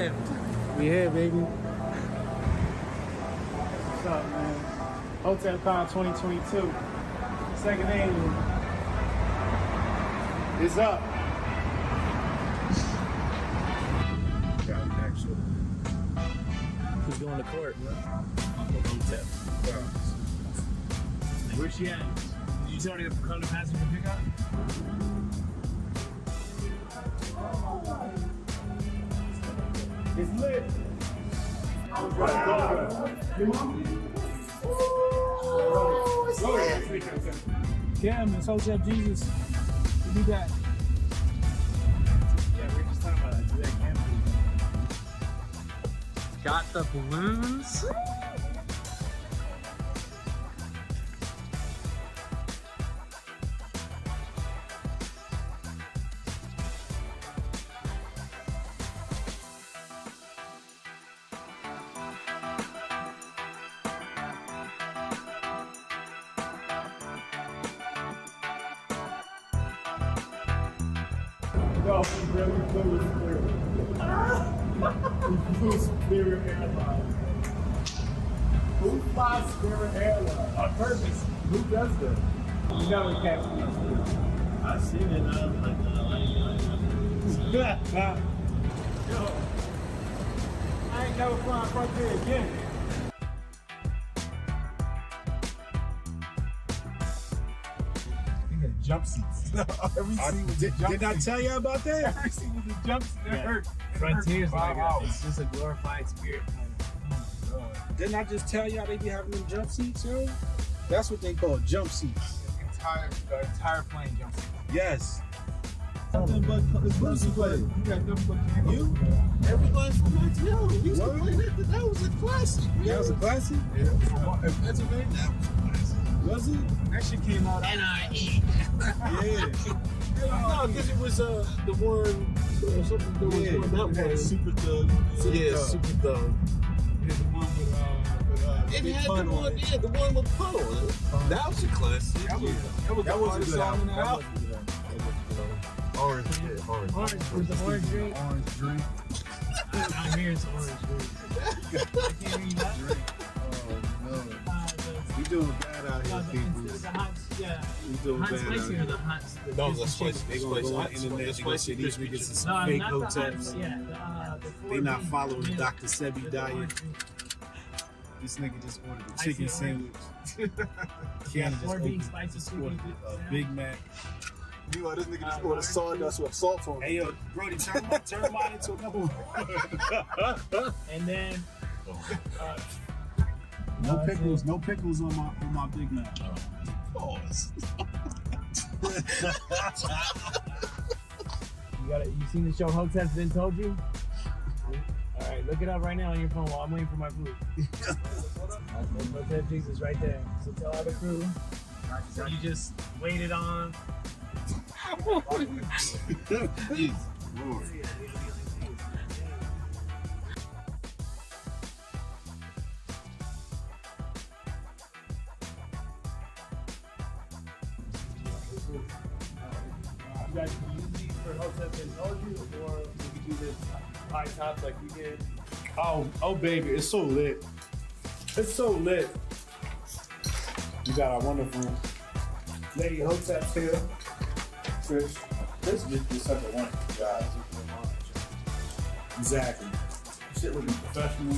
arrived. We here, baby. What's up, man? Hotep Con 2022. Second annual. It's up. Who's going to court? Hotep. Where's she at? Did you tell her to come to passenger pickup? It's lit. Kim, it's Hotep Jesus. We'll be back. Yeah, we were just talking about that today. Got the balloons. No, we really flew Spirit. We flew Spirit Airlines. Who flies Spirit Airlines? On purpose. Who does that? You never catch me on Spirit. I seen it. I was like, Yo, I ain't never flying right there again. Jump seats. Every seat was a jump Did I tell you about that? Every seat was a jump seat. That hurt. Frontier's like Wow. it's just a glorified spirit plane. Didn't I just tell y'all they be having them jump seats, yo? That's what they call jump seats. The entire plane jump seat. Yes. Nothing but pussy play. You got nothing but camera. You? Everybody's from Montreal. We used to play that. That was a classic. That was a classic? Yeah, from Pennsylvania. That was a classic. Was it? That shit came out. NIE. Yeah. No, I guess it was the one, something that was Yeah, one that had was. Super Thug. Yeah, Super Thug. Yeah, the one with It Big had Pun the on one, it. yeah, the one with Pun on it. That was a classic. That was That the was a hardest good song in the album. album. Orange, Orange was the orange drink. Orange drink. Out here it's orange drink. I can't read that. Oh, no. We doing bad out here, people. The hot, yeah. We doing Hot bad out spicy or here. the hot? No, the spicy. They gonna go on the internet, they gonna say these niggas is some fake Hoteps. They not following Dr. Sebi diet. This nigga just ordered a chicken sandwich. Kiana just ordered a Big Mac. You know, this nigga just ordered sawdust with salt on it. Hey yo, Brody, turn mine into another one. And then No pickles on my Big Mac. Pause. you seen the show Hotep's Been Told You? All right, look it up right now on your phone while I'm waiting for my food. Hotep Jesus right there. So tell all the crew. So you just waited on. Jeez, Lord. You guys can use these for Hotep Been Told You, or we could do this high tops like we did. Oh baby, it's so lit. It's so lit. We got our wonderful Lady Hoteps here. Chris is such a wonderful guy. Exactly. Shit looking professional.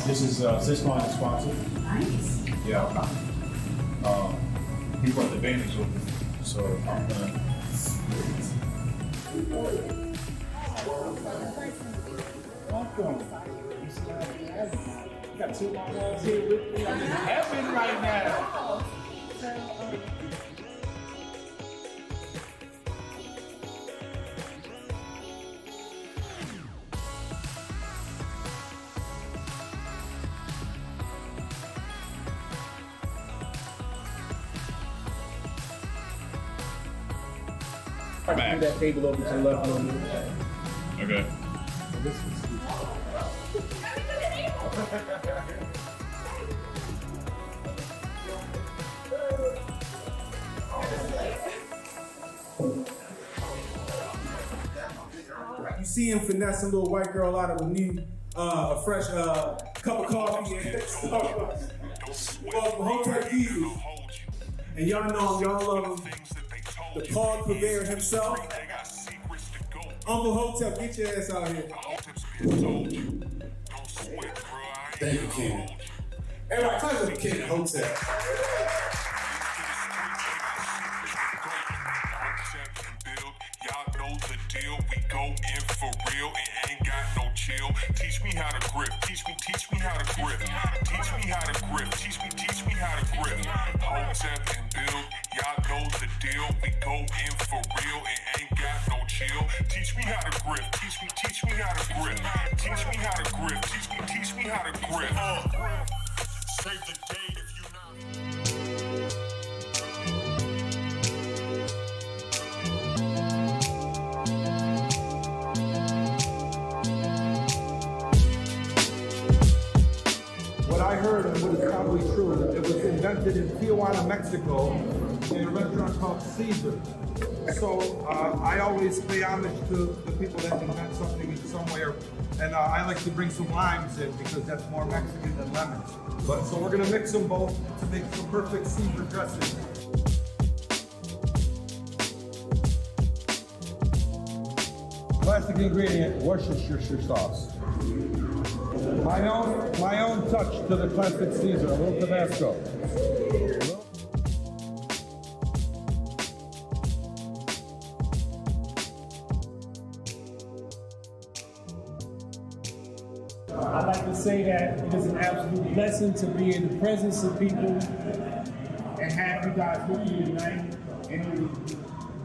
This is Cisco is sponsored. Nice. Yeah. He brought the Vending with him, so I'm gonna. Welcome. Got two long walls here with me. I'm in heaven right now. Move that table over to the left a little bit. Okay. You see him finesse a little white girl out of a fresh cup of coffee and Hotep Jesus. And y'all know him, y'all love him. The Paul Purveyor himself. Uncle Hotep, get your ass out here. Thank you, King. Everybody, talk to the King Hotep. Deal, we go in for real and ain't got no chill. Teach me how to grip. Teach me how to grip. Teach me how to grip. Teach me how to grip. Hotep and build, y'all know the deal. We go in for real and ain't got no chill. Teach me how to grip. Teach me how to grip. Teach me how to grip. Teach me how to grip. Save the date if you not. What I heard, and what is probably true, it was invented in Tijuana, Mexico, in a restaurant called Caesar. So I always pay homage to the people that invent something in somewhere, and I like to bring some limes in because that's more Mexican than lemons. But so we're gonna mix them both to make the perfect Caesar dressing. Classic ingredient: Worcestershire sauce. My own touch to the classic Caesar, a little Tabasco. I like to say that it is an absolute blessing to be in the presence of people and have you guys with me tonight. And only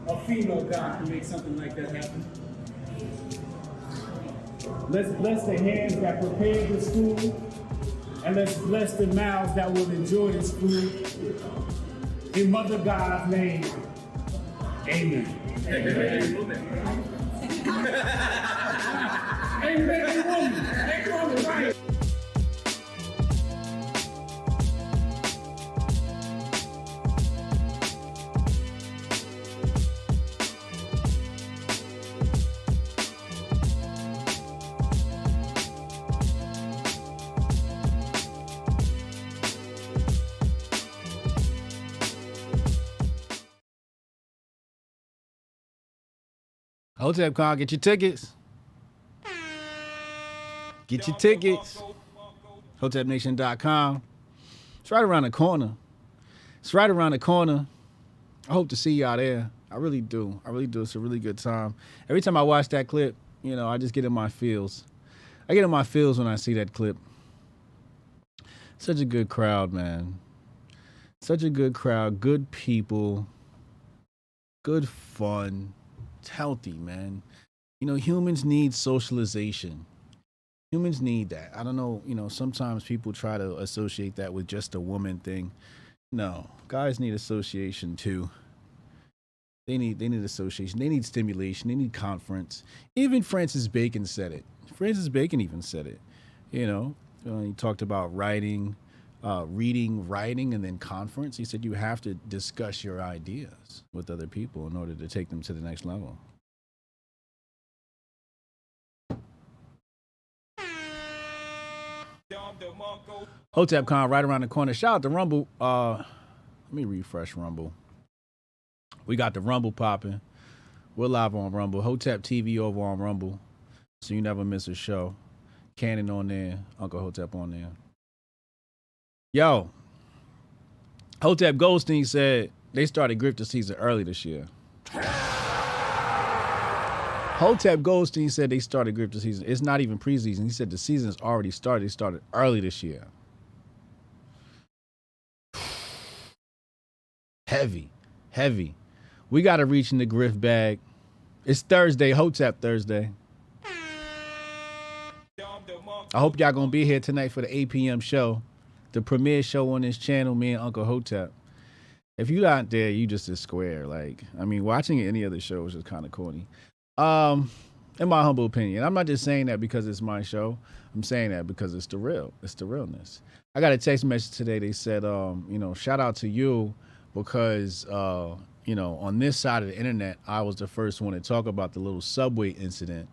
a female God can make something like that happen. Let's bless the hands that prepared this food, and let's bless the mouths that will enjoy this food. In Mother God's name, amen. Amen, woman. Amen, woman, right? Hotep Con, get your tickets. Get your tickets. HotepNation.com. It's right around the corner. It's right around the corner. I hope to see y'all there. I really do. I really do. It's a really good time. Every time I watch that clip, you know, I just get in my feels. I get in my feels when I see that clip. Such a good crowd, man. Such a good crowd. Good people. Good fun. It's healthy, man. You know, humans need socialization. Humans need that. I don't know, you know, sometimes people try to associate that with just a woman thing. No, guys need association too. They need association. They need stimulation. They need conference. Even Francis Bacon said it. Francis Bacon even said it. You know, he talked about writing, reading, writing, and then conference. He said you have to discuss your ideas with other people in order to take them to the next level. Hotep Con right around the corner. Shout out to Rumble. Let me refresh Rumble. We got the Rumble popping. We're live on Rumble. Hotep TV over on Rumble, so you never miss a show. Cannon on there. Uncle Hotep on there. Yo, Hotep Goldstein said they started Grift season early this year. Hotep Goldstein said they started Grift season. It's not even preseason. He said the season's already started. They started early this year. Heavy. We got to reach in the Grift bag. It's Thursday, Hotep Thursday. I hope y'all gonna be here tonight for the 8 p.m. show, the premiere show on this channel, me and Uncle Hotep. If you not there, you just a square. Like, I mean, watching any other show is just kind of corny. In my humble opinion, I'm not just saying that because it's my show. I'm saying that because it's the realness. I got a text message today. They said, shout out to you because, on this side of the internet, I was the first one to talk about the little subway incident.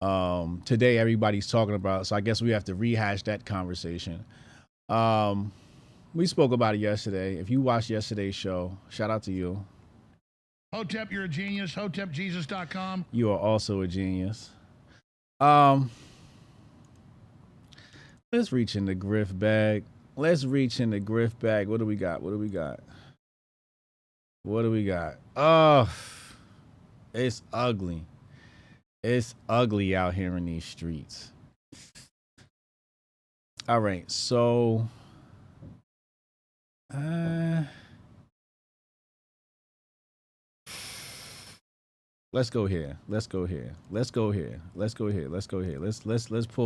Today, everybody's talking about it, so I guess we have to rehash that conversation. We spoke about it yesterday. If you watched yesterday's show, shout out to you. Hotep, you're a genius. HotepJesus.com. You are also a genius. Let's reach in the Grift bag. What do we got? Oh, it's ugly. It's ugly out here in these streets. All right, so let's go here. Let's pull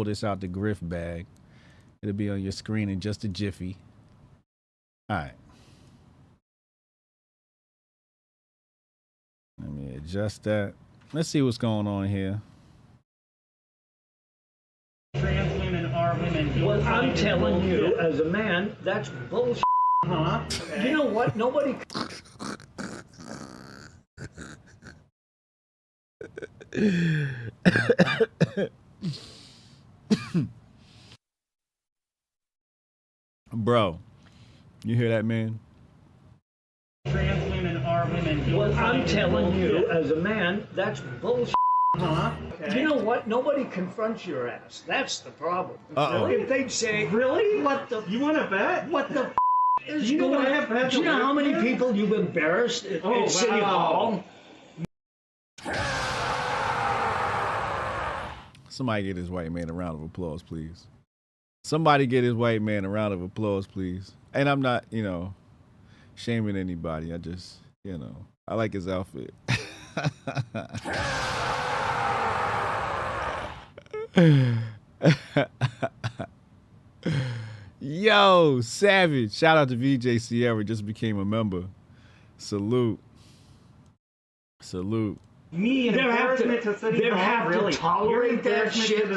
this out the Grift bag. It'll be on your screen in just a jiffy. All right. Let me adjust that. Let's see what's going on here. Trans women are women. Well, I'm telling you, as a man, that's bullshit. Huh? Okay. You know what? Nobody. Bro, you hear that, man? Trans women are women. Well, I'm telling you, as a man, that's bullshit. Huh? Okay. You know what? Nobody confronts your ass. That's the problem. Uh-oh. If they'd say, really? What the? You want to bet? What the is you know going what I have Do you know how many people you've embarrassed at City Hall? Somebody get this white man a round of applause, please. Somebody get this white man a round of applause, please. And I'm not, shaming anybody. I just, I like his outfit. Yo, Savage. Shout out to VJ Sierra. Just became a member. Salute. Me and embarrassment to City Hall, really? To tolerate that shit.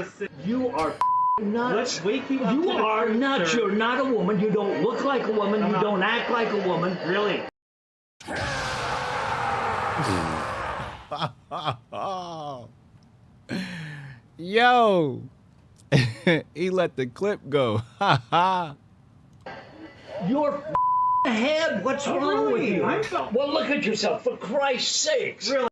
You are nuts. You are nuts. You're not a woman. You don't look like a woman. You don't act like a woman. Really? Yo. He let the clip go. You're ahead. What's wrong with you? Well, look at yourself, for Christ's sakes. Really?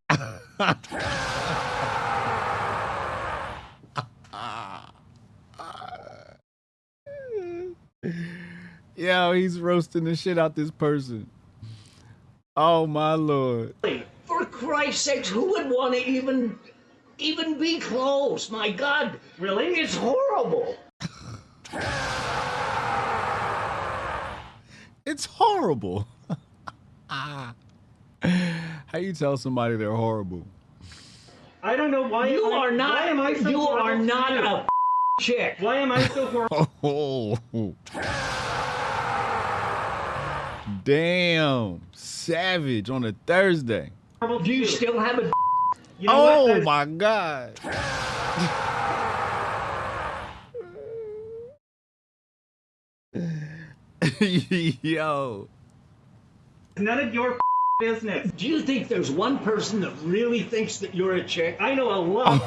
Yo, he's roasting the shit out this person. Oh my Lord. For Christ's sakes, who would want to even be close? My God. Really? It's horrible. It's horrible. How you tell somebody they're horrible? I don't know why. You are not. Why am I so you are horrible not to you? a chick. Why am I so horrible? Oh, damn, Savage on a Thursday. Do you still have a? You know what? My God. Yo. None of your business. Do you think there's one person that really thinks that you're a chick? I know a lot.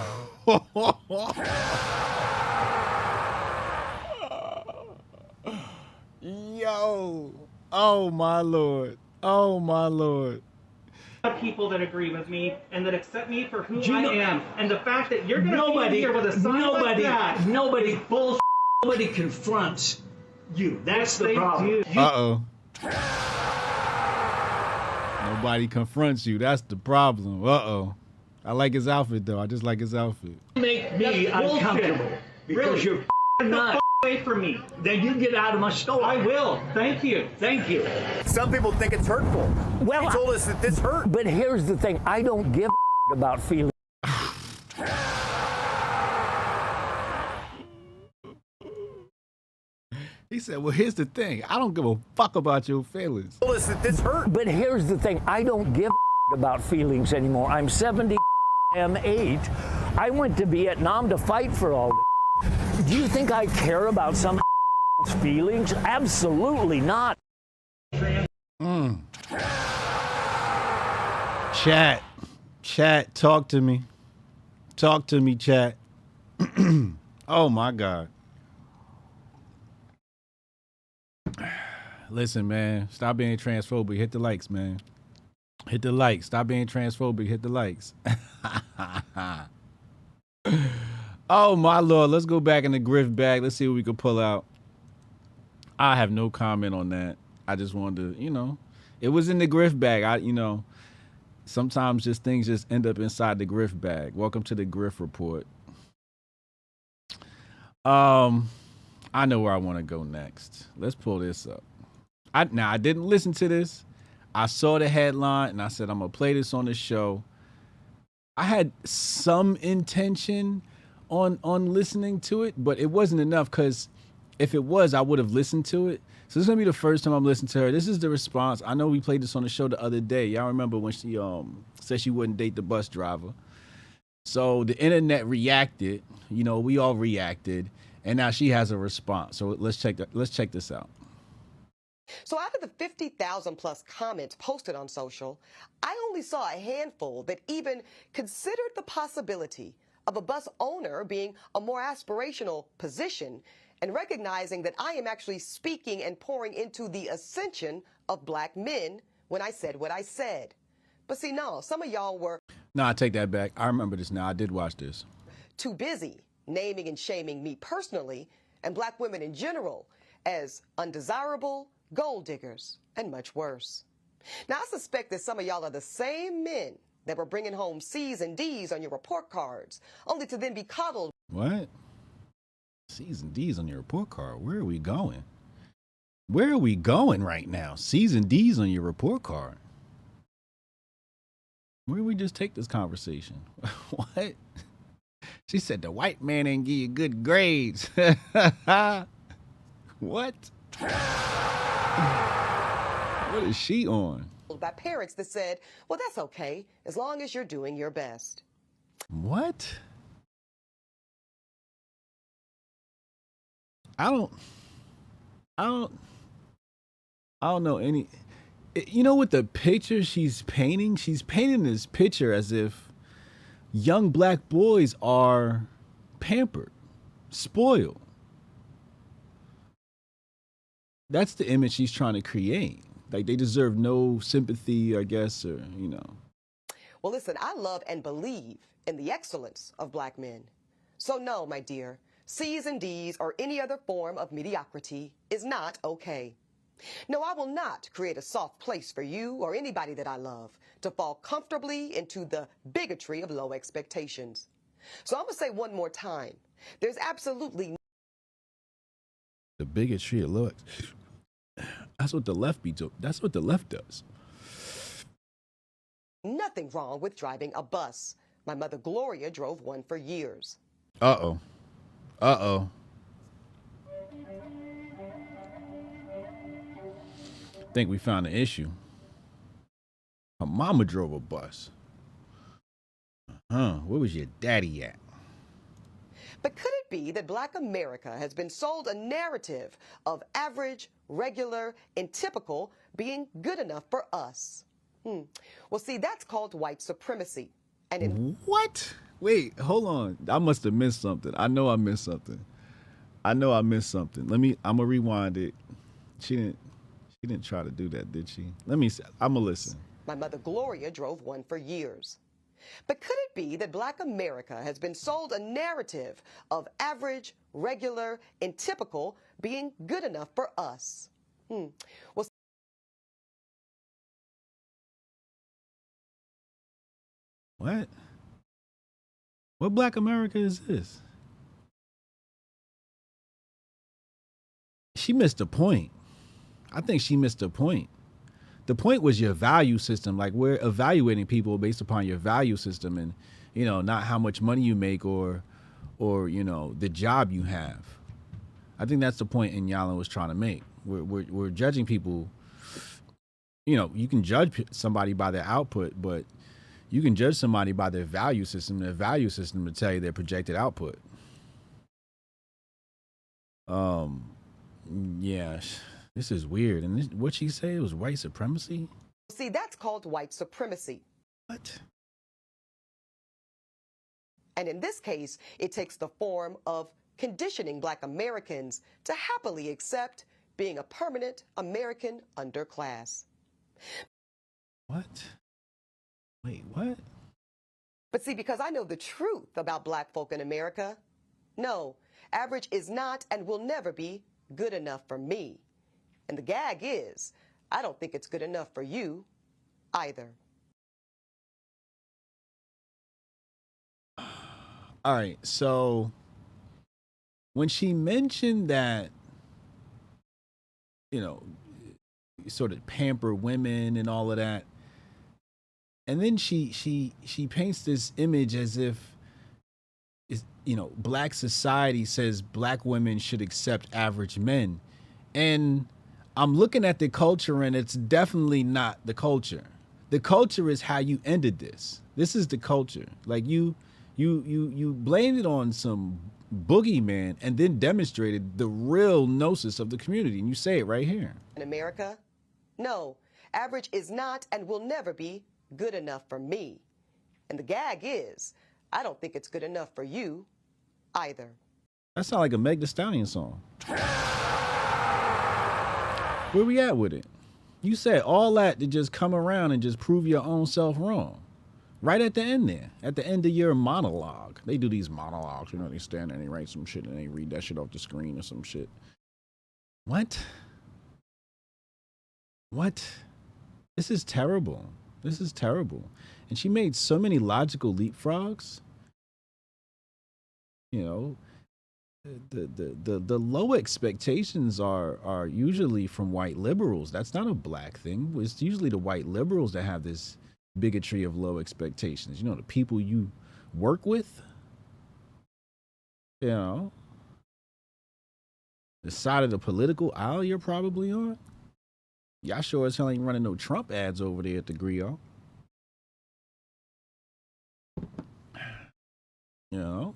Yo. Oh my Lord. Oh my Lord. People that agree with me and that accept me for who You I know- am, and the fact that you're gonna be here with a sign like that. Nobody confronts you. That's the They problem. do. Uh-oh. Nobody confronts you. That's the problem. Uh-oh. I like his outfit though. I just like his outfit. Make me uncomfortable because you're not away from me. Then you get out of my store. I will. Thank you. Thank you. Some people think it's hurtful. Well, he told us that this hurt. But here's the thing. I don't give a about feelings. He said, well, here's the thing. I don't give a fuck about your feelings. Told us that this hurt. But here's the thing. I don't give a about feelings anymore. I'm 78. I went to Vietnam to fight for all this. Do you think I care about some feelings? Absolutely not. Chat, talk to me. Talk to me, chat. Oh my God. Listen, man, stop being transphobic. Hit the likes, man. Hit the likes. Stop being transphobic. Hit the likes. Oh my Lord. Let's go back in the Grift bag. Let's see what we can pull out. I have no comment on that. I just wanted to, you know, it was in the Grift bag. Sometimes just things just end up inside the Grift bag. Welcome to the Grift Report. I know where I want to go next. Let's pull this up. Now I didn't listen to this. I saw the headline and I said, I'm going to play this on the show. I had some intention on listening to it, but it wasn't enough, because if it was, I would have listened to it. So this is going to be the first time I'm listening to her. This is the response. I know we played this on the show the other day. Y'all remember when she said she wouldn't date the bus driver. So the internet reacted. You know, we all reacted. And now she has a response. So let's check this out. So out of the 50,000 plus comments posted on social, I only saw a handful that even considered the possibility of a bus owner being a more aspirational position, and recognizing that I am actually speaking and pouring into the ascension of black men when I said what I said. But see, no, some of y'all were... No, I take that back. I remember this now. I did watch this. ...too busy naming and shaming me personally and black women in general as undesirable, gold diggers, and much worse. Now, I suspect that some of y'all are the same men that were bringing home C's and D's on your report cards, only to then be coddled. What? C's and D's on your report card? Where are we going? Where are we going right now? C's and D's on your report card? Where did we just take this conversation? What? She said the white man ain't give you good grades. What? What is she on? By parents that said, well, that's okay, as long as you're doing your best. What? I don't know any. You know what the picture she's painting? She's painting this picture as if young black boys are pampered, spoiled. That's the image she's trying to create. Like they deserve no sympathy, I guess, or, you know. Well, listen, I love and believe in the excellence of black men. So no, my dear, C's and D's or any other form of mediocrity is not okay. No, I will not create a soft place for you or anybody that I love to fall comfortably into the bigotry of low expectations. So I'm going to say one more time, there's absolutely the bigotry of low. That's what the left that's what the left does. nothing wrong with driving a bus. My mother Gloria drove one for years. Uh-oh. Uh-oh. Think we found an issue. Her mama drove a bus. Where was your daddy at? But could it be that Black America has been sold a narrative of average, regular, and typical being good enough for us? Well, see, that's called white supremacy. And in what? Wait, hold on. I must have missed something. I know I missed something. I'm gonna rewind it. She didn't try to do that, did she? I'm gonna listen. My mother Gloria drove one for years. But could it be that Black America has been sold a narrative of average, regular, and typical being good enough for us? Well, what? What black America is this? She missed the point. I think she missed the point. The point was your value system. Like, we're evaluating people based upon your value system and, you know, not how much money you make or, you know, the job you have. I think that's the point Inyala was trying to make. We're judging people. You know, you can judge somebody by their output, but you can judge somebody by their value system. Their value system to tell you their projected output. Yeah, this is weird. And this, what she say, it was white supremacy? See, that's called white supremacy. What? And in this case, it takes the form of conditioning black Americans to happily accept being a permanent American underclass. What? Wait, what? But see, because I know the truth about black folk in America, no, average is not and will never be good enough for me. And the gag is, I don't think it's good enough for you either. All right, so when she mentioned that, you know, sort of pamper women and all of that, and then she paints this image as if, you know, black society says black women should accept average men. And I'm looking at the culture, and it's definitely not the culture. The culture is how you ended this. This is the culture. Like, you blamed it on some boogeyman and then demonstrated the real gnosis of the community. And you say it right here. In America, no, average is not and will never be good enough for me. And the gag is, I don't think it's good enough for you either. That sounds like a Meg Thee Stallion song. Where we at with it? You said all that to just come around and just prove your own self wrong. Right at the end there. At the end of your monologue. They do these monologues, you know, they stand there and they write some shit and they read that shit off the screen or some shit. What? What? This is terrible. This is terrible. And she made so many logical leapfrogs. You know, the low expectations are usually from white liberals. That's not a black thing. It's usually the white liberals that have this bigotry of low expectations. You know, the people you work with, you know, the side of the political aisle you're probably on. Y'all sure as hell ain't running no Trump ads over there at the grill. You know,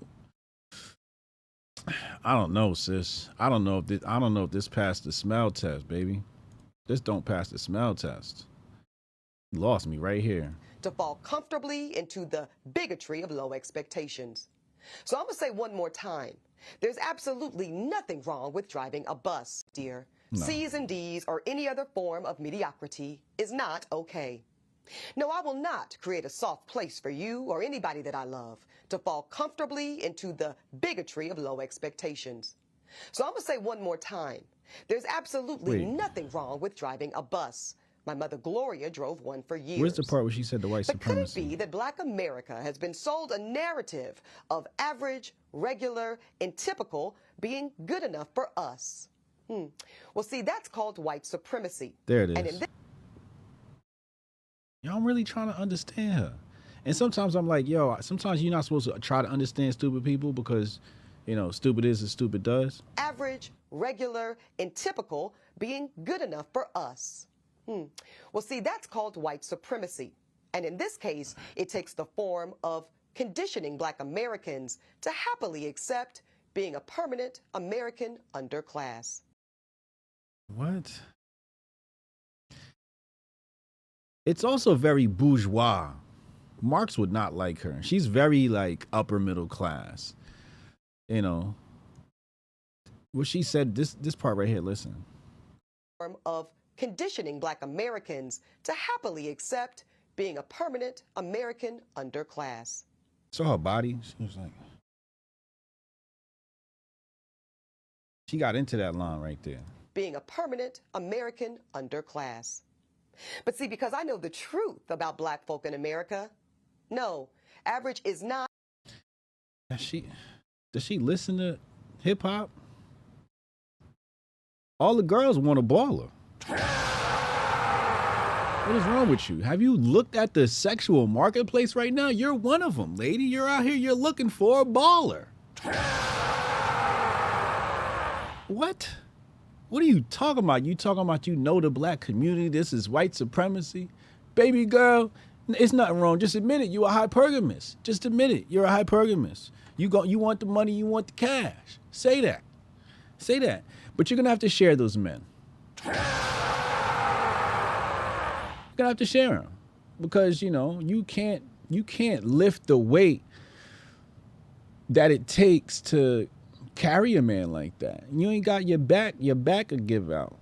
I don't know, sis. I don't know if this passed the smell test, baby. This don't pass the smell test. You lost me right here. To fall comfortably into the bigotry of low expectations. So I'm going to say one more time. There's absolutely nothing wrong with driving a bus, dear. No. C's and D's or any other form of mediocrity is not okay. No, I will not create a soft place for you or anybody that I love to fall comfortably into the bigotry of low expectations. So I'm going to say one more time. There's absolutely nothing wrong with driving a bus. My mother Gloria drove one for years. Where's the part where she said the white supremacy? But could it be that black America has been sold a narrative of average, regular, and typical being good enough for us? Well, see, that's called white supremacy. There it is. Y'all really trying to understand her. And sometimes I'm like, yo, sometimes you're not supposed to try to understand stupid people because, you know, stupid is as stupid does. Average, regular, and typical being good enough for us. Well, see, that's called white supremacy. And in this case, it takes the form of conditioning black Americans to happily accept being a permanent American underclass. What? It's also very bourgeois. Marx would not like her. She's very like upper middle class. You know. What she said, this part right here, listen. Form of conditioning black Americans to happily accept being a permanent American underclass. So her body, she was like, she got into that line right there. Being a permanent American underclass. But see, because I know the truth about black folk in America, no, average is not. Does she listen to hip hop? All the girls want a baller. What is wrong with you? Have you looked at the sexual marketplace right now? You're one of them, lady. You're out here, you're looking for a baller. What? What are you talking about? You talking about you know the black community, this is white supremacy? Baby girl, it's nothing wrong. Just admit it, you're a hypergamist. Just admit it, you're a hypergamist. You want the money, you want the cash. Say that. Say that. But you're gonna have to share those men. You're gonna have to share them. Because, you know, you can't lift the weight that it takes to carry a man like that. You ain't got your back will give out.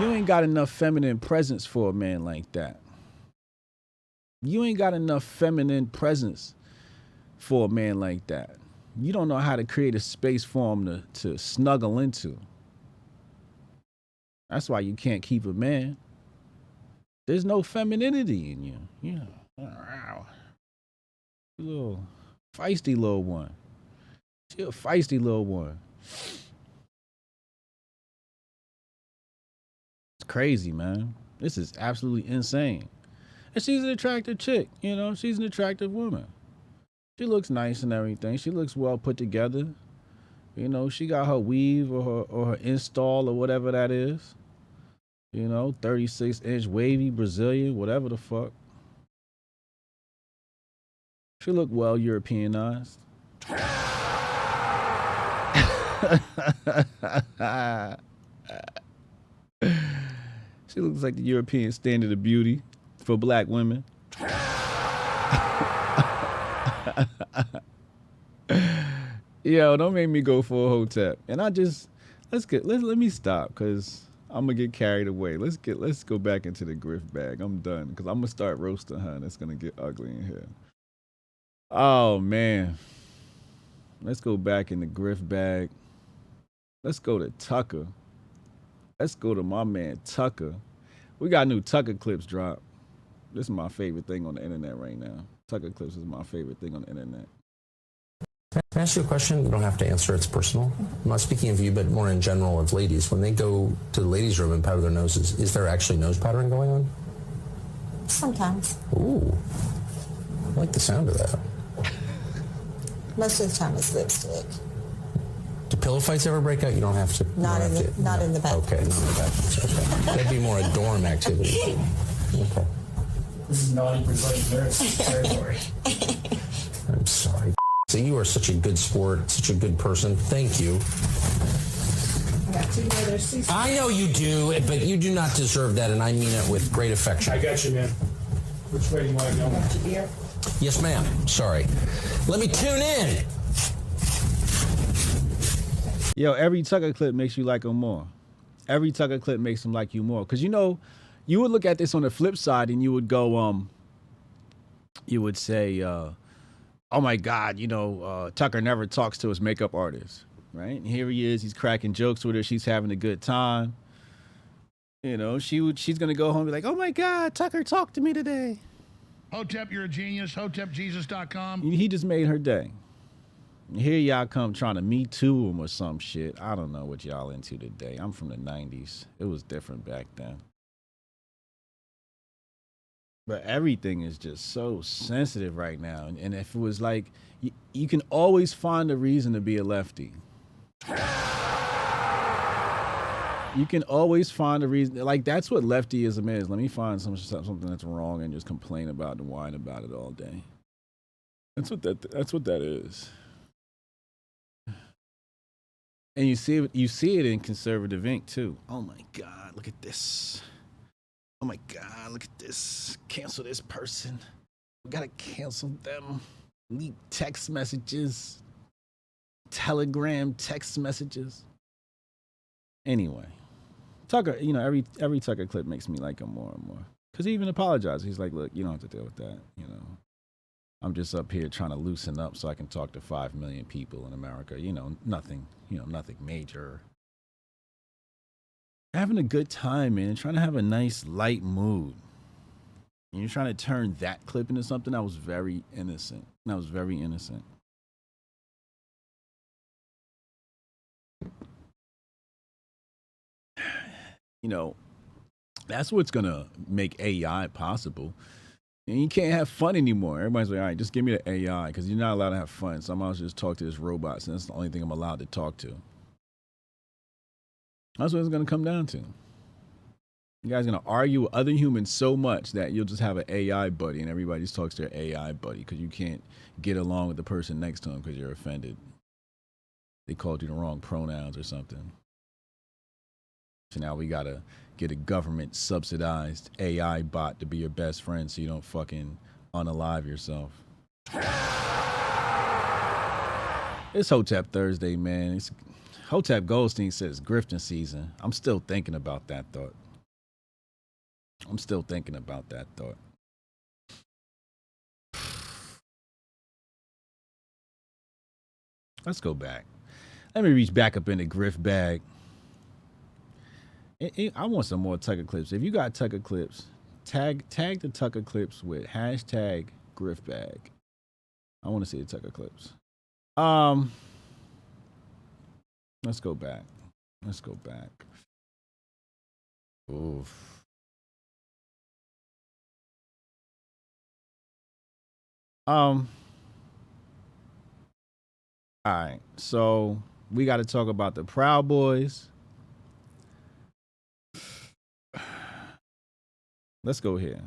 You ain't got enough feminine presence for a man like that. You ain't got enough feminine presence for a man like that. You don't know how to create a space for him to snuggle into. That's why you can't keep a man. There's no femininity in you. Yeah. Wow. Little feisty little one. She a feisty little one. It's crazy, man. This is absolutely insane. And she's an attractive chick, you know, she's an attractive woman. She looks nice and everything. She looks well put together. You know, she got her weave or her install or whatever that is. You know, 36-inch wavy Brazilian, whatever the fuck. She look well Europeanized. She looks like the European standard of beauty for black women. Yo, don't make me go for a Hotep. And let me stop, because I'm gonna get carried away. Let's go back into the grift bag. I'm done, because I'm gonna start roasting her and it's gonna get ugly in here. Oh man. Let's go back in the grift bag. Let's go to Tucker. Let's go to my man Tucker. We got new Tucker clips drop. This is my favorite thing on the internet right now. Tucker clips is my favorite thing on the internet. Can I ask you a question? You don't have to answer. It's personal. I'm not speaking of you, but more in general of ladies. When they go to the ladies' room and powder their noses, is there actually nose powdering going on? Sometimes. Ooh. I like the sound of that. Most of the time it's lipstick. Do pillow fights ever break out? You don't have to. Not in the bathroom. Okay, not in the bathroom. Okay. That'd be more a dorm activity. Okay. This is naughty Brazilian nurse territory. I'm sorry. So you are such a good sport, such a good person. Thank you. I got two brothers. I know you do, but you do not deserve that, and I mean it with great affection. I got you, man. Which way do you want to go? Want your beer? Yes, ma'am. Sorry. Let me tune in. Yo, every Tucker clip makes you like him more. Every Tucker clip makes him like you more. Because, you know, you would look at this on the flip side and you would go, you would say, oh my God, you know, Tucker never talks to his makeup artist, right? And here he is, he's cracking jokes with her, she's having a good time. You know, she's gonna go home and be like, oh my God, Tucker talked to me today. Hotep, you're a genius. HotepJesus.com. He just made her day. And here y'all come trying to Me Too him or some shit. I don't know what y'all into today. I'm from the 90s. It was different back then. But everything is just so sensitive right now. And if it was like, you can always find a reason to be a lefty. You can always find a reason. Like, that's what leftyism is. Let me find something that's wrong and just complain about it and whine about it all day. That's what that is. And you see it in conservative ink too. Oh my God, look at this. Oh my God, look at this. Cancel this person. We gotta cancel them. Leak text messages. Telegram text messages. Anyway, Tucker, you know, every Tucker clip makes me like him more and more. Because he even apologized. He's like, look, you don't have to deal with that. You know, I'm just up here trying to loosen up so I can talk to 5 million people in America. You know, nothing major. Having a good time, man. Trying to have a nice light mood. And you're trying to turn that clip into something that was very innocent. That was very innocent. You know, that's what's going to make AI possible. And you can't have fun anymore. Everybody's like, all right, just give me the AI, because you're not allowed to have fun. So I'm allowed to just talk to this robot, and that's the only thing I'm allowed to talk to. That's what it's going to come down to. You guys are going to argue with other humans so much that you'll just have an AI buddy, and everybody just talks to their AI buddy because you can't get along with the person next to them because you're offended. They called you the wrong pronouns or something. So now we got to get a government subsidized AI bot to be your best friend so you don't fucking unalive yourself. It's Hotep Thursday, man. Hotep Goldstein says grifting season. I'm still thinking about that thought. Let's go back. Let me reach back up in the grift bag. I want some more Tucker clips. If you got Tucker clips, tag the Tucker clips with hashtag grift bag. I want to see the Tucker clips. Let's go back. Oof. All right, so we got to talk about the Proud Boys. Let's go here.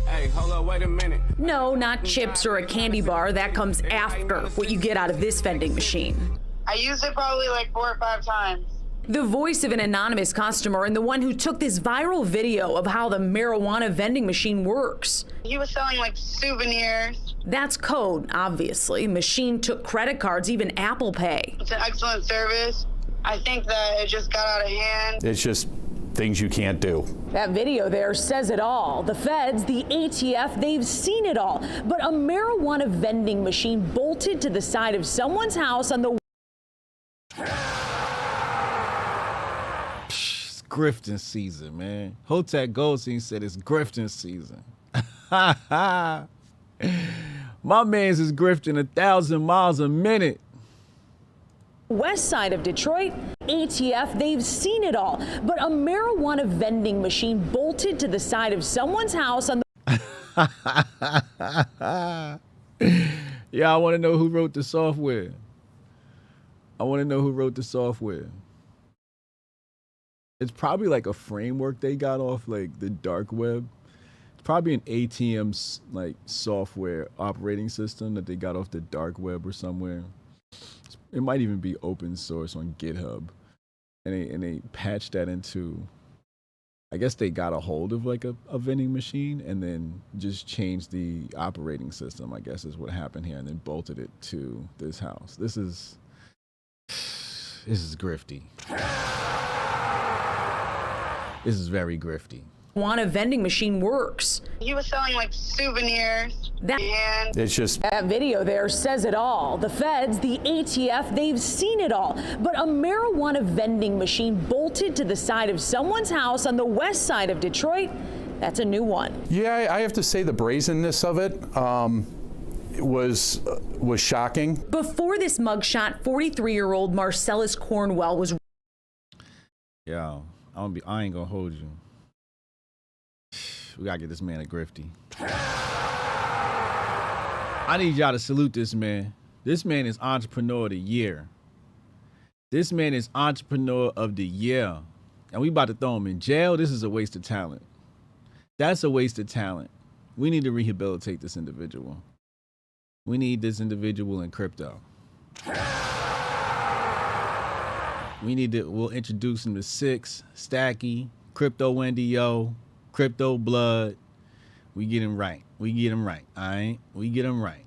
Hey, hold up, wait a minute. No, not chips or a candy bar. That comes after what you get out of this vending machine. I used it probably like 4 or 5 times. The voice of an anonymous customer and the one who took this viral video of how the marijuana vending machine works. He was selling like souvenirs. That's code, obviously. Machine took credit cards, even Apple Pay. It's an excellent service. I think that it just got out of hand. It's just things you can't do. That video there says it all. The feds, the ATF, they've seen it all. But a marijuana vending machine bolted to the side of someone's house on the grifting season, man. Hotep Goldstein said it's grifting season. My man's is grifting 1,000 miles a minute. West side of Detroit, ATF, they've seen it all. But a marijuana vending machine bolted to the side of someone's house on the Yeah, I want to know who wrote the software. It's probably like a framework they got off like the dark web. It's probably an ATM like software operating system that they got off the dark web or somewhere. It might even be open source on GitHub, and they patched that into. I guess they got a hold of like a vending machine and then just changed the operating system. I guess is what happened here, and then bolted it to this house. This is grifty. This is very grifty. marijuana vending machine works. He was selling like souvenirs. It's just that video there says it all. The feds, the ATF, they've seen it all. But a marijuana vending machine bolted to the side of someone's house on the west side of Detroit, that's a new one. Yeah, I have to say the brazenness of it was shocking. Before this mugshot, 43-year-old Marcellus Cornwell was. Yo, I ain't gonna hold you. We gotta get this man a grifty. I need y'all to salute this man. This man is Entrepreneur of the Year. This man is Entrepreneur of the Year. And we about to throw him in jail. This is a waste of talent. That's a waste of talent. We need to rehabilitate this individual. We need this individual in crypto. We'll introduce him to Six, Stacky, Crypto Wendy Yo, Crypto Blood. We get him right. All right? We get him right.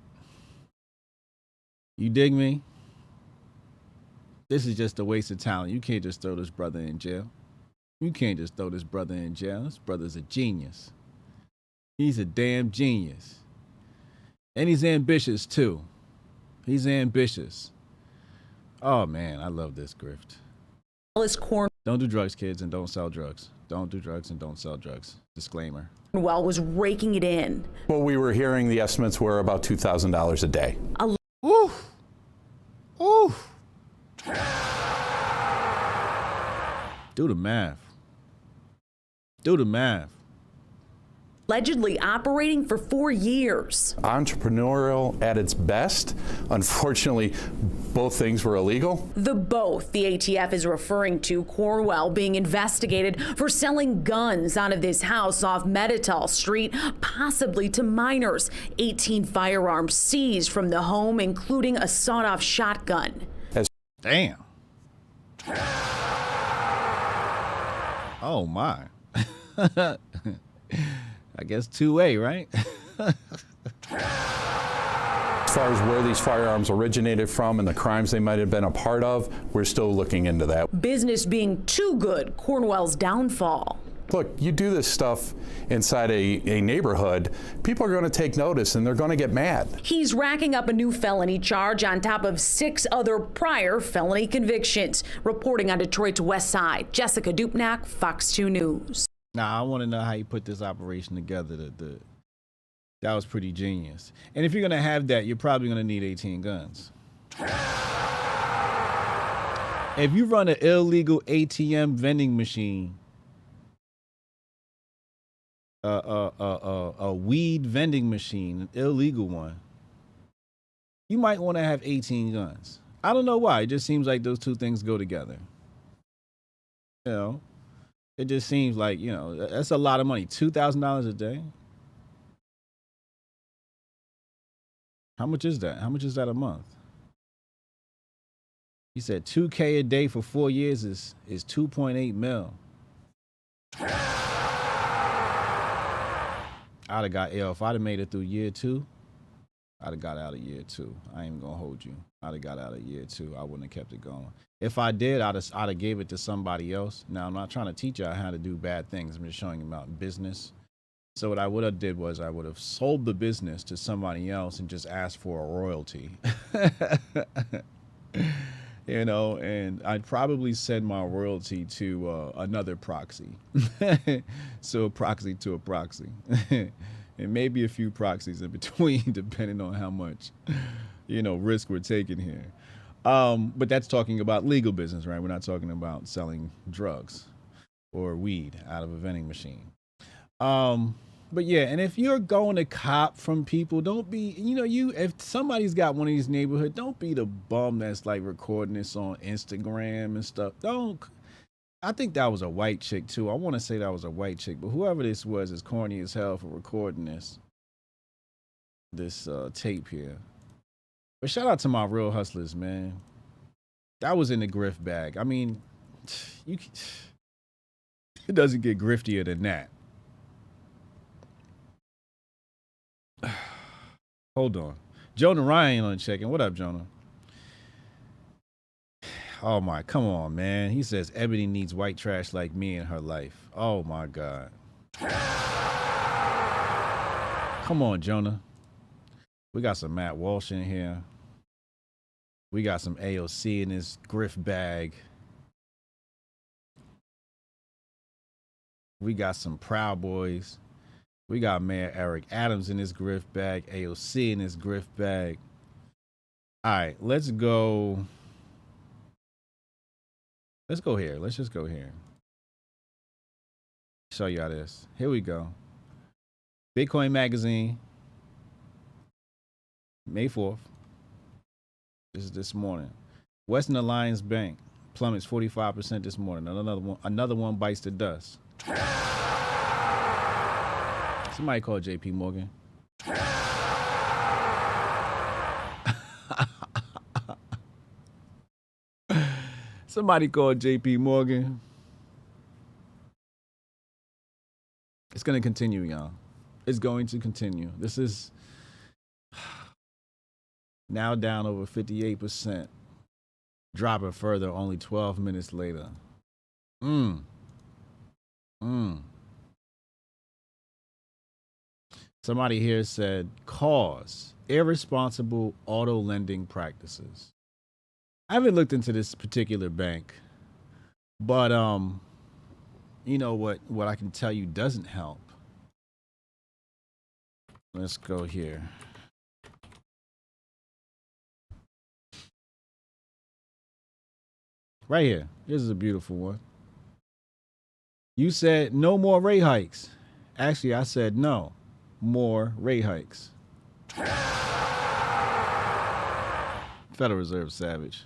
You dig me? This is just a waste of talent. You can't just throw this brother in jail. This brother's a genius. He's a damn genius. And he's ambitious too. He's ambitious. Oh man, I love this grift. Don't do drugs, kids, and don't sell drugs. Don't do drugs and don't sell drugs. Disclaimer. Cornwell was raking it in. Well, we were hearing the estimates were about $2,000 a day. Oof. Oof. Do the math. Do the math. Allegedly operating for 4 years. Entrepreneurial at its best. Unfortunately, both things were illegal. The ATF is referring to Cornwell being investigated for selling guns out of this house off Medital Street, possibly to minors. 18 firearms seized from the home, including a sawed-off shotgun. Damn. Oh my. I guess 2A, right? As far as where these firearms originated from and the crimes they might have been a part of, we're still looking into that. Business being too good, Cornwell's downfall. Look, you do this stuff inside a neighborhood, people are going to take notice and they're going to get mad. He's racking up a new felony charge on top of 6 other prior felony convictions. Reporting on Detroit's West Side, Jessica Dupnack, Fox 2 News. Now, I want to know how you put this operation together. That was pretty genius. And if you're going to have that, you're probably going to need 18 guns. If you run an illegal ATM vending machine, a weed vending machine, an illegal one, you might want to have 18 guns. I don't know why. It just seems like those two things go together. You know? It just seems like, you know, that's a lot of money. $2,000 a day? How much is that? How much is that a month? He said $2K a day for 4 years is 2.8 mil. I'd have got if I'd have made it through year 2, I'd have got out of year 2. I ain't gonna hold you. I'd have got out of year 2. I wouldn't have kept it going. If I did, I'd have gave it to somebody else. Now, I'm not trying to teach y'all how to do bad things. I'm just showing you about business. So what I would have did was I would have sold the business to somebody else and just asked for a royalty. You know, and I'd probably send my royalty to another proxy. So a proxy to a proxy. And maybe a few proxies in between, depending on how much, you know, risk we're taking here. But that's talking about legal business, right? We're not talking about selling drugs or weed out of a vending machine. But yeah, and if you're going to cop from people, don't be, you know, if somebody's got one of these neighborhoods, don't be the bum that's like recording this on Instagram and stuff. I think that was a white chick too. I want to say that was a white chick, but whoever this was is corny as hell for recording this tape here. But shout out to my real hustlers, man. That was in the grift bag. I mean, it doesn't get griftier than that. Hold on. Jonah Ryan on checking. What up, Jonah? Oh my, come on, man. He says Ebony needs white trash like me in her life. Oh my God. Come on, Jonah. We got some Matt Walsh in here. We got some AOC in this grift bag. We got some Proud Boys. We got Mayor Eric Adams in this grift bag. AOC in this grift bag. All right, let's go. Let's go here. Let's just go here. Show y'all this. Here we go. Bitcoin Magazine. May 4th. This is this morning. Western Alliance Bank plummets 45% this morning. Another one bites the dust. Somebody call JP Morgan. Somebody call JP Morgan. It's going to continue, y'all. It's going to continue. This is now down over 58%. Dropping further only 12 minutes later. Somebody here said, cause irresponsible auto lending practices. I haven't looked into this particular bank, but you know what I can tell you doesn't help. Let's go here. Right here. This is a beautiful one. You said no more rate hikes. Actually, I said no more rate hikes. Federal Reserve savage.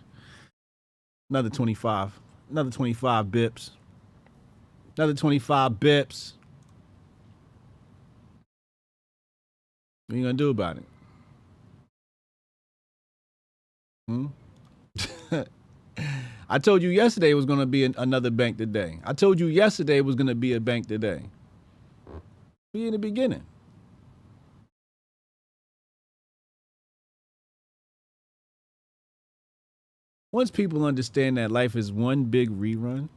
Another 25. Another 25 bips. Another 25 bips. What are you going to do about it? I told you yesterday it was going to be another bank today. I told you yesterday it was going to be a bank today. Be in the beginning. Once people understand that life is one big rerun,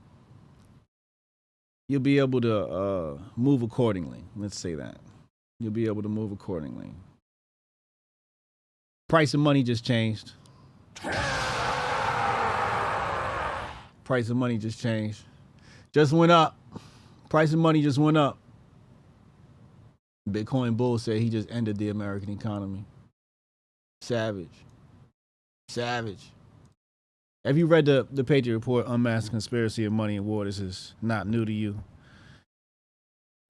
you'll be able to move accordingly. Let's say that. You'll be able to move accordingly. Price of money just changed. Price of money just changed. Just went up. Price of money just went up. Bitcoin bull said he just ended the American economy. Savage. Savage. Have you read the Patriot Report, Unmasked Conspiracy of Money and War? This is not new to you.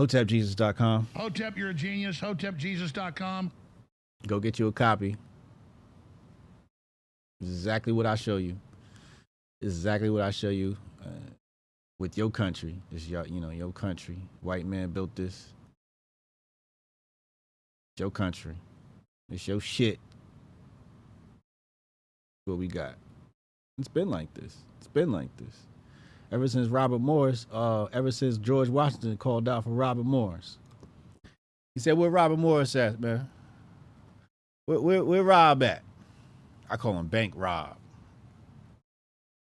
HotepJesus.com. Hotep, you're a genius. HotepJesus.com. Go get you a copy. It's exactly what I show you. It's exactly what I show you with your country. It's your, your country. White man built this. It's your country. It's your shit. What we got. It's been like this. It's been like this. Ever since Robert Morris, ever since George Washington called out for Robert Morris. He said, where Robert Morris at, man? Where Rob at? I call him Bank Rob.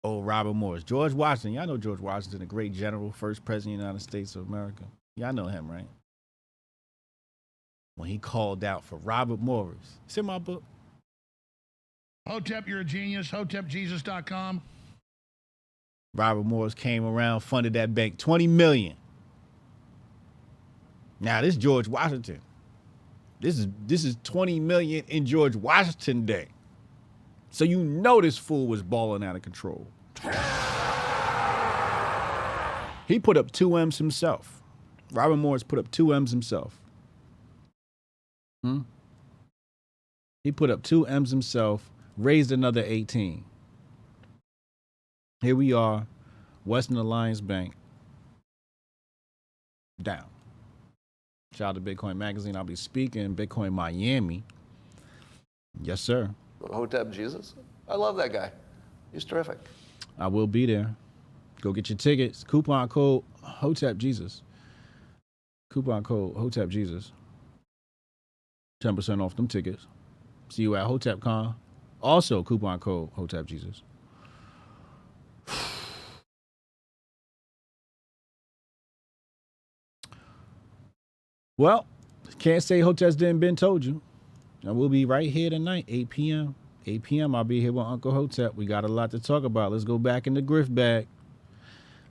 Oh, Robert Morris. George Washington. Y'all know George Washington, a great general, first president of the United States of America. Y'all know him, right? When he called out for Robert Morris. It's in my book. Hotep, you're a genius. HotepJesus.com. Robert Morris came around, funded that bank, $20 million. Now this is George Washington. This is $20 million in George Washington Day. So you know this fool was balling out of control. He put up 2 M's himself. Robert Morris put up 2 M's himself. He put up 2 M's himself, raised another 18. Here we are, Western Alliance Bank, down. Shout out to Bitcoin Magazine. I'll be speaking in Bitcoin Miami. Yes, sir. Hotep Jesus. I love that guy. He's terrific. I will be there. Go get your tickets. Coupon code Hotep Jesus. Coupon code Hotep Jesus. 10% off them tickets. See you at Hotep Con. Also, coupon code Hotep Jesus. Well, can't say Hotep's didn't been told you. And we'll be right here tonight, 8 p.m. 8 p.m. I'll be here with Uncle Hotep. We got a lot to talk about. Let's go back in the grift bag.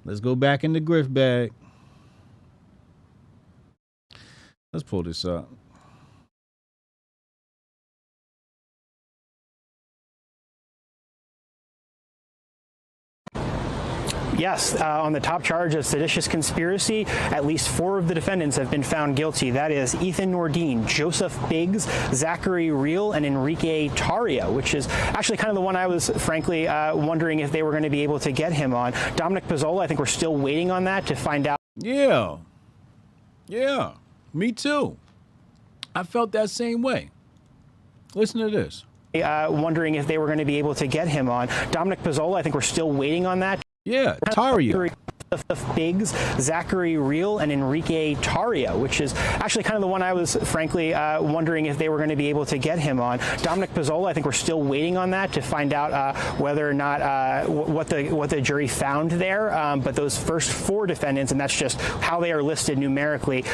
Let's go back in the grift bag. Let's pull this up. Yes, on the top charge of seditious conspiracy, at least 4 of the defendants have been found guilty. That is Ethan Nordine, Joseph Biggs, Zachary Reel, and Enrique Tarrio, which is actually kind of the one I was frankly wondering if they were going to be able to get him on. Dominic Pizzola, I think we're still waiting on that to find out. Yeah, me too. I felt that same way. Listen to this. Wondering if they were going to be able to get him on. Dominic Pizzola, I think we're still waiting on that. Yeah, Tarrio. Biggs, Zachary Real, and Enrique Tarrio, which is actually kind of the one I was frankly wondering if they were going to be able to get him on. Dominic Pizzola, I think we're still waiting on that to find out whether or not what the jury found there. But those first 4 defendants, and that's just how they are listed numerically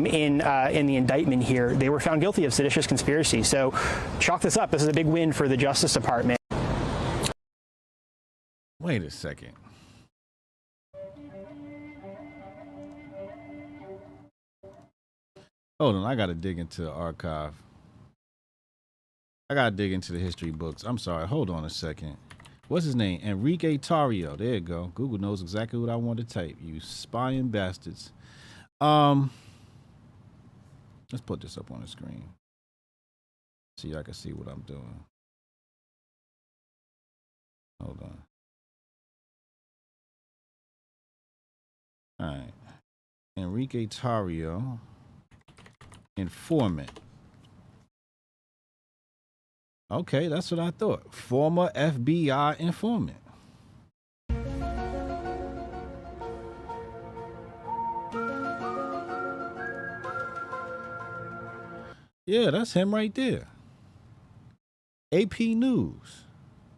in the indictment here, they were found guilty of seditious conspiracy. So chalk this up. This is a big win for the Justice Department. Wait a second. Hold on, I gotta dig into the archive. I gotta dig into the history books. I'm sorry, hold on a second. What's his name? Enrique Tarrio. There you go. Google knows exactly what I want to type. You spying bastards. Let's put this up on the screen. See, I can see what I'm doing. Hold on. All right. Enrique Tarrio. Informant. Okay, that's what I thought. Former FBI informant. Yeah, that's him right there. AP News.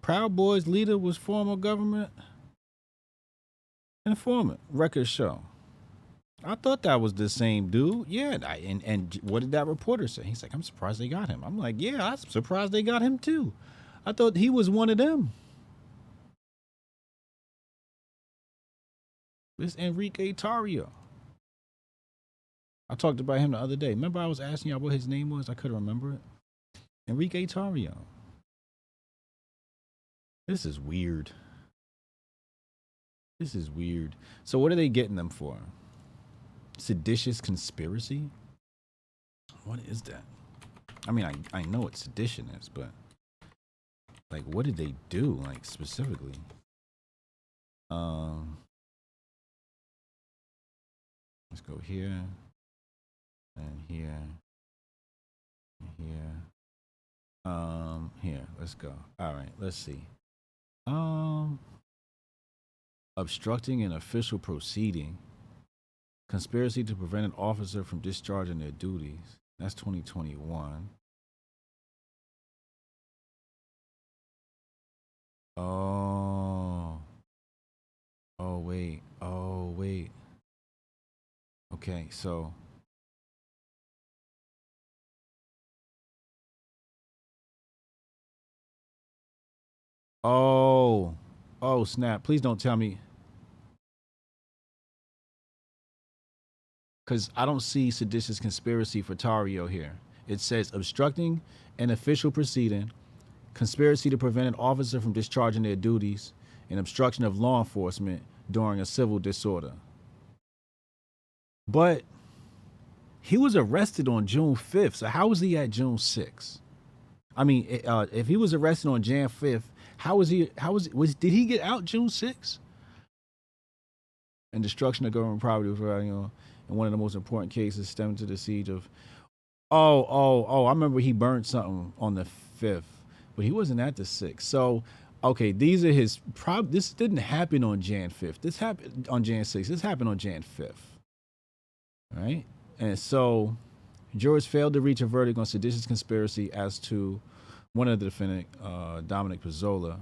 Proud Boys leader was former government informant. Record show. I thought that was the same dude. Yeah, and what did that reporter say? He's like, I'm surprised they got him. I'm like, yeah, I'm surprised they got him too. I thought he was one of them. This Enrique Tarrio. I talked about him the other day. Remember I was asking y'all what his name was? I couldn't remember it. Enrique Tarrio. This is weird. This is weird. So what are they getting them for? Seditious conspiracy? What is that? I mean, I know what sedition is, but like, what did they do, like, specifically? Let's go here and here and here. Here, let's go. All right, let's see. Obstructing an official proceeding. Conspiracy to prevent an officer from discharging their duties. That's 2021. Oh, wait. Okay, so. Oh, snap. Please don't tell me. Because I don't see seditious conspiracy for Tarrio here. It says obstructing an official proceeding, conspiracy to prevent an officer from discharging their duties, and obstruction of law enforcement during a civil disorder. But he was arrested on June 5th, so how was he at June 6th? I mean, if he was arrested on Jan 5th, did he get out June 6th? And destruction of government property was, in one of the most important cases stemming to the siege of. I remember he burned something on the 5th, but he wasn't at the 6th. So, okay, these are his. This didn't happen on Jan 5th. This happened on Jan 6th. This happened on Jan 5th. All right, and so jurors failed to reach a verdict on seditious conspiracy as to one of the defendant, Dominic Pizzola,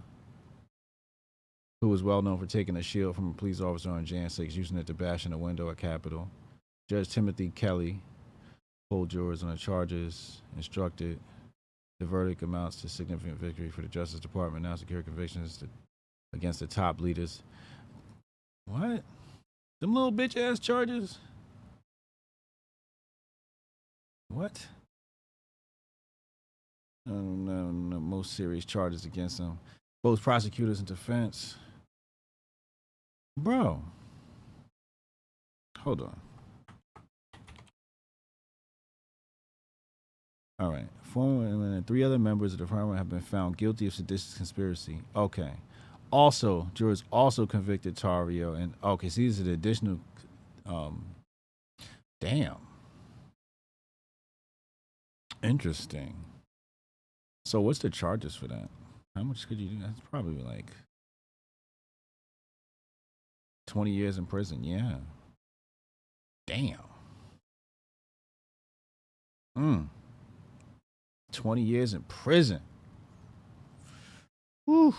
who was well known for taking a shield from a police officer on Jan 6, using it to bash in a window at Capitol. Judge Timothy Kelly polled jurors on the charges, instructed the verdict amounts to significant victory for the Justice Department, now secure convictions against the top leaders. What? Them little bitch ass charges? What? No, most serious charges against them. Both prosecutors and defense. Bro. Hold on. All right. Former and 3 other members of the department have been found guilty of seditious conspiracy. Okay. Also, jurors also convicted Tarrio and okay, so these are the additional damn. Interesting. So what's the charges for that? How much could you do? That's probably like 20 years in prison, yeah. Damn. 20 years in prison. Whew.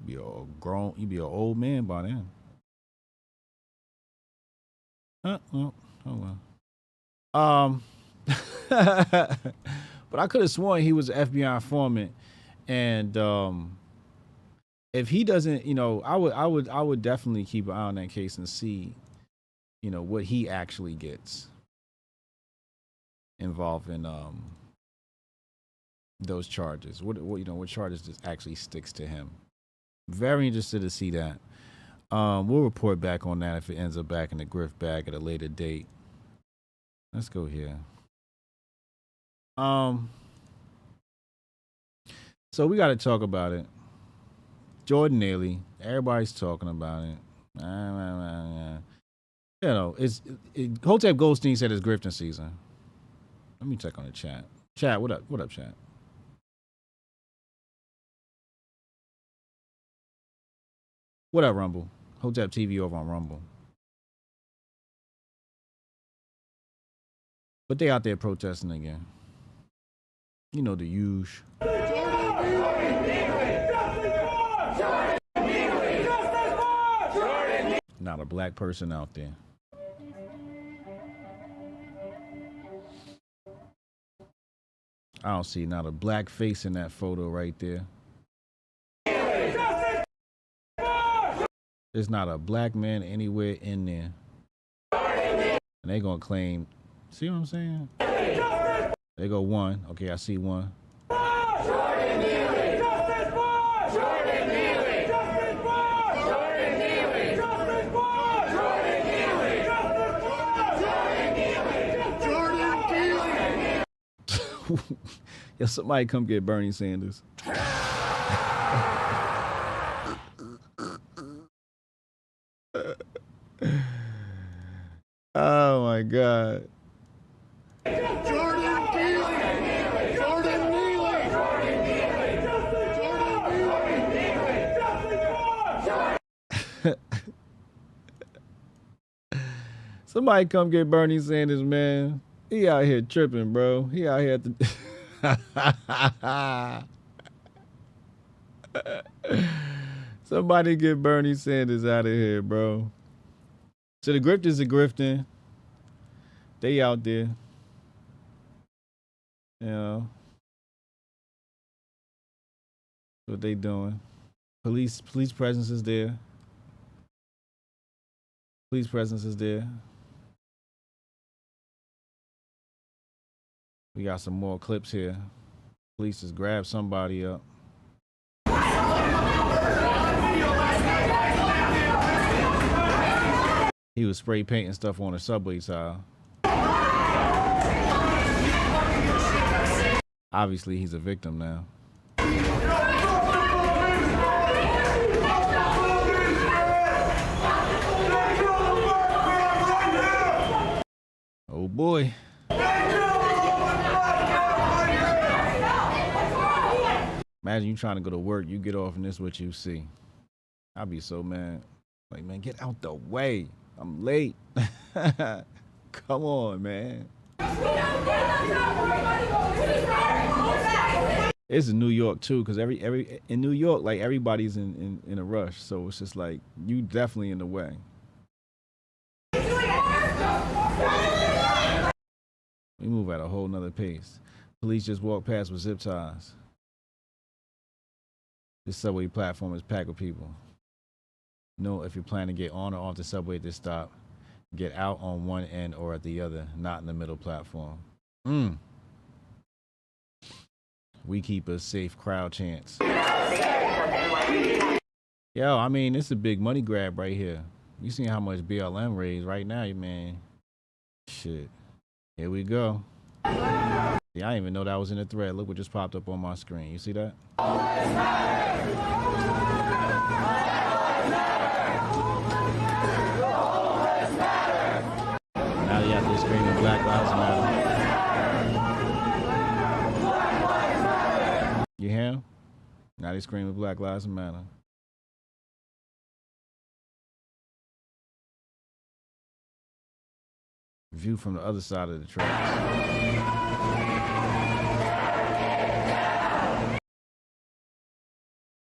You be an old man by then. Oh well. But I could have sworn he was an FBI informant, and if he doesn't, I would definitely keep an eye on that case and see, what he actually gets involved in those charges. What charges just actually sticks to him. Very interested to see that. We'll report back on that if it ends up back in the Grift bag at a later date. Let's go here. So we got to talk about it. Jordan Neely, everybody's talking about it. Hotep Goldstein said it's grifting season. Let me check on the chat. Chat, what up? What up, chat? What up, Rumble? Hotep TV over on Rumble. But they out there protesting again. The huge. Not a black person out there. I don't see not a black face in that photo right there. There's not a black man anywhere in there. And they gonna claim, see what I'm saying? They go one. Okay, I see one. Jordan Neely! Justice for! Jordan Neely! Justice for! Jordan Neely! Justice for! Jordan Neely! Justice for! Jordan Neely! Jordan Neely! Yo, somebody come get Bernie Sanders. Oh my God. Jordan Neely! Jordan Neely! Jordan Neely! Jordan Neely! Somebody come get Bernie Sanders, man. He out here tripping, bro. He out here at the Somebody get Bernie Sanders out of here, bro. So the grifters are grifting. They out there. What they doing? Police presence is there. Police presence is there. We got some more clips here. Police just grabbed somebody up. He was spray painting stuff on the subway side. Obviously, he's a victim now. Oh boy. Imagine you trying to go to work, you get off and this is what you see. I'd be so mad. Like, man, get out the way. I'm late. Come on, man. It's in New York too, because every in New York, like everybody's in a rush. So it's just like you definitely in the way. We move at a whole nother pace. Police just walk past with zip ties. This subway platform is packed with people. Know if you plan to get on or off the subway at this stop, get out on one end or at the other, not in the middle platform. We keep a safe crowd chance. Yo, I mean, it's a big money grab right here. You see how much BLM raised right now, man. Shit. Here we go. Yeah, I didn't even know that was in the thread. Look what just popped up on my screen. You see that? Now you have to scream Black Lives Matter. You hear him? Now they screaming Black Lives Matter. View from the other side of the tracks.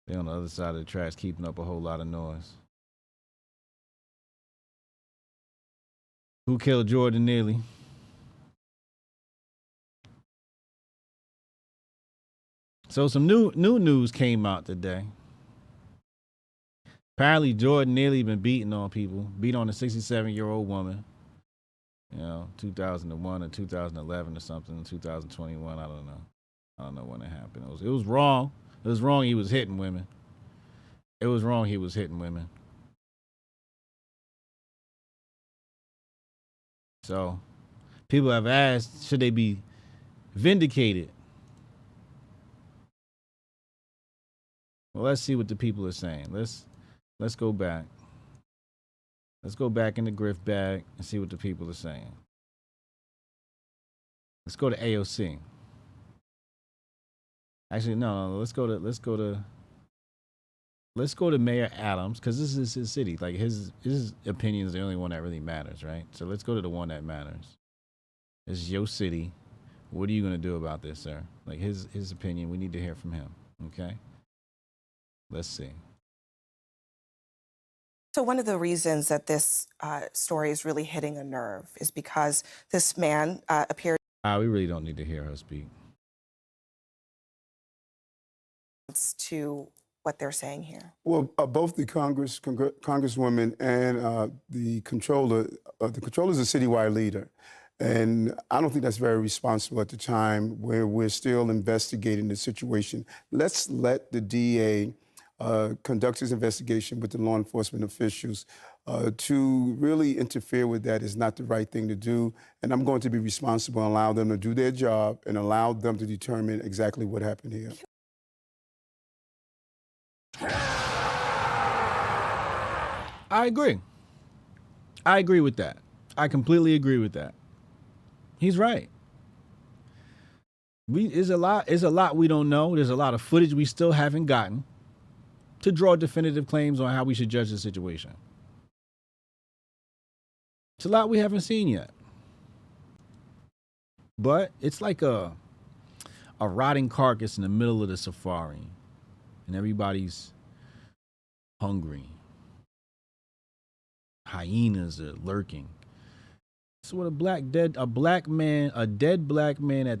They on the other side of the tracks, keeping up a whole lot of noise. Who killed Jordan Neely? So some new news came out today. Apparently Jordan Neely been beating on people, beat on a 67-year-old woman. 2001 or 2011 or something, 2021, I don't know. I don't know when it happened. It was wrong. It was wrong he was hitting women. It was wrong he was hitting women. So, people have asked, should they be vindicated? Well, let's see what the people are saying. Let's go back. Let's go back in the Grift bag and see what the people are saying. Let's go to AOC. Actually, no. Let's go to Mayor Adams, because this is his city. Like his opinion is the only one that really matters, right? So let's go to the one that matters. This is your city. What are you gonna do about this, sir? Like his opinion. We need to hear from him. Okay. Let's see. So one of the reasons that this story is really hitting a nerve is because this man appeared We really don't need to hear her speak. to what they're saying here. Well, both the congresswoman and the controller is a citywide leader. And I don't think that's very responsible at the time where we're still investigating the situation. Let's let the DA conduct his investigation with the law enforcement officials. To really interfere with that is not the right thing to do. And I'm going to be responsible and allow them to do their job and allow them to determine exactly what happened here. I agree. I agree with that. I completely agree with that. He's right. There's a lot we don't know. There's a lot of footage we still haven't gotten to draw definitive claims on how we should judge the situation. It's a lot we haven't seen yet. But it's like a rotting carcass in the middle of the safari, and everybody's hungry. Hyenas are lurking. So what a dead black man at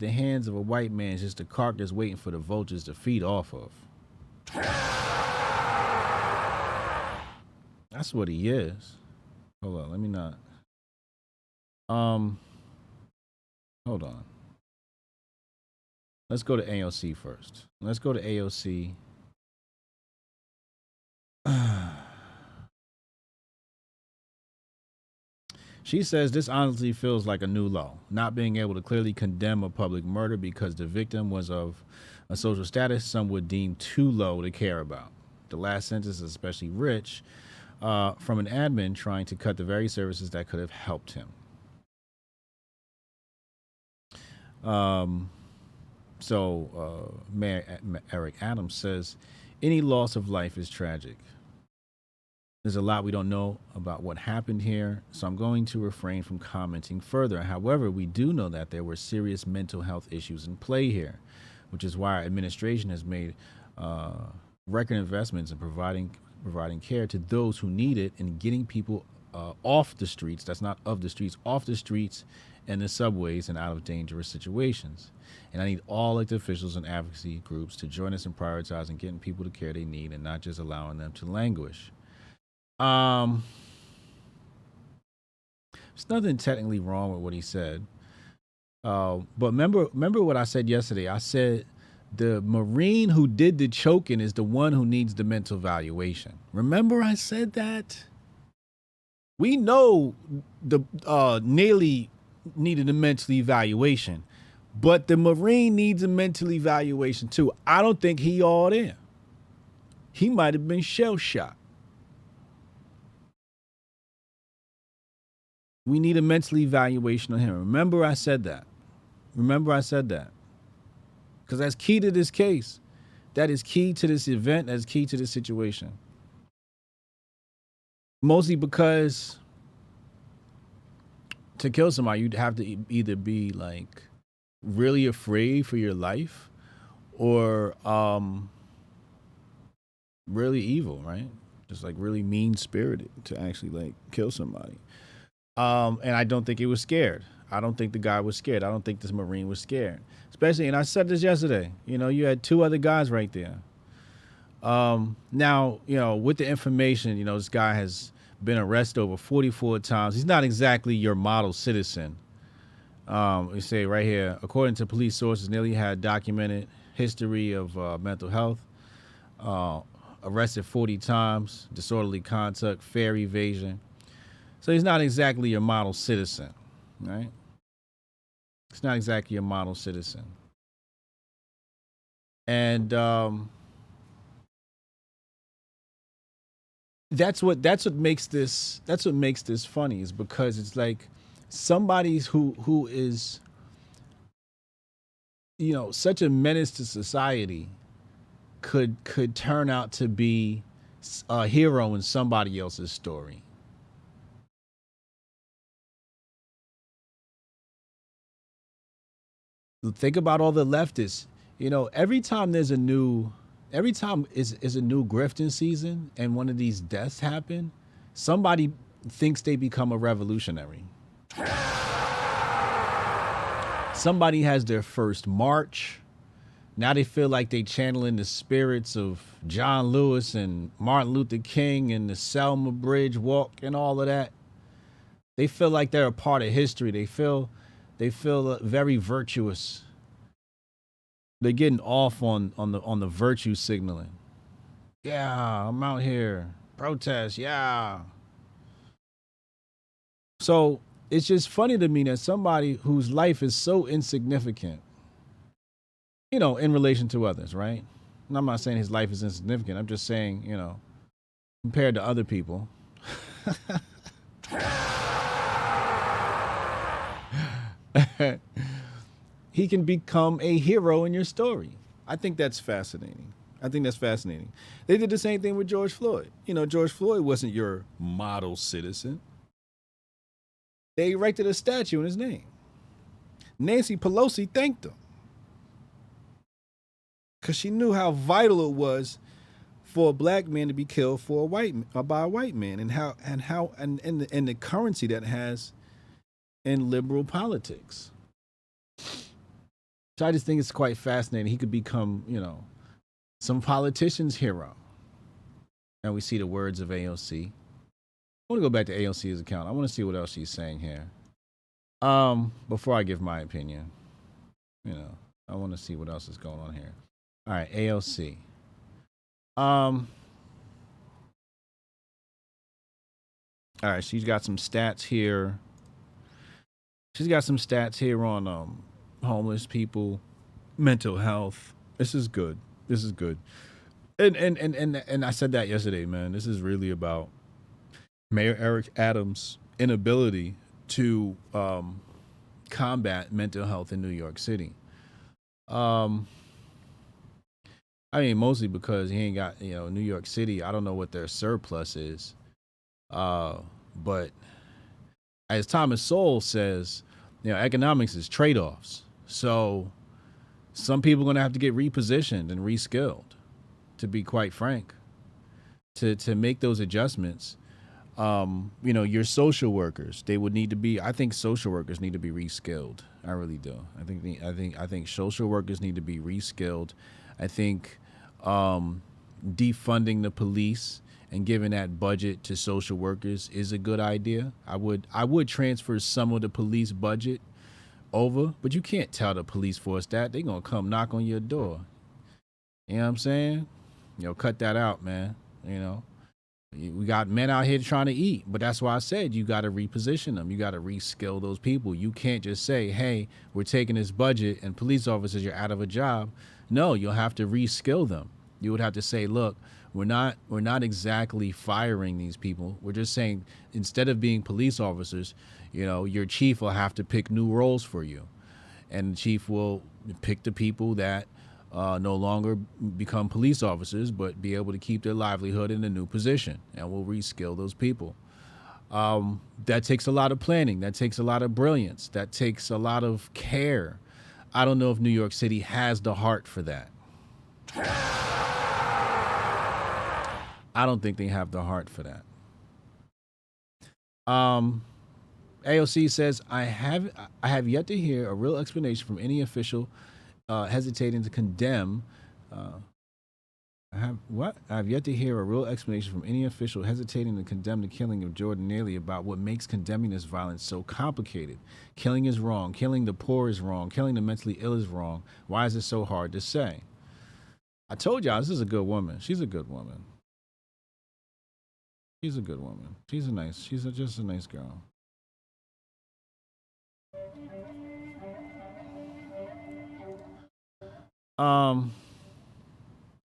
the hands of a white man is just a carcass waiting for the vultures to feed off of. That's what he is. Hold on, let me not. Hold on. Let's go to AOC first. Let's go to AOC. She says this honestly feels like a new low, not being able to clearly condemn a public murder because the victim was of a social status some would deem too low to care about. The last sentence is especially rich from an admin trying to cut the very services that could have helped him. Mayor Eric Adams says, any loss of life is tragic. There's a lot we don't know about what happened here, so I'm going to refrain from commenting further. However, we do know that there were serious mental health issues in play here, which is why our administration has made record investments in providing care to those who need it and getting people off the streets, that's not of the streets, off the streets and the subways and out of dangerous situations. And I need all elected officials and advocacy groups to join us in prioritizing getting people the care they need and not just allowing them to languish. There's nothing technically wrong with what he said. But remember what I said yesterday. I said the Marine who did the choking is the one who needs the mental evaluation. Remember I said that? We know the Neely needed a mental evaluation, but the Marine needs a mental evaluation too. I don't think he all in. He might have been shell shocked. We need a mental evaluation on him. Remember I said that. Because that's key to this case. That is key to this event. That's key to this situation. Mostly because to kill somebody, you'd have to either be like really afraid for your life or really evil, right? Just like really mean spirited to actually like kill somebody. And I don't think he was scared. I don't think the guy was scared. I don't think this Marine was scared. Especially, and I said this yesterday, you know, you had 2 other guys right there. Now, you know, with the information, you know, this guy has been arrested over 44 times. He's not exactly your model citizen. We say right here, according to police sources, Neely had documented history of mental health, arrested 40 times, disorderly conduct, fare evasion. So he's not exactly your model citizen, right? It's not exactly a model citizen. And that's what makes this funny, is because it's like somebody who is, you know, such a menace to society could turn out to be a hero in somebody else's story. Think about all the leftists. You know, every time is a new grifting season and one of these deaths happen, somebody thinks they become a revolutionary. Somebody has their first march. Now they feel like they channeling the spirits of John Lewis and Martin Luther King and the Selma Bridge walk and all of that. They feel like they're a part of history. They feel very virtuous. They're getting off on the virtue signaling. Yeah, I'm out here. Protest, yeah. So it's just funny to me that somebody whose life is so insignificant, you know, in relation to others, right? And I'm not saying his life is insignificant. I'm just saying, you know, compared to other people. He can become a hero in your story. I think that's fascinating. They did the same thing with George Floyd. You know, George Floyd wasn't your model citizen. They erected a statue in his name. Nancy Pelosi thanked him because she knew how vital it was for a black man to be killed by a white man, and the currency that has in liberal politics. So I just think it's quite fascinating. He could become, you know, some politician's hero. And we see the words of AOC. I want to go back to AOC's account. I want to see what else she's saying here. Before I give my opinion, you know, I want to see what else is going on here. All right, AOC. All right, she's got some stats here. She's got some stats here on homeless people, mental health. This is good. And I said that yesterday, man. This is really about Mayor Eric Adams' inability to combat mental health in New York City. I mean, mostly because he ain't got, you know, New York City. I don't know what their surplus is. But as Thomas Sowell says, you know, economics is trade-offs. So some people are going to have to get repositioned and reskilled, to be quite frank, to make those adjustments. You know, your social workers, they would need to be, I think social workers need to be reskilled. I really do. I think social workers need to be reskilled. I think defunding the police and giving that budget to social workers is a good idea. I would transfer some of the police budget over, but you can't tell the police force that. They're going to come knock on your door. You know what I'm saying? You know, cut that out, man. You know, we got men out here trying to eat, but that's why I said you got to reposition them. You got to reskill those people. You can't just say, hey, we're taking this budget and police officers, you're out of a job. No, you'll have to reskill them. You would have to say, look, we're not exactly firing these people. We're just saying, instead of being police officers, you know, your chief will have to pick new roles for you. And the chief will pick the people that no longer become police officers, but be able to keep their livelihood in a new position. And we'll reskill those people. That takes a lot of planning. That takes a lot of brilliance. That takes a lot of care. I don't know if New York City has the heart for that. I don't think they have the heart for that. AOC says, I have yet to hear a real explanation from any official hesitating to condemn. I have yet to hear a real explanation from any official hesitating to condemn the killing of Jordan Neely about what makes condemning this violence so complicated. Killing is wrong. Killing the poor is wrong. Killing the mentally ill is wrong. Why is it so hard to say? I told y'all this is a good woman. She's a good woman. She's a good woman. She's just a nice girl.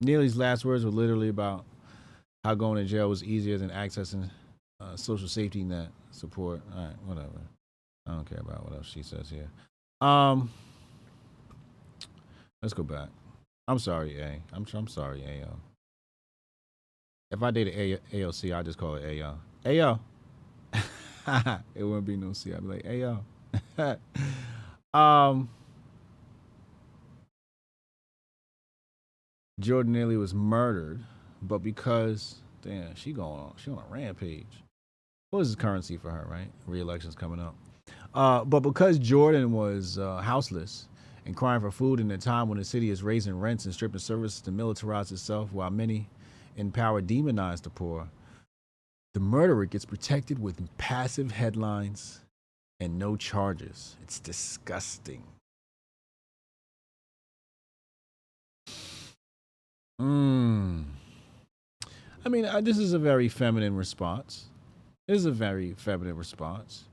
Neely's last words were literally about how going to jail was easier than accessing social safety net support. All right, whatever. I don't care about what else she says here. Let's go back. I'm sorry, A. I'm sorry, AO. If I dated AOC, I'd just call it AO. AO. It wouldn't be no C. I'd be like, AO. Jordan Neely was murdered, but because, damn, she on a rampage. What is currency for her, right? Re-election's coming up. But because Jordan was houseless and crying for food in a time when the city is raising rents and stripping services to militarize itself while many in power demonize the poor, the murderer gets protected with passive headlines and no charges. It's disgusting. I mean, this is a very feminine response. This is a very feminine response.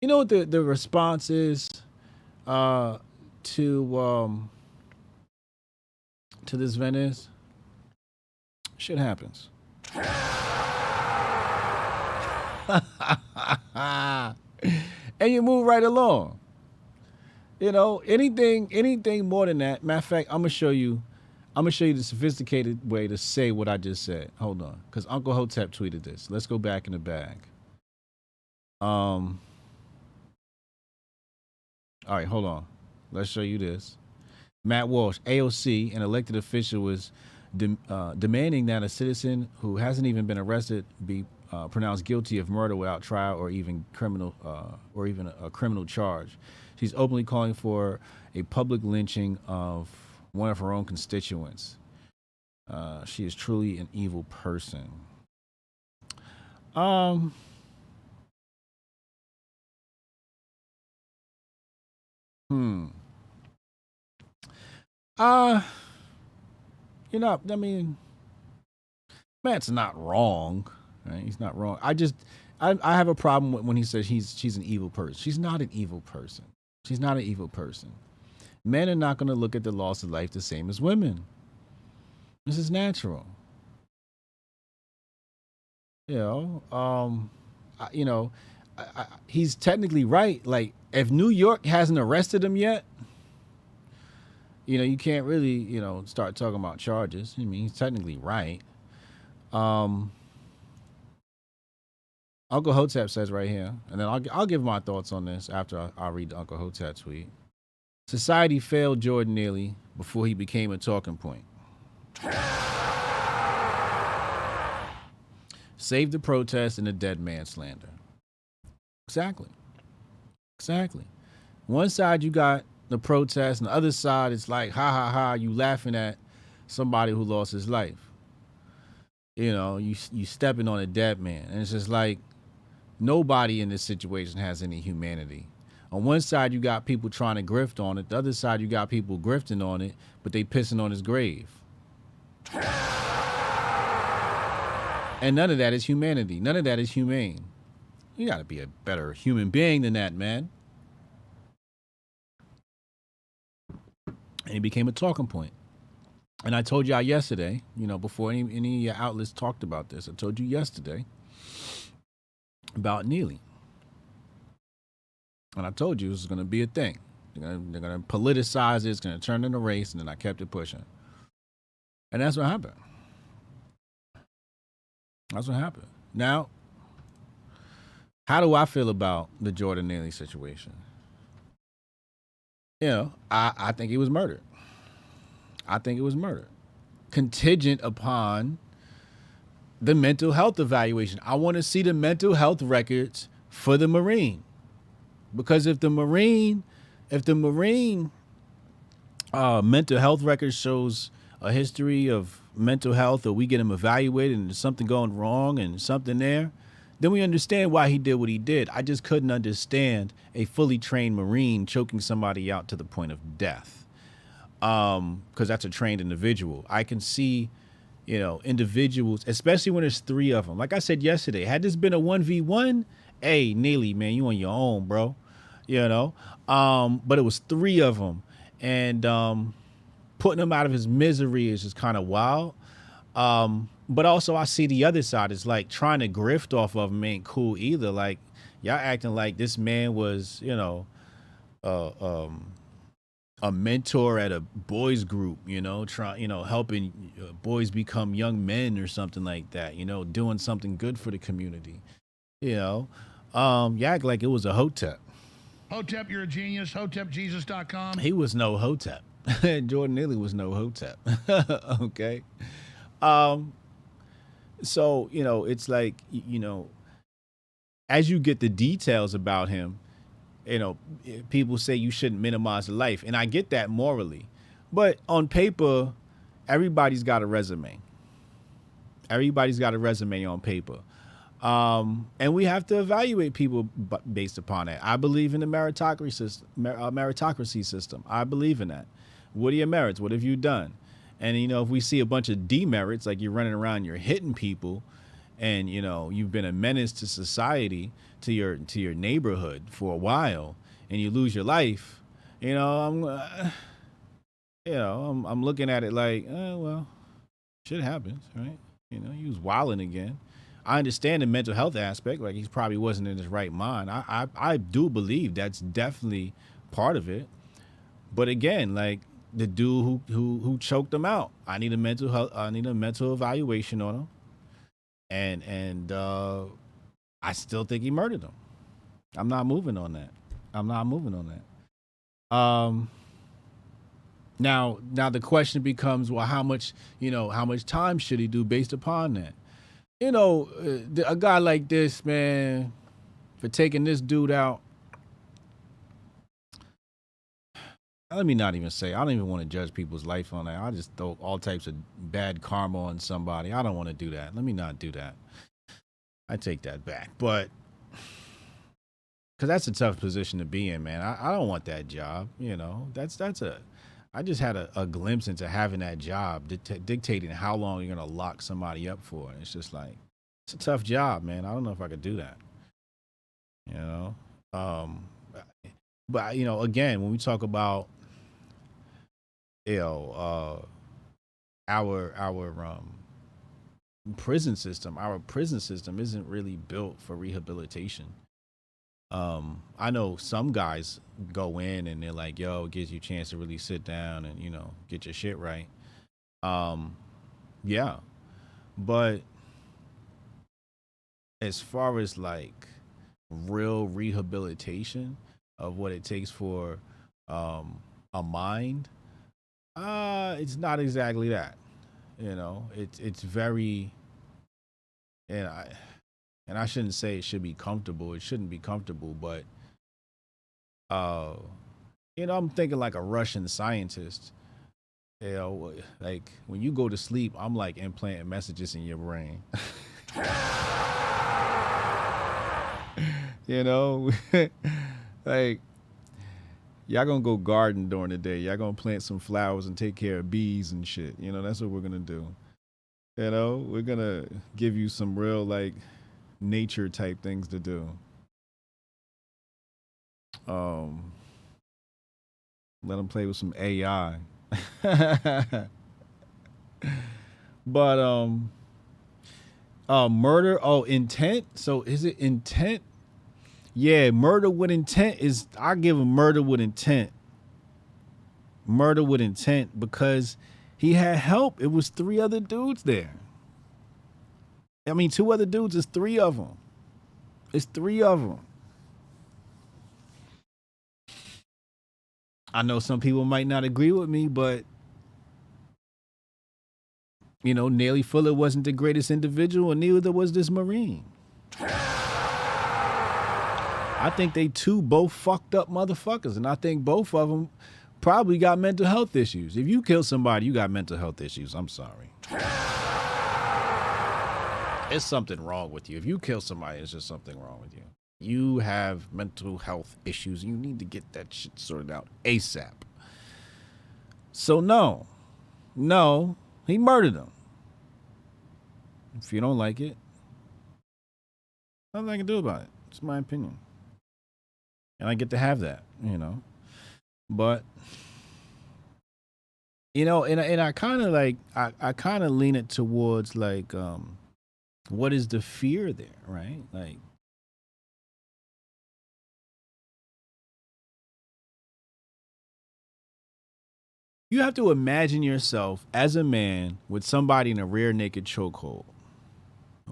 You know what the response is to this event is? Shit happens. And you move right along. You know, anything more than that. Matter of fact, I'm gonna show you the sophisticated way to say what I just said. Hold on, because Uncle Hotep tweeted this. Let's go back in the bag. All right, hold on. Let's show you this. Matt Walsh, AOC, an elected official, was demanding that a citizen who hasn't even been arrested be pronounced guilty of murder without trial or even a criminal charge. She's openly calling for a public lynching of one of her own constituents. She is truly an evil person. You know, I mean, Matt's not wrong, right? He's not wrong. I have a problem when he says she's an evil person. She's not an evil person. She's not an evil person. Men are not going to look at the loss of life the same as women. This is natural. You know, he's technically right. Like, if New York hasn't arrested him yet, you know, you can't really, you know, start talking about charges. I mean, he's technically right. Uncle Hotep says right here, and then I'll give my thoughts on this after I read the Uncle Hotep tweet. Society failed Jordan Neely before he became a talking point. Save the protest and the dead man slander. Exactly. One side you got the protest, and the other side it's like, ha ha ha, you laughing at somebody who lost his life. You know, you stepping on a dead man. And it's just like, nobody in this situation has any humanity. On one side, you got people trying to grift on it. The other side, you got people grifting on it, but they pissing on his grave. And none of that is humanity. None of that is humane. You got to be a better human being than that, man. And it became a talking point. And I told y'all yesterday, you know, before any outlets talked about this, I told you yesterday about Neely. And I told you this was going to be a thing. They're going to politicize it. It's going to turn into race. And then I kept it pushing. And that's what happened. Now, How do I feel about the Jordan Neely situation? You know, I think he was murdered. I think it was murder, contingent upon the mental health evaluation. I want to see the mental health records for the Marine, because if the Marine mental health record shows a history of mental health, or we get him evaluated and there's something going wrong and something there, then we understand why he did what he did. I just couldn't understand a fully trained Marine choking somebody out to the point of death. Because that's a trained individual. I can see, you know, individuals, especially when there's 3 of them. Like I said yesterday, had this been a 1v1, hey, Neely, man, you on your own, bro. You know? But it was 3 of them. And putting him out of his misery is just kind of wild. But also I see the other side. It's like trying to grift off of him ain't cool either. Like, y'all acting like this man was, you know, a mentor at a boys group, you know, helping boys become young men or something like that, you know, doing something good for the community. You know, you act like it was a Hotep. Hotep, you're a genius. HotepJesus.com. He was no Hotep. Jordan Neely was no Hotep. Okay. So, you know, it's like, you know, as you get the details about him, you know, people say you shouldn't minimize life. And I get that morally. But on paper, everybody's got a resume. Everybody's got a resume on paper. And we have to evaluate people based upon that. I believe in the meritocracy system. I believe in that. What are your merits? What have you done? And, you know, if we see a bunch of demerits, like you're running around, you're hitting people, and, you know, you've been a menace to society, to your neighborhood for a while, and you lose your life, you know, I'm looking at it like, well, shit happens, right? You know, he was wilding again. I understand the mental health aspect, like he probably wasn't in his right mind. I do believe that's definitely part of it. But again, like the dude who choked him out, I need a mental evaluation on him. And I still think he murdered him. I'm not moving on that. Now the question becomes, well, how much time should he do based upon that? You know, a guy like this, man, for taking this dude out, let me not even say, I don't even want to judge people's life on that. I just throw all types of bad karma on somebody. I don't want to do that. Let me not do that. I take that back. But, because that's a tough position to be in, man. I don't want that job, you know. I just had a glimpse into having that job, dictating how long you're going to lock somebody up for. It's just like, it's a tough job, man. I don't know if I could do that, you know. But, you know, again, when we talk about, you know, our prison system isn't really built for rehabilitation. I know some guys go in and they're like, yo, it gives you a chance to really sit down and, you know, get your shit right. Yeah. But as far as like real rehabilitation of what it takes for a mind, it's not exactly that. You know, it's very, and I shouldn't say it should be comfortable. It shouldn't be comfortable, but you know, I'm thinking like a Russian scientist. You know, like when you go to sleep, I'm like implanting messages in your brain. You know, like y'all gonna go garden during the day. Y'all gonna plant some flowers and take care of bees and shit. You know, that's what we're gonna do. You know, we're gonna give you some real like nature type things to do. Let them play with some AI. But murder, intent. So is it intent? Yeah, murder with intent is, I give him murder with intent. Murder with intent, because he had help. It was 3 other dudes there. I mean, 2 other dudes is 3 of them. It's 3 of them. I know some people might not agree with me, but you know, Neely Fuller wasn't the greatest individual, and neither was this Marine. I think they both fucked up motherfuckers, and I think both of them probably got mental health issues. If you kill somebody, you got mental health issues. I'm sorry. It's something wrong with you. If you kill somebody, it's just something wrong with you. You have mental health issues. You need to get that shit sorted out ASAP. So no, he murdered him. If you don't like it, nothing I can do about it. It's my opinion. And I get to have that, you know. But, you know, and I kind of like, I kind of lean it towards like, what is the fear there, right? Like, you have to imagine yourself as a man with somebody in a rear naked chokehold,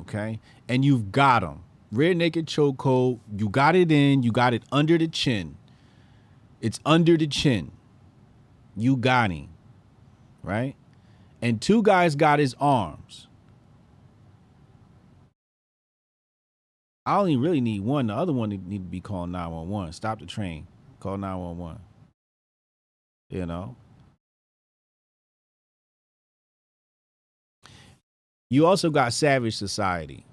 okay? And you've got him. Rear naked chokehold, you got it in, you got it under the chin. It's under the chin. You got him, right? And 2 guys got his arms. I only really need one. The other one need to be calling 911. Stop the train. Call 911. You know? You also got savage society.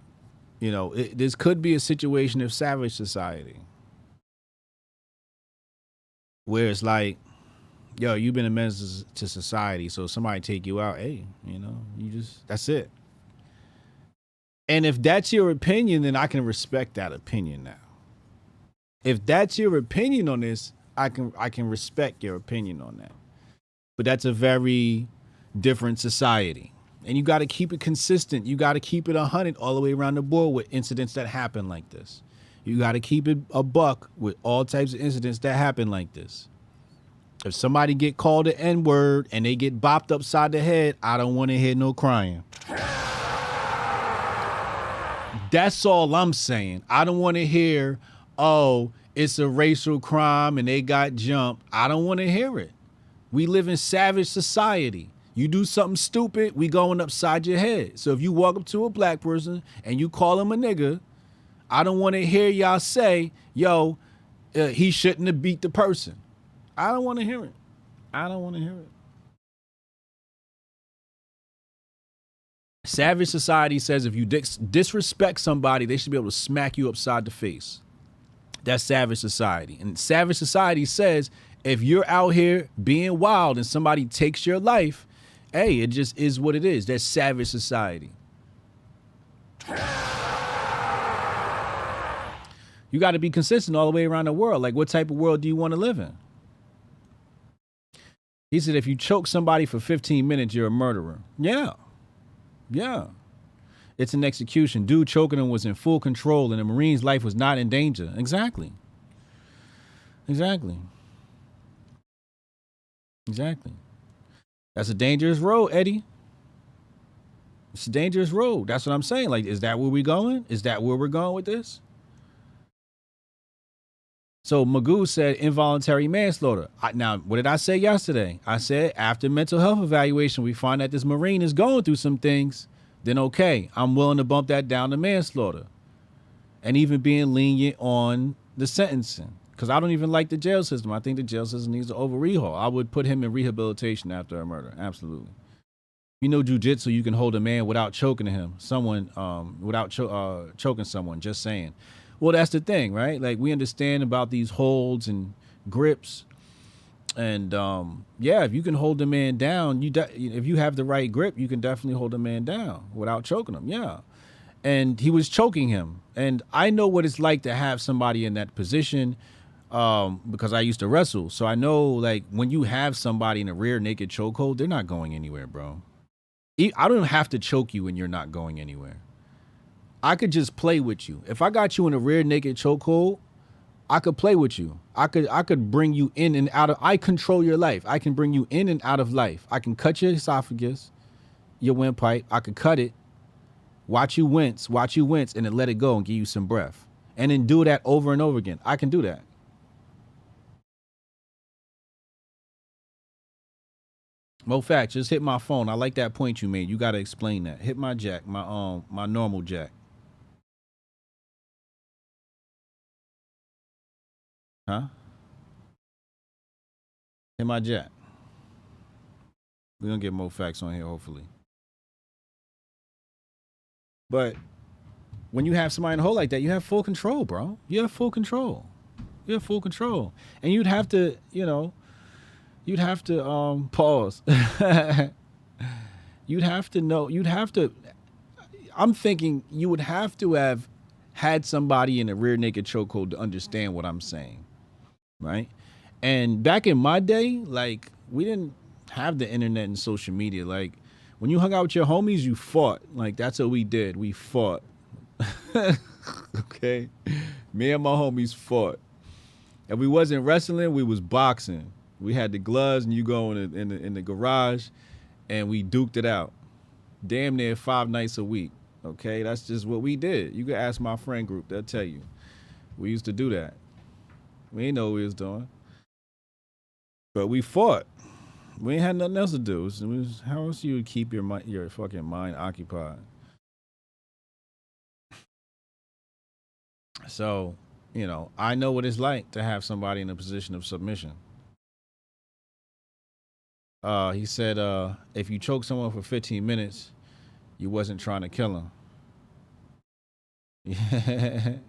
You know, this could be a situation of savage society where it's like, yo, you've been a menace to society, so somebody take you out, hey, you know, that's it. And if that's your opinion, then I can respect that opinion now. If that's your opinion on this, I can respect your opinion on that. But that's a very different society. And you got to keep it consistent. You got to keep it 100 all the way around the board with incidents that happen like this. You got to keep it a buck with all types of incidents that happen like this. If somebody get called the N-word and they get bopped upside the head, I don't want to hear no crying. That's all I'm saying. I don't want to hear, oh, it's a racial crime and they got jumped. I don't want to hear it. We live in savage society. You do something stupid, we going upside your head. So if you walk up to a black person and you call him a nigga, I don't want to hear y'all say, yo, he shouldn't have beat the person. I don't want to hear it. I don't want to hear it. Savage society says if you disrespect somebody, they should be able to smack you upside the face. That's savage society. And savage society says if you're out here being wild and somebody takes your life, hey, it just is what it is. That's savage society. You got to be consistent all the way around the world. Like, what type of world do you want to live in? He said, if you choke somebody for 15 minutes, you're a murderer. Yeah. Yeah. It's an execution. Dude choking him was in full control and the Marine's life was not in danger. Exactly. Exactly. Exactly. That's a dangerous road, Eddie. It's a dangerous road. That's what I'm saying. Like, is that where we're going? Is that where we're going with this? So Magoo said involuntary manslaughter. Now, what did I say yesterday? I said after mental health evaluation, we find that this Marine is going through some things, then okay, I'm willing to bump that down to manslaughter. And even being lenient on the sentencing. Because I don't even like the jail system. I think the jail system needs to overhaul. I would put him in rehabilitation after a murder. Absolutely. You know, jujitsu, you can hold a man without choking him. Without choking someone. Just saying. Well, that's the thing, right? Like, we understand about these holds and grips. And yeah, if you can hold the man down, if you have the right grip, you can definitely hold the man down without choking him. Yeah. And he was choking him. And I know what it's like to have somebody in that position. Because I used to wrestle. So I know, like, when you have somebody in a rear naked chokehold, they're not going anywhere, bro. I don't have to choke you and you're not going anywhere. I could just play with you. If I got you in a rear naked chokehold, I could play with you. I could bring you in and out of, I control your life. I can bring you in and out of life. I can cut your esophagus, your windpipe. I could cut it, watch you wince, and then let it go and give you some breath. and then do that over and over again. I can do that. Mo Facts, just hit my phone. I like that point you made. You got to explain that. Hit my jack, my normal jack. Huh? Hit my jack. We're going to get Mo Facts on here, hopefully. But when you have somebody in a hole like that, you have full control, bro. You have full control. You have full control. And you'd have to, you'd have to pause. You'd have to know, I'm thinking you would have to have had somebody in a rear naked chokehold to understand what I'm saying, right? And back in my day, like, we didn't have the internet and social media. Like, when you hung out with your homies, you fought. Like, that's what we did. We fought. Okay? Me and my homies fought. If we wasn't wrestling, we was boxing. We had the gloves, and you go in the garage, and we duked it out. Damn near 5 nights a week. Okay? That's just what we did. You can ask my friend group. They'll tell you. We used to do that. We didn't know what we was doing. But we fought. We ain't had nothing else to do. How else you would keep your fucking mind occupied? So, I know what it's like to have somebody in a position of submission. He said, if you choke someone for 15 minutes, you wasn't trying to kill him.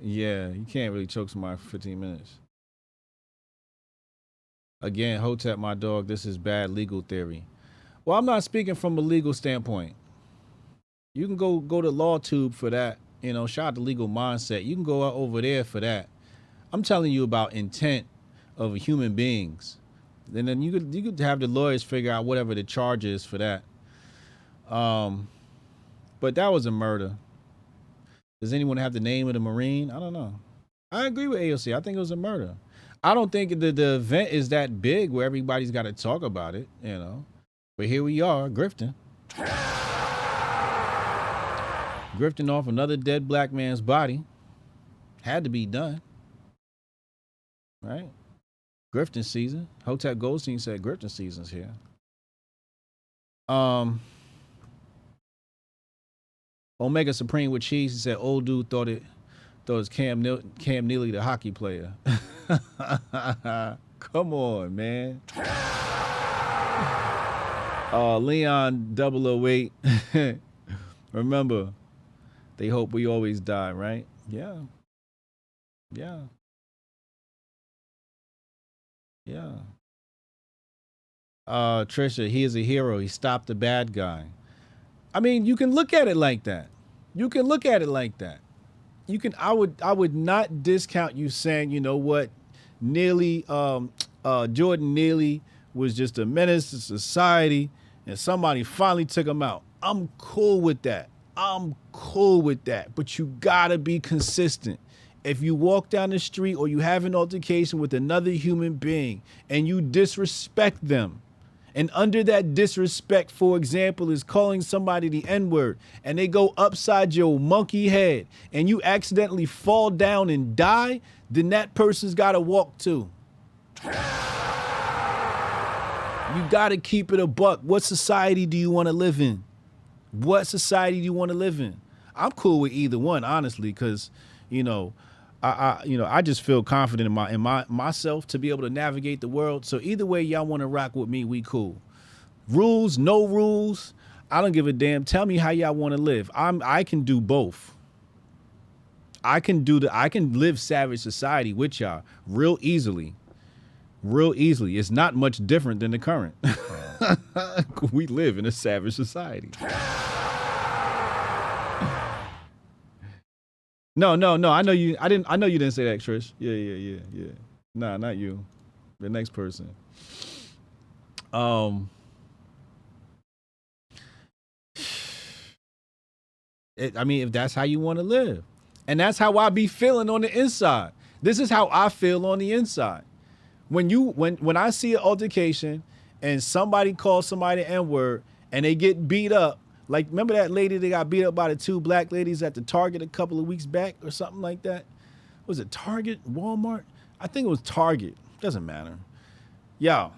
Yeah, you can't really choke somebody for 15 minutes. Again, Hotep, my dog, this is bad legal theory. Well, I'm not speaking from a legal standpoint. You can go to LawTube for that. Shout out to Legal Mindset. You can go out over there for that. I'm telling you about intent of human beings. And then you could have the lawyers figure out whatever the charge is for that. But that was a murder. Does anyone have the name of the Marine? I don't know. I agree with AOC. I think it was a murder. I don't think the event is that big where everybody's got to talk about it, But here we are, grifting. Grifting off another dead black man's body. Had to be done. Right? Grifting season. Hotep Goldstein said grifting season's here. Omega Supreme with cheese. He said old dude thought it was Cam Neely, the hockey player. Come on, man. Leon 008. Remember, they hope we always die, right? Yeah. Yeah. Yeah. Trisha, he is a hero. He stopped the bad guy. I mean, you can look at it like that. You can look at it like that. You can. I would not discount you saying, you know what, Neely, Jordan Neely was just a menace to society, and somebody finally took him out. I'm cool with that. But you gotta be consistent. If you walk down the street or you have an altercation with another human being and you disrespect them, and under that disrespect, for example, is calling somebody the N-word, and they go upside your monkey head and you accidentally fall down and die, then that person's got to walk too. You got to keep it a buck. What society do you want to live in? What society do you want to live in? I'm cool with either one, honestly, because, I just feel confident in myself to be able to navigate the world. So either way y'all want to rock with me, we cool. Rules, no rules, I don't give a damn. Tell me how y'all want to live. I can do both. I can live savage society with y'all real easily. It's not much different than the current. We live in a savage society. No. I know you. I know you didn't say that, Trish. Yeah. Nah, not you. The next person. If that's how you want to live, and that's how I be feeling on the inside. This is how I feel on the inside. When I see an altercation and somebody calls somebody the N-word and they get beat up. Like, remember that lady that got beat up by the 2 black ladies at the Target a couple of weeks back or something like that? Was it Target, Walmart? I think it was Target. Doesn't matter. Yo,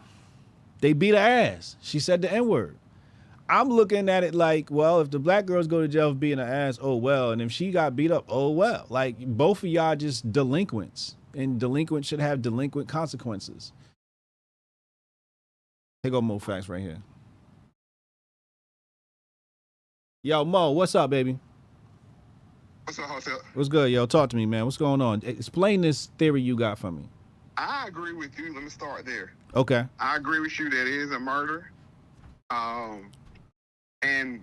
they beat her ass. She said the N-word. I'm looking at it like, well, if the black girls go to jail for being an ass, oh well. And if she got beat up, oh well. Like, both of y'all just delinquents. And delinquents should have delinquent consequences. Here go Mo Facts right here. Yo, Mo, what's up, baby? What's up, Hotep? What's good, yo? Talk to me, man. What's going on? Explain this theory you got for me. I agree with you. Let me start there. Okay. I agree with you that it is a murder. And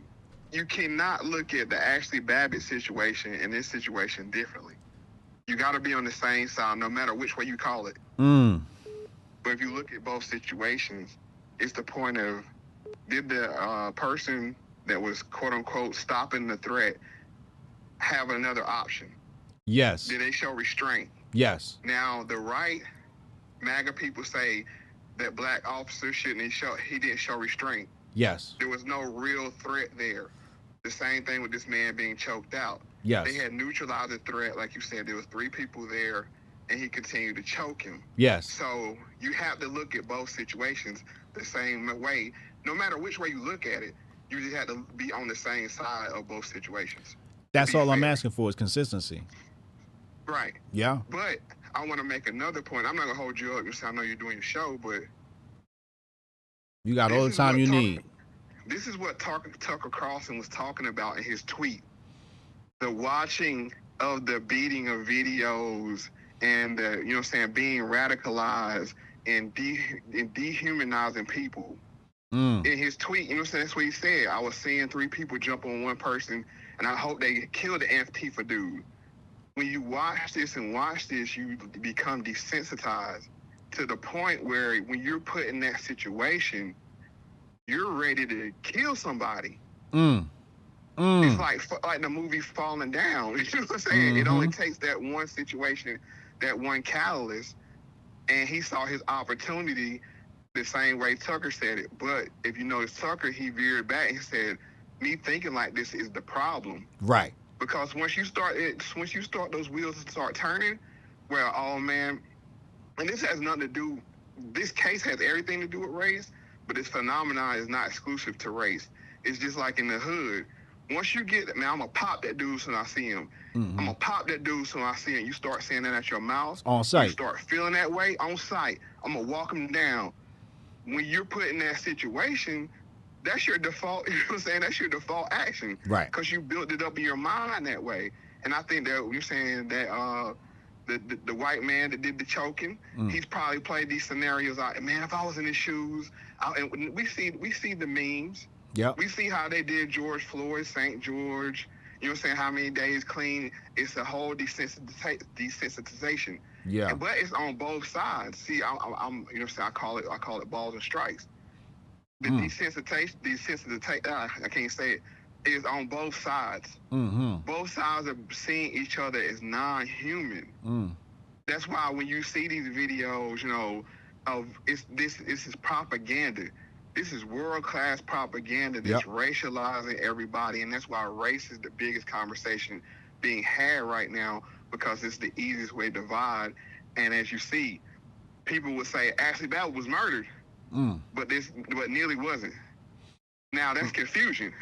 you cannot look at the Ashley Babbitt situation and this situation differently. You got to be on the same side, no matter which way you call it. But if you look at both situations, it's the point of, did the person that was quote-unquote stopping the threat have another option? Yes. Did they show restraint? Yes. Now, the right MAGA people say that black officer he didn't show restraint. Yes. There was no real threat there. The same thing with this man being choked out. Yes. They had neutralized the threat. Like you said, there was 3 people there, and he continued to choke him. Yes. So you have to look at both situations the same way. No matter which way you look at it, you just have to be on the same side of both situations. That's all I'm asking for is consistency. Right. Yeah. But I want to make another point. I'm not going to hold you up because I know you're doing your show, but You got all the time you need. this is what Tucker Carlson was talking about in his tweet. The watching of the beating of videos and the, you know what I'm saying, being radicalized and dehumanizing people. In his tweet, you know what I'm saying, that's what he said. I was seeing 3 people jump on one person, and I hope they kill the Antifa dude. When you watch this, you become desensitized to the point where when you're put in that situation, you're ready to kill somebody. It's like the movie Falling Down. You know what I'm saying? It only takes that one situation, that one catalyst, and he saw his opportunity the same way Tucker said it. But if you notice Tucker, he veered back and said, me thinking like this is the problem. Right. Because once you start those wheels to start turning, well, oh man, and this has nothing to do, this case has everything to do with race, but this phenomenon is not exclusive to race. It's just like in the hood. Once you get, man, I'm going to pop that dude soon as I see him. I'm going to pop that dude soon as I see him. You start saying that at your mouth. On sight. You start feeling that way on sight. I'm going to walk him down. When you're put in that situation, that's your default, you know what I'm saying? That's your default action. Right. Because you built it up in your mind that way. And I think that you're saying that the white man that did the choking, he's probably played these scenarios out. Man, if I was in his shoes, and we see the memes. Yep. We see how they did George Floyd, St. George. You know what I'm saying? How many days clean? It's a whole desensitization. Yeah. But it's on both sides. See, I'm you know what I'm saying? I call it balls and strikes. The desensitization, I can't say it, is on both sides. Both sides are seeing each other as non-human. That's why when you see these videos, you know, of this is propaganda. This is world-class propaganda that's racializing everybody, and that's why race is the biggest conversation being had right now, because it's the easiest way to divide. And as you see, people would say Ashley Babbitt was murdered, but Neely wasn't. Now that's confusion.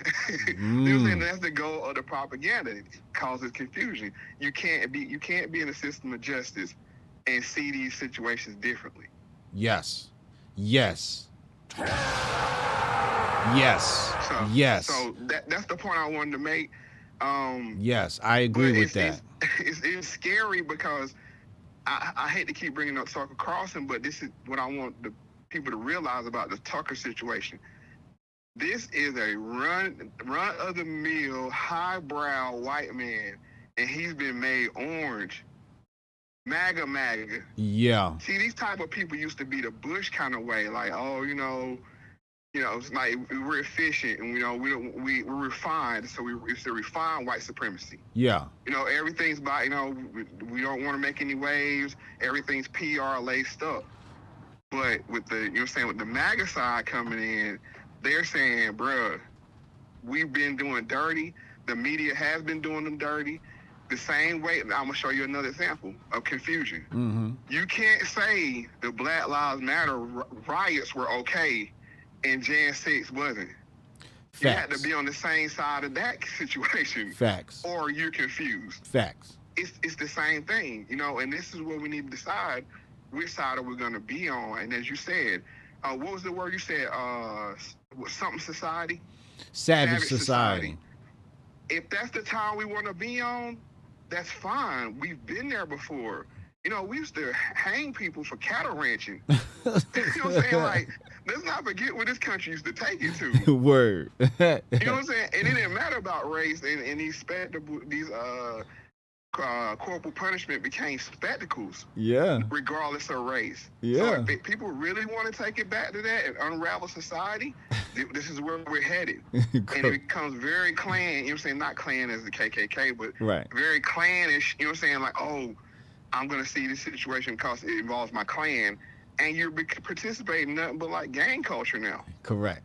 You know what I'm saying? That's the goal of the propaganda. It causes confusion. You can't be in a system of justice and see these situations differently. Yes. Yes. Yes. Yes. So that's the point I wanted to make. Yes, I agree with that. It's scary because I hate to keep bringing up Tucker Carlson, but this is what I want the people to realize about the Tucker situation. This is a run-of-the-mill, highbrow white man, and he's been made orange. MAGA. Yeah. See, these type of people used to be the Bush kind of way, like, oh, you know, it's like we're efficient and we're refined, so it's a refined white supremacy. Yeah. You know, everything's about, we don't want to make any waves. Everything's PR laced up. But with the, with the MAGA side coming in, they're saying, bruh, we've been doing dirty. The media has been doing them dirty. the same way, I'm going to show you another example of confusion. You can't say the Black Lives Matter riots were okay and Jan 6 wasn't. Facts. You had to be on the same side of that situation. Facts. Or you're confused. Facts. It's the same thing, you know, and this is what we need to decide, which side are we going to be on. And as you said, what was the word you said? Something society? Savage society. If that's the time we want to be on, that's fine. We've been there before. You know, we used to hang people for cattle ranching. You know what I'm saying? Like, let's not forget where this country used to take it to. Word. You know what I'm saying? And it didn't matter about race, and these corporal punishment became spectacles. Yeah. Regardless of race. Yeah. So if people really want to take it back to that and unravel society, this is where we're headed. And it becomes very clan, you know what I'm saying? Not clan as the KKK, but very clannish, you know what I'm saying? Like, oh, I'm going to see this situation because it involves my clan. And you're participating in nothing but like gang culture now. Correct.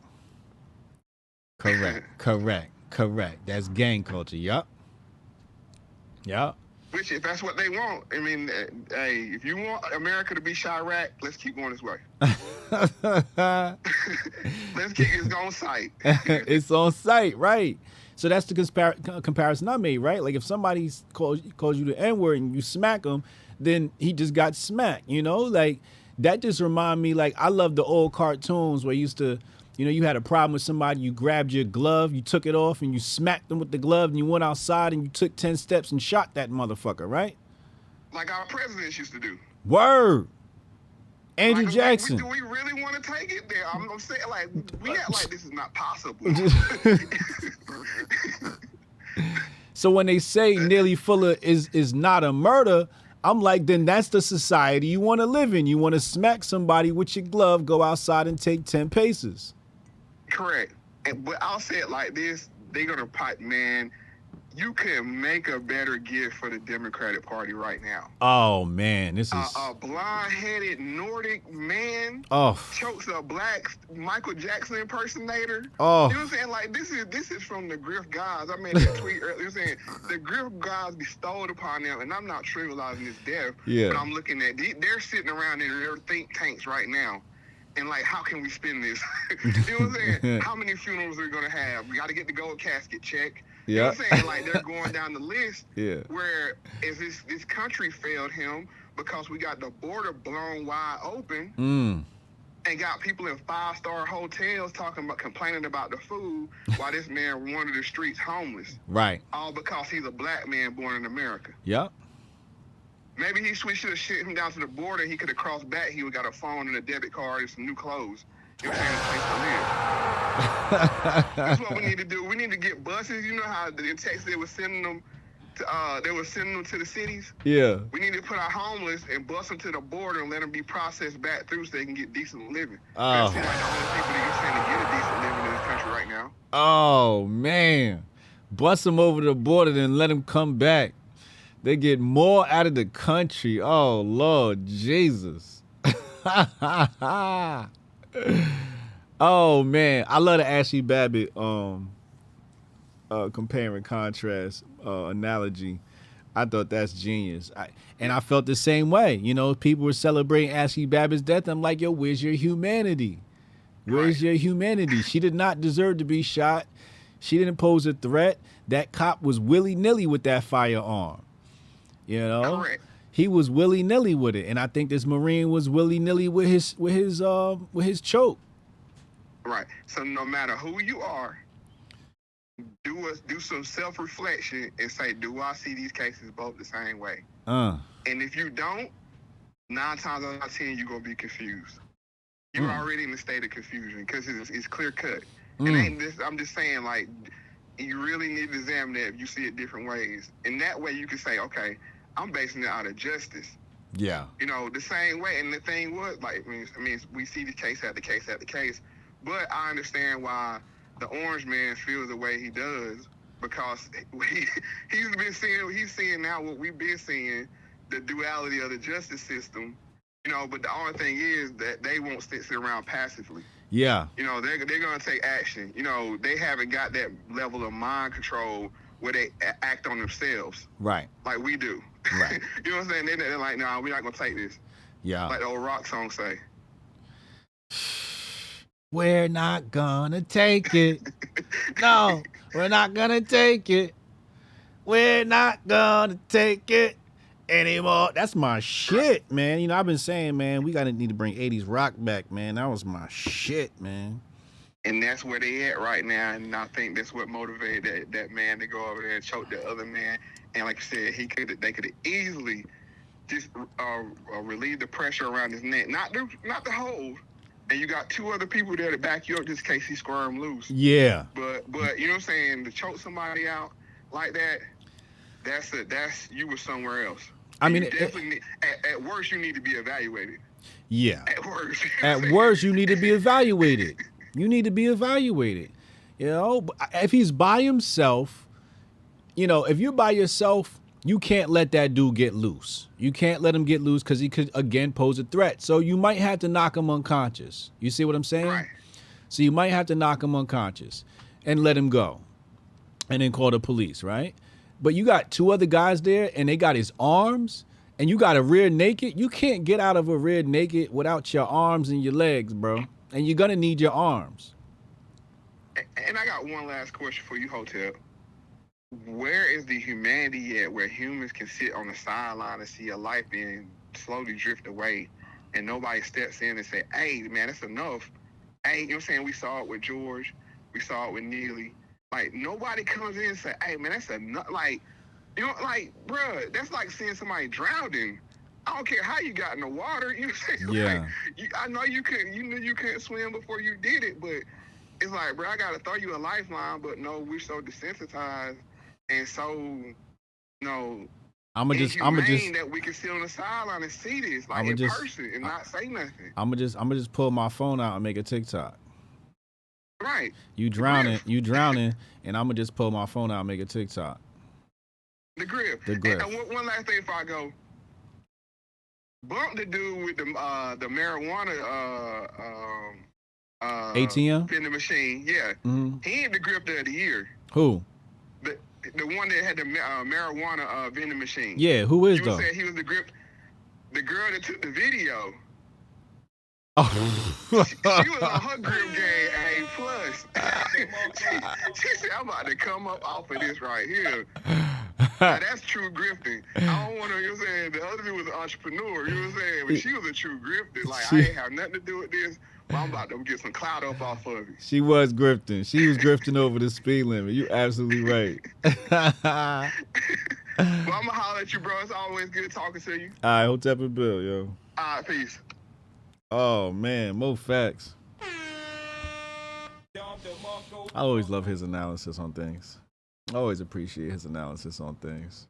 That's gang culture. Yup. Which, if that's what they want, I mean, hey, if you want America to be Chirac, let's keep going this way. Let's keep it on site. It's on site, right? So that's the comparison I made, right? Like if somebody calls you the N-word and you smack him, then he just got smacked, you know? Like that just remind me, like I love the old cartoons where you used to, you know, you had a problem with somebody, you grabbed your glove, you took it off and you smacked them with the glove and you went outside and you took 10 steps and shot that motherfucker, right? Like our presidents used to do. Word. Andrew like, Jackson. Do we really want to take it there? I'm saying, like, we act like this is not possible. So when they say Neely Fuller is not a murder, I'm like, then that's the society you want to live in. You want to smack somebody with your glove, go outside and take 10 paces. Correct. But I'll say it like this. They're going to pipe, man, you can make a better gift for the Democratic Party right now. Oh, man. This is... a blonde-headed Nordic man chokes a black Michael Jackson impersonator. Oh. You know what I'm saying? Like, this is from the Grift gods. I made that tweet earlier. You know what I'm saying? The Grift gods bestowed upon them, and I'm not trivializing his death, but I'm looking at... They're sitting around in their think tanks right now. And like, how can we spend this? You know what I'm saying? How many funerals are we going to have? We got to get the gold casket check. You know what I'm saying? Like, they're going down the list where as this country failed him because we got the border blown wide open and got people in 5-star hotels complaining about the food while this man wandered the streets homeless. Right. All because he's a black man born in America. Yep. Maybe he should have shipped him down to the border. He could have crossed back. He would have got a phone and a debit card and some new clothes. You know what I'm saying? A place to live. That's what we need to do. We need to get buses. You know how in Texas they were sending them to the cities? Yeah. We need to put our homeless and bus them to the border and let them be processed back through so they can get decent living. That seems like the only people that you're saying to get a decent living in this country right now. Oh, man. Bust them over the border and let them come back. They get more out of the country. Oh, Lord Jesus. Oh, man. I love the Ashley Babbitt compare and contrast analogy. I thought that's genius. I felt the same way. You know, people were celebrating Ashley Babbitt's death. I'm like, yo, where's your humanity? Where's your humanity? She did not deserve to be shot. She didn't pose a threat. That cop was willy-nilly with that firearm. You know, correct. He was willy-nilly with it, and I think this Marine was willy-nilly with his choke. Right. So no matter who you are, do some self-reflection and say, do I see these cases both the same way? And if you don't, 9 times out of 10 you're gonna be confused. You're already in a state of confusion because it's clear cut. It ain't this. I'm just saying, like, you really need to examine that if you see it different ways. And that way you can say, okay, I'm basing it out of justice. Yeah. You know, the same way. And the thing was, like, I mean, we see the case after case after case, but I understand why the orange man feels the way he does because he's seeing now what we've been seeing, the duality of the justice system. You know, but the only thing is that they won't sit around passively. Yeah. You know, they're going to take action. You know, they haven't got that level of mind control where they act on themselves. Right. Like we do. Right. You know what I'm saying? They're like, nah, we're not going to take this. Yeah. Like the old rock song say. We're not gonna take it. No, we're not gonna take it. We're not gonna take it anymore. That's my shit, man. You know, I've been saying, man, we gotta need to bring 80s rock back, man. That was my shit, man. And that's where they at right now. And I think that's what motivated that man to go over there and choke the other man. And like I said, they could have easily just relieve the pressure around his neck. Not the hold. And you got 2 other people there to back you up just in case he squirm loose. Yeah. But you know what I'm saying? To choke somebody out like that, that's you were somewhere else. I mean, at worst, you need to be evaluated. Yeah. At worst. At worst, you need to be evaluated. You need to be evaluated. You know, if he's by himself, you know, if you're by yourself, you can't let that dude get loose. You can't let him get loose because he could, again, pose a threat. So you might have to knock him unconscious. You see what I'm saying? Right. So you might have to knock him unconscious and let him go and then call the police, right? But you got 2 other guys there and they got his arms and you got a rear naked. You can't get out of a rear naked without your arms and your legs, bro. And you're going to need your arms. And I got one last question for you, Hotep. Where is the humanity at where humans can sit on the sideline and see a life being slowly drift away and nobody steps in and say, hey, man, that's enough. Hey, you know what I'm saying? We saw it with George. We saw it with Neely. Like, nobody comes in and say, hey, man, that's enough. Like, you know, like, bruh, that's like seeing somebody drowning. I don't care how you got in the water. You know what I'm saying? Yeah. Like, I know you knew you couldn't swim before you did it, but it's like, bro, I got to throw you a lifeline, but no, we're so desensitized. And so, you know, I'm just that we can sit on the sideline and see this like in person and not say nothing. I'm gonna just pull my phone out and make a TikTok. Right. You drowning, and I'm gonna just pull my phone out and make a TikTok. The Grift. And one last thing before I go. Bump the dude with the marijuana ATM vending machine. Yeah. Mm-hmm. He ain't the Grifter of the year. Who? The one that had the marijuana vending machine. Yeah, who is though? You said he was the girl that took the video. Oh. She was on her grip game A+. She said, I'm about to come up off of this right here. Now, that's true grifting. I don't want to, you know what I'm saying? The other dude was an entrepreneur, you know what I'm saying? But she was a true grifter. Like, I ain't have nothing to do with this, but I'm about to get some clout up off of it. She was grifting. She was grifting over the speed limit. You absolutely right. Well, I'm going to holler at you, bro. It's always good talking to you. All right, Hotep and Bill, yo. All right, peace. Oh, man, more facts. I always love his analysis on things. I always appreciate his analysis on things.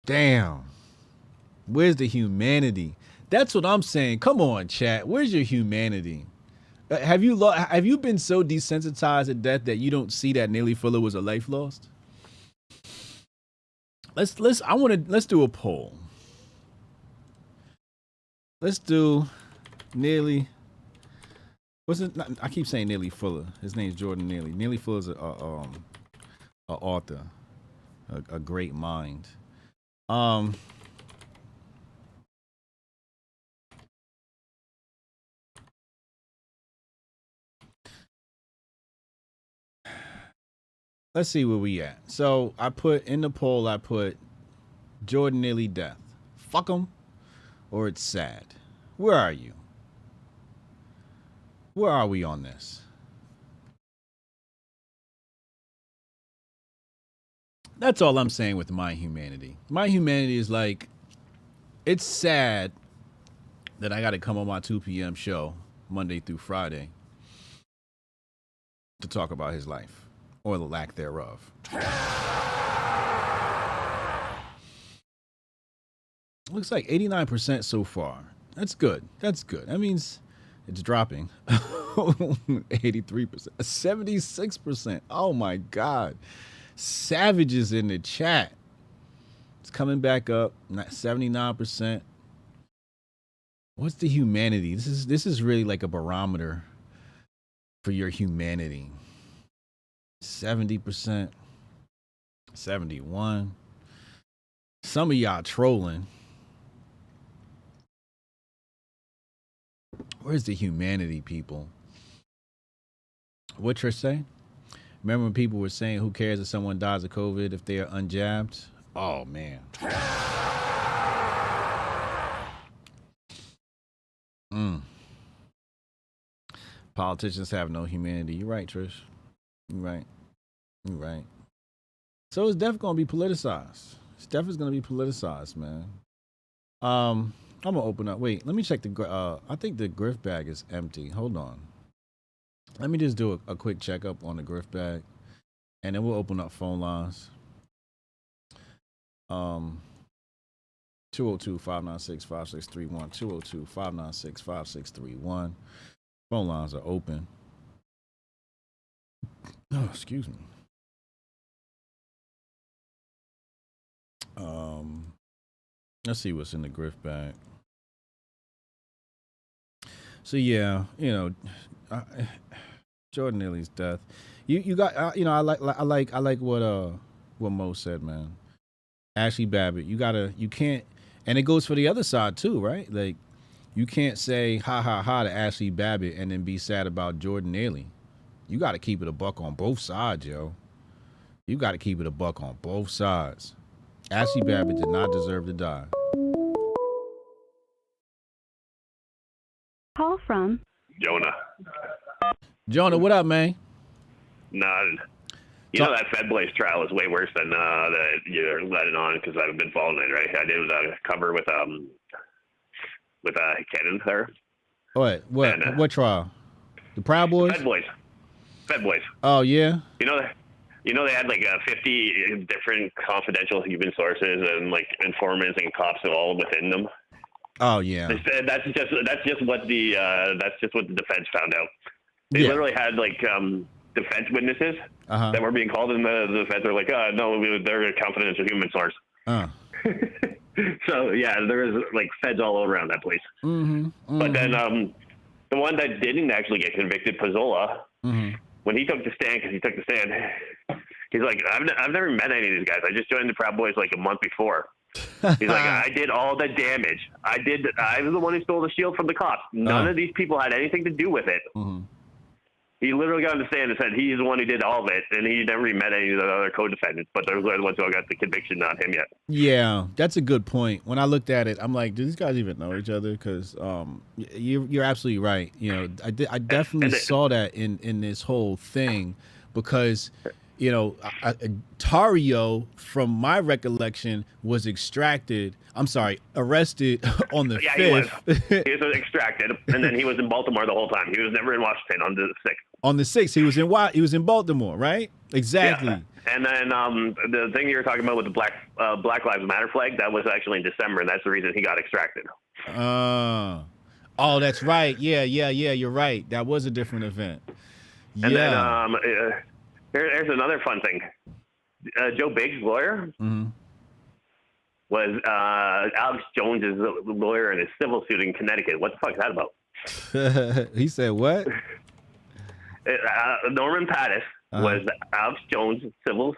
Damn. Where's the humanity? That's what I'm saying. Come on, chat. Where's your humanity? Have you been so desensitized to death that you don't see that Neely Fuller was a life lost? Let's do a poll. Let's do Neely. What's it? I keep saying Neely Fuller. His name's Jordan Neely. Neely Fuller's a author, a great mind. Let's see where we at. So I put in the poll. I put Jordan Neely death. Fuck him, or it's sad. Where are you? Where are we on this? That's all I'm saying with my humanity. My humanity is like, it's sad that I got to come on my 2 p.m. show Monday through Friday to talk about his life or the lack thereof. Looks like 89% so far. That's good. That's good. That means it's dropping. 83%. 76%. Oh my God. Savages in the chat. It's coming back up. 79%. What's the humanity? This is really like a barometer for your humanity. 70%, 71. Some of y'all trolling. Where's the humanity, people? What Trish say? Remember when people were saying, who cares if someone dies of COVID if they are unjabbed? Oh, man. Politicians have no humanity. You're right, Trish. You're right. You're right. So it's definitely going to be politicized. It's definitely going to be politicized, man. I'm going to open up. Wait, let me check I think the Grift bag is empty. Hold on. Let me just do a quick checkup on the Grift bag, and then we'll open up phone lines. 202-596-5631. 202-596-5631. Phone lines are open. Oh, excuse me. Let's see what's in the Grift bag. So yeah, you know, Jordan Neely's death. You got you know, I like what Mo said, man. Ashley Babbitt, you can't, and it goes for the other side too, right? Like, you can't say ha ha ha to Ashley Babbitt and then be sad about Jordan Neely. You got to keep it a buck on both sides, yo. You got to keep it a buck on both sides. Ashley Babbitt did not deserve to die. Call from Jonah. Jonah, what up, man? None. You know that Fed Blaze trial is way worse than that you're letting on, because I've been following it, right? I did a cover with Cannon there. What trial? The Proud Boys? Fed Boys. Oh yeah. You know they had like 50 different confidential human sources and like informants and cops all within them. Oh yeah. They said that's just what the defense found out. They literally had like defense witnesses that were being called, and the defense were like, no, they're a confidential human source. So yeah, there was like feds all around that place. But then the one that didn't actually get convicted, Pizzola, when he took the stand, he's like, I've never met any of these guys. I just joined the Proud Boys like a month before. He's like, I did all the damage. I was the one who stole the shield from the cops. None of these people had anything to do with it. He literally got on the stand and said he's the one who did all of it, and he never met any of the other co-defendants, but they're the ones who got the conviction, not him yet. Yeah, that's a good point. When I looked at it, I'm like, do these guys even know each other? Because you're absolutely right. You know, I definitely saw that in this whole thing, because, you know, Tario, from my recollection, was arrested on the 5th. He was extracted, and then he was in Baltimore the whole time. He was never in Washington on the 6th. On the 6th, he was in Baltimore, right? Exactly. Yeah. And then the thing you were talking about with the Black Lives Matter flag, that was actually in December, and that's the reason he got extracted. Oh, that's right. Yeah, you're right. That was a different event. And then here's another fun thing. Joe Biggs' lawyer was Alex Jones's lawyer in a civil suit in Connecticut. What the fuck is that about? He said what? Norman Pattis was Alex Jones' civil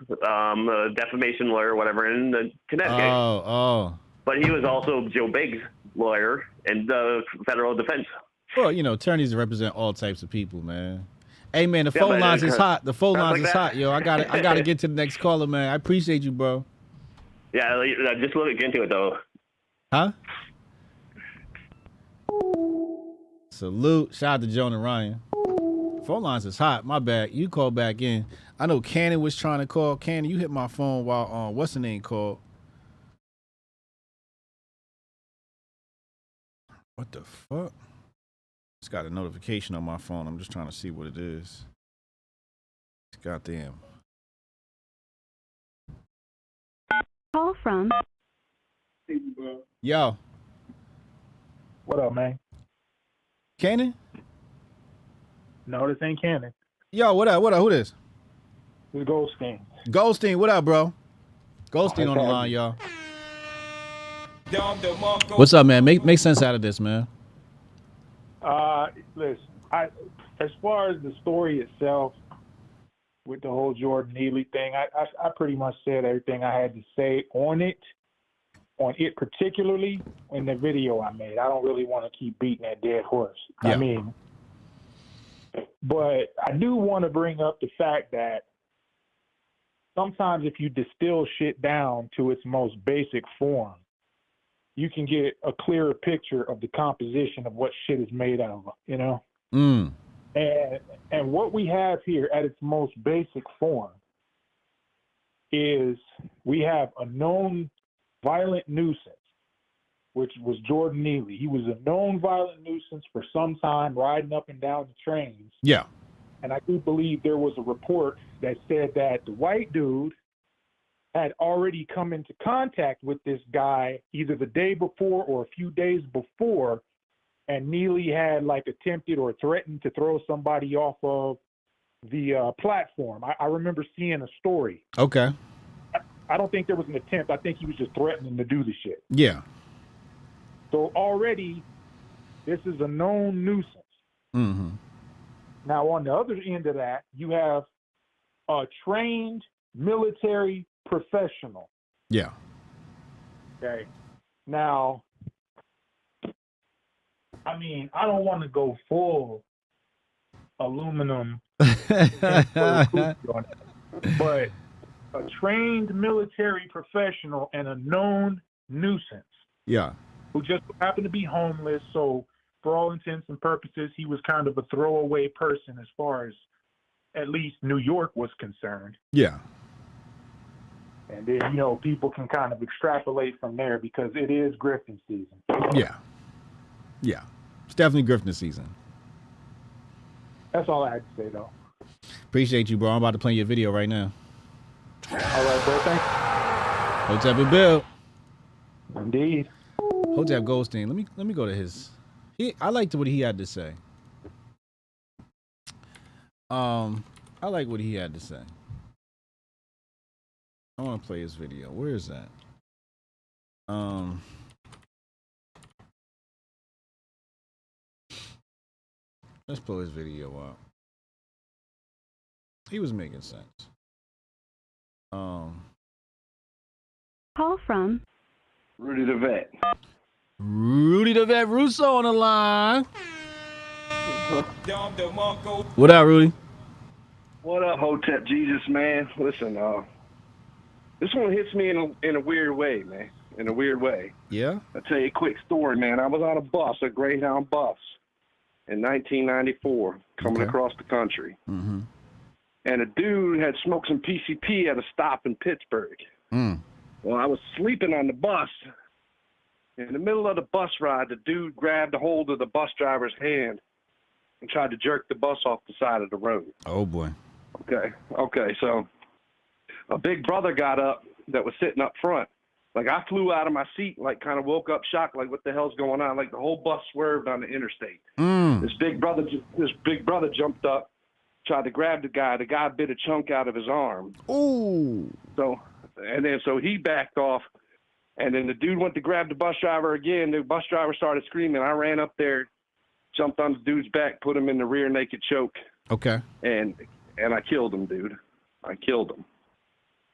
defamation lawyer, whatever, in Connecticut. Oh. But he was also Joe Biggs' lawyer in the federal defense. Well, you know, attorneys represent all types of people, man. Hey, man, the phone lines is hot. The phone lines is hot, yo. I gotta get to the next caller, man. I appreciate you, bro. Yeah, just look into it, though. Huh? Salute. Shout out to Jonah Ryan. Phone lines is hot. My bad. You call back in. I know Cannon was trying to call. Cannon, you hit my phone while what's the name called? What the fuck? Just got a notification on my phone. I'm just trying to see what it is. Goddamn. Call from. Yo. What up, man? Cannon? No, this ain't Cannon. Yo, what up? Who this? This is Goldstein. Goldstein, what up, bro? Goldstein on the line, y'all. What's up, man? Make sense out of this, man. Listen, as far as the story itself, with the whole Jordan Neely thing. I pretty much said everything I had to say on it particularly in the video I made. I don't really want to keep beating that dead horse. Yeah. I mean, but I do want to bring up the fact that sometimes if you distill shit down to its most basic form, you can get a clearer picture of the composition of what shit is made out of, you know? Mm. And what we have here at its most basic form is we have a known violent nuisance, which was Jordan Neely. He was a known violent nuisance for some time, riding up and down the trains. Yeah. And I do believe there was a report that said that the white dude had already come into contact with this guy either the day before or a few days before, and Neely had like attempted or threatened to throw somebody off of the platform. I remember seeing a story. Okay. I don't think there was an attempt. I think he was just threatening to do the shit. Yeah. So already, this is a known nuisance. Mm-hmm. Now, on the other end of that, you have a trained military professional. Yeah. Okay. Now, I mean, I don't want to go full aluminum, but a trained military professional and a known nuisance. Yeah. Who just happened to be homeless. So, for all intents and purposes, he was kind of a throwaway person as far as at least New York was concerned. Yeah. And then, you know, people can kind of extrapolate from there because it is grifting season. Yeah. Yeah. It's definitely grifting season. That's all I had to say, though. Appreciate you, bro. I'm about to play your video right now. All right, bro. Thanks. Hotep and Bill. Indeed. Hotep Goldstein. Let me go to his. I liked what he had to say. I like what he had to say. I want to play his video. Where is that? Let's pull his video up. He was making sense. Call from Rudy the Vet. Rudy the Vet Russo on the line. What up, Rudy? What up, Hotep Jesus, man? Listen, this one hits me in a weird way, man. In a weird way. Yeah? I'll tell you a quick story, man. I was on a bus, a Greyhound bus, in 1994, coming across the country. Mm-hmm. And a dude had smoked some PCP at a stop in Pittsburgh. Mm. Well, I was sleeping on the bus. In the middle of the bus ride, the dude grabbed a hold of the bus driver's hand and tried to jerk the bus off the side of the road. Oh, boy. Okay, so a big brother got up that was sitting up front. Like, I flew out of my seat, like, kind of woke up shocked, like, what the hell's going on? Like, the whole bus swerved on the interstate. Mm. This big brother jumped up, tried to grab the guy. The guy bit a chunk out of his arm. Ooh. So he backed off, and then the dude went to grab the bus driver again. The bus driver started screaming. I ran up there, jumped on the dude's back, put him in the rear naked choke. Okay. And I killed him, dude. I killed him.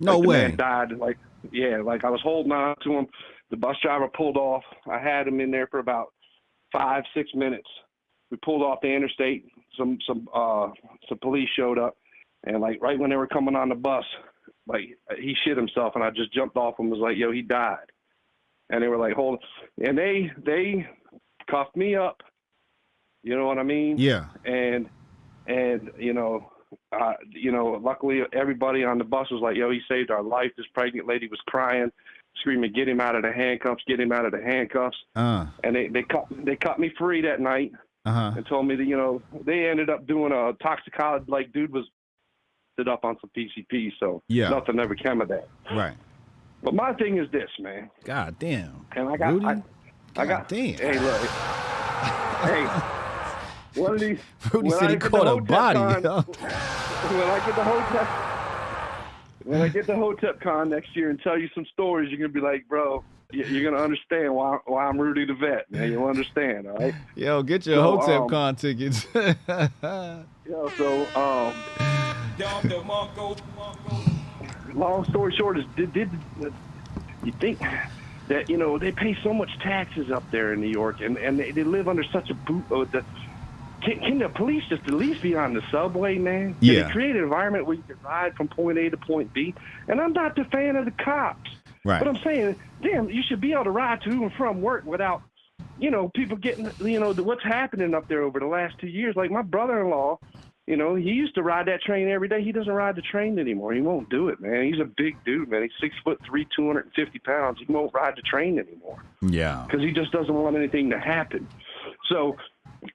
No way. The man died. Like I was holding on to him. The bus driver pulled off. I had him in there for about 5-6 minutes. We pulled off the interstate. Some police showed up, and like right when they were coming on the bus, like he shit himself, and I just jumped off and was like, "Yo, he died." And they were like, "Hold," and they cuffed me up. You know what I mean? Yeah. And luckily everybody on the bus was like, "Yo, he saved our life." This pregnant lady was crying, screaming, "Get him out of the handcuffs! Get him out of the handcuffs!" And they cut me free that night. And told me that, they ended up doing a toxicology, like dude was stood up on some PCP, so nothing ever came of that. Right. But my thing is this, man. God damn. And I got, Rudy? I got, damn. Hey, look. Hey, one of these. Rudy said he caught a body. When I get the Hotep Con next year and tell you some stories, you're gonna be like, bro, you're gonna understand why I'm Rudy the Vet, man. You'll understand, all right? Yo, get your Hotep Con tickets. Long story short is, did you think that, you know, they pay so much taxes up there in New York, and they live under such a boot. Can the police just at least be on the subway, man? Can they create an environment where you can ride from point A to point B? And I'm not the fan of the cops. Right. But I'm saying, damn, you should be able to ride to and from work without, you know, people getting, you know, what's happening up there over the last 2 years. Like my brother-in-law, you know, he used to ride that train every day. He doesn't ride the train anymore. He won't do it, man. He's a big dude, man. He's 6'3", 250 pounds. He won't ride the train anymore. Yeah. Because he just doesn't want anything to happen. So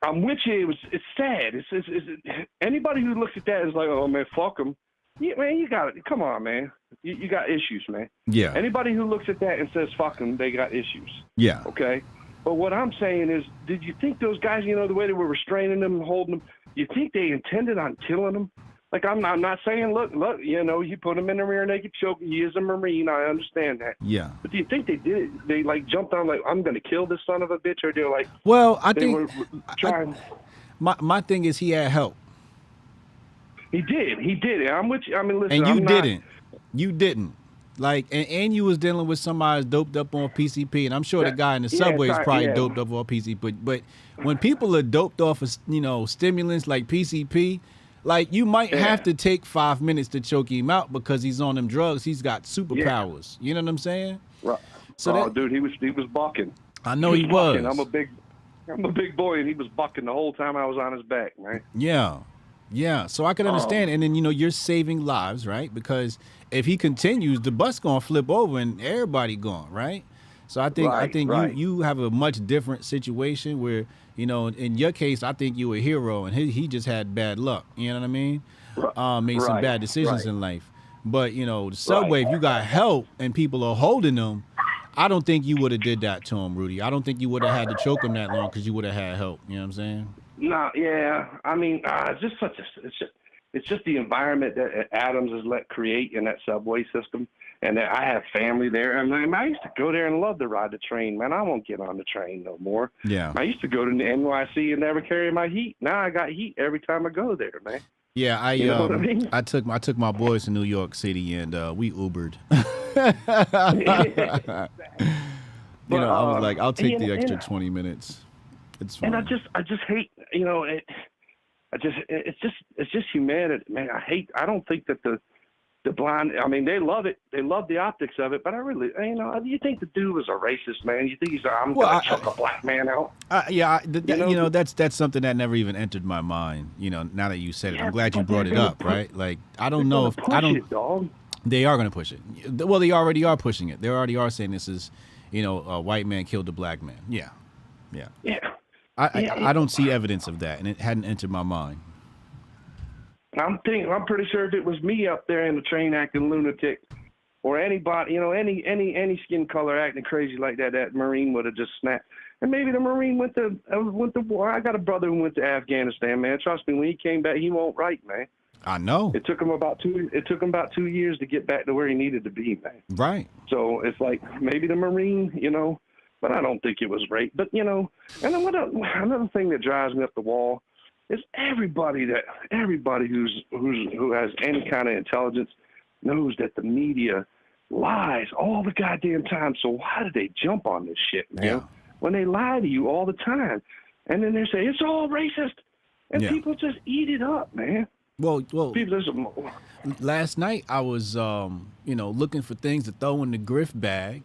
I'm with you. It's sad. It's anybody who looks at that is like, oh man, fuck them. Yeah, man, you got it. Come on, man. You got issues, man. Yeah. Anybody who looks at that and says fuck them, they got issues. Yeah. Okay. But what I'm saying is, did you think those guys, you know, the way they were restraining them and holding them, you think they intended on killing them? Like, I'm not saying, look, you know, you put him in the rear naked choke. He is a Marine. I understand that. Yeah. But do you think they did it? They, like, jumped on, like, I'm going to kill this son of a bitch? Or they're like, well, I they think were trying. my thing is he had help. He did. I'm with you. I mean, listen, And you didn't. Like, and you was dealing with somebody doped up on PCP, and I'm sure the guy in the subway is probably doped up on PCP. But when people are doped off of, you know, stimulants like PCP, like you might have to take 5 minutes to choke him out because he's on them drugs. He's got superpowers. You know what I'm saying? Right. So dude, he was bucking. I know he was. I'm a big boy, and he was bucking the whole time I was on his back, man. Yeah. Yeah, so I can understand. And then, you know, you're saving lives, right? Because if he continues, the bus going to flip over and everybody gone, right? So I think you have a much different situation where, you know, in your case, I think you were a hero and he just had bad luck. You know what I mean? Made some bad decisions in life. But, you know, the subway, if you got help and people are holding them, I don't think you would have did that to him, Rudy. I don't think you would have had to choke him that long because you would have had help. You know what I'm saying? No, yeah. I mean, it's just it's just the environment that Adams has let create in that subway system, and that I have family there. I mean, I used to go there and love to ride the train, man. I won't get on the train no more. Yeah. I used to go to the NYC and never carry my heat. Now I got heat every time I go there, man. Yeah, You know what I mean? I took my boys to New York City and we Ubered. You know, I was like, I'll take the extra 20 minutes. It's fine. And I just hate, you know, it's just humanity, man. I don't think that the blind, I mean, they love it. They love the optics of it, but I really, you know, you think the dude was a racist, man? You think he's I'm going to chuck a black man out? You know, that's something that never even entered my mind. You know, now that you said it, I'm glad you brought it up, right? Like, I don't know if they are going to push it. Well, they already are pushing it. They already are saying this is, you know, a white man killed a black man. Yeah. I don't see evidence of that, and it hadn't entered my mind. I'm pretty sure if it was me up there in the train acting lunatic, or anybody, you know, any skin color acting crazy like that, that Marine would have just snapped. And maybe the Marine went to war. I got a brother who went to Afghanistan, man. Trust me, when he came back, he won't write, man. I know. It took him about 2 years to get back to where he needed to be, man. Right. So it's like maybe the Marine, you know, but I don't think it was rape. But, you know, and then another thing that drives me up the wall is everybody who has any kind of intelligence knows that the media lies all the goddamn time. So why do they jump on this shit, man? Yeah. When they lie to you all the time, and then they say it's all racist, and people just eat it up, man. Well. People just, last night I was, you know, looking for things to throw in the Grift bag.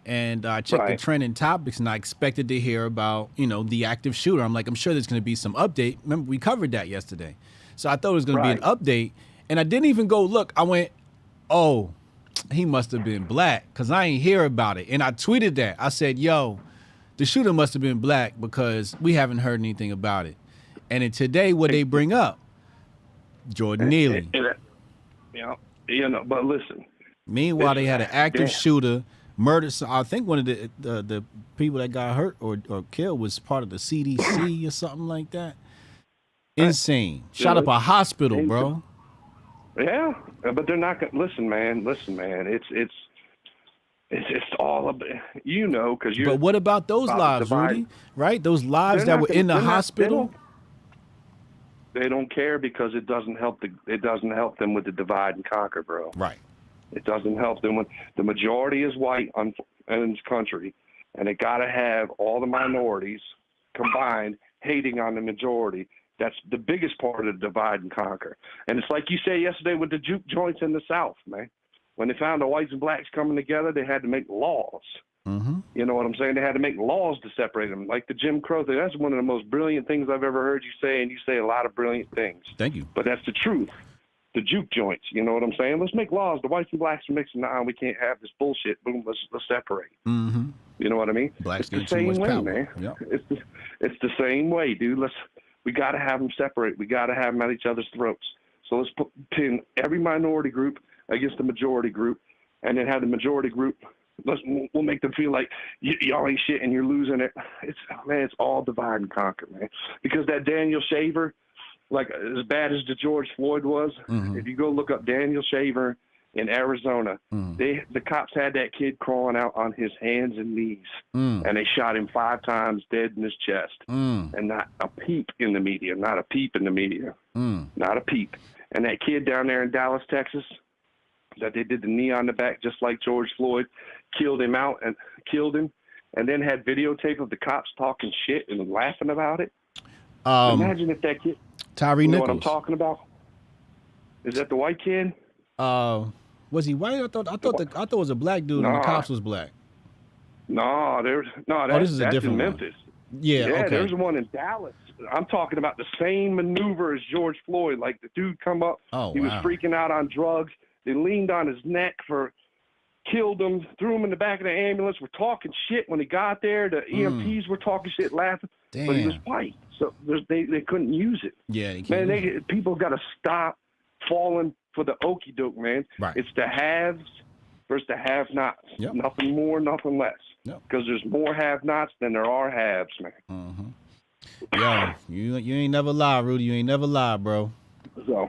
And I checked the trending topics, and I expected to hear about, you know, the active shooter. I'm like, I'm sure there's going to be some update. Remember, we covered that yesterday. So I thought it was going to be an update. And I didn't even go look. I went, oh, he must have been black because I ain't hear about it. And I tweeted that. I said, yo, the shooter must have been black because we haven't heard anything about it. And then today, what they bring up, Jordan Neely. You know, but listen. Meanwhile, they had an active shooter. Murder. So I think one of the people that got hurt or killed was part of the CDC or something like that. Insane. Shot up a hospital, bro. Yeah, but they're not gonna listen, man. It's all about, you know, because you. But what about those lives, Rudy? Right, those lives that were in the hospital. They don't care because it doesn't help them with the divide and conquer, bro. Right. It doesn't help them when the majority is white in this country, and they got to have all the minorities combined hating on the majority. That's the biggest part of the divide and conquer. And it's like you said yesterday with the juke joints in the South, man. When they found the whites and blacks coming together, they had to make laws. Mm-hmm. You know what I'm saying? They had to make laws to separate them, like the Jim Crow thing. That's one of the most brilliant things I've ever heard you say, and you say a lot of brilliant things. Thank you. But that's the truth. The juke joints, you know what I'm saying? Let's make laws. The whites and blacks are mixing. Nah, we can't have this bullshit. Boom, let's separate. Mm-hmm. You know what I mean? Blacks it's the same way, man. Yep. It's the same way, dude. We got to have them separate. We got to have them at each other's throats. So let's pin every minority group against the majority group, and then have the majority group. We'll make them feel like y'all ain't shit and you're losing it. It's all divide and conquer, man. Because that Daniel Shaver, like as bad as the George Floyd was, if you go look up Daniel Shaver in Arizona, the cops had that kid crawling out on his hands and knees, and they shot him 5 times dead in his chest, and not a peep in the media, not a peep in the media, not a peep. And that kid down there in Dallas, Texas, that they did the knee on the back just like George Floyd, killed him, and then had videotape of the cops talking shit and laughing about it. Imagine if that kid, Tyree you know Nichols. what I'm talking about? Is that the white kid? Was he white? I thought it was a black dude and the cops was black. This is a different in Memphis. One. Yeah, okay. There's one in Dallas. I'm talking about the same maneuver as George Floyd. Like the dude come up, he was freaking out on drugs. They leaned on his neck killed him, threw him in the back of the ambulance. We're talking shit when he got there. The EMTs were talking shit, laughing. Damn. But he was white, so they couldn't use it. Yeah, they can't. People got to stop falling for the okie doke, man. Right. It's the haves versus the have-nots. Yep. Nothing more, nothing less. Because there's more have-nots than there are haves, man. Yo, you ain't never lie, Rudy. You ain't never lie, bro. So,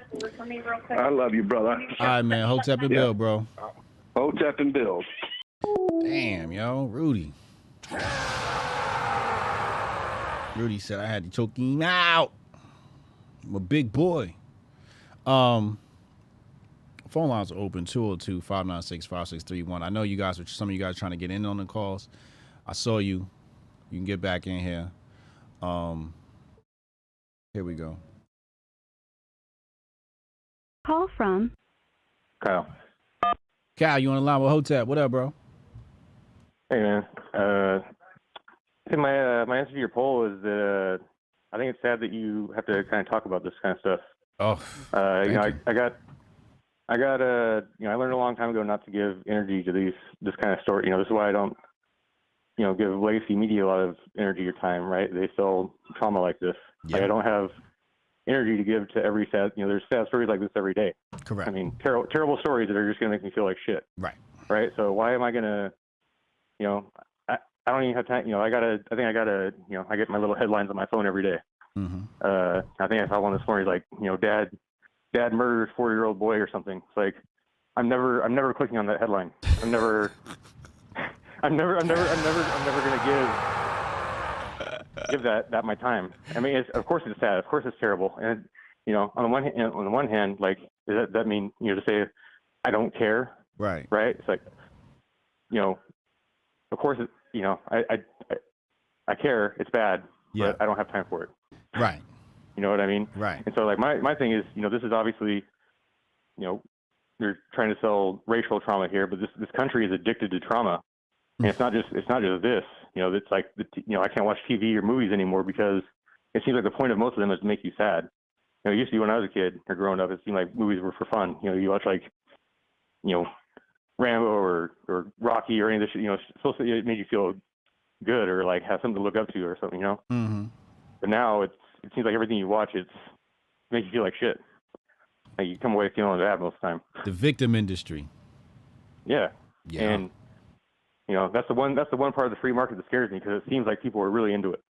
I love you, brother. All right, man. Hotep and Bill, bro. Hotep and Bill. Damn, yo, Rudy. Rudy said I had to choke him out. I'm a big boy. Phone lines are open, 202-596-5631. I know some of you guys trying to get in on the calls. I saw you. You can get back in here. Here we go. Call from Kyle. Kyle, you on the line with Hotep? What up, bro? Hey, man. I think my answer to your poll is that I think it's sad that you have to kind of talk about this kind of stuff. Oh, I learned a long time ago not to give energy to this kind of story. This is why I don't, give legacy media a lot of energy or time, right? They sell trauma like this. Yep. Like I don't have energy to give to every sad, there's sad stories like this every day. Correct. I mean, terrible stories that are just going to make me feel like shit. Right. Right. So why am I going to, I don't even have time. I get my little headlines on my phone every day. I think I saw one this morning, like, dad murders 4-year-old boy or something. It's like, I'm never clicking on that headline. I'm never going to give that my time. I mean, of course it's sad. Of course it's terrible. And, on the one hand, like, does that mean, to say I don't care? Right. Right. It's like, of course, I care. It's bad, but I don't have time for it. Right. You know what I mean? Right. And so, like, my thing is, this is obviously, they're trying to sell racial trauma here, but this country is addicted to trauma, and it's not just this. It's like I can't watch TV or movies anymore because it seems like the point of most of them is to make you sad. It used to be when I was a kid or growing up, it seemed like movies were for fun. You watch like, Rambo or Rocky or any of this shit, supposed to, it made you feel good or like have something to look up to or something, But now it seems like everything you watch, it makes you feel like shit. Like you come away feeling bad most of the time. The victim industry. Yeah. And that's the one part of the free market that scares me because it seems like people are really into it.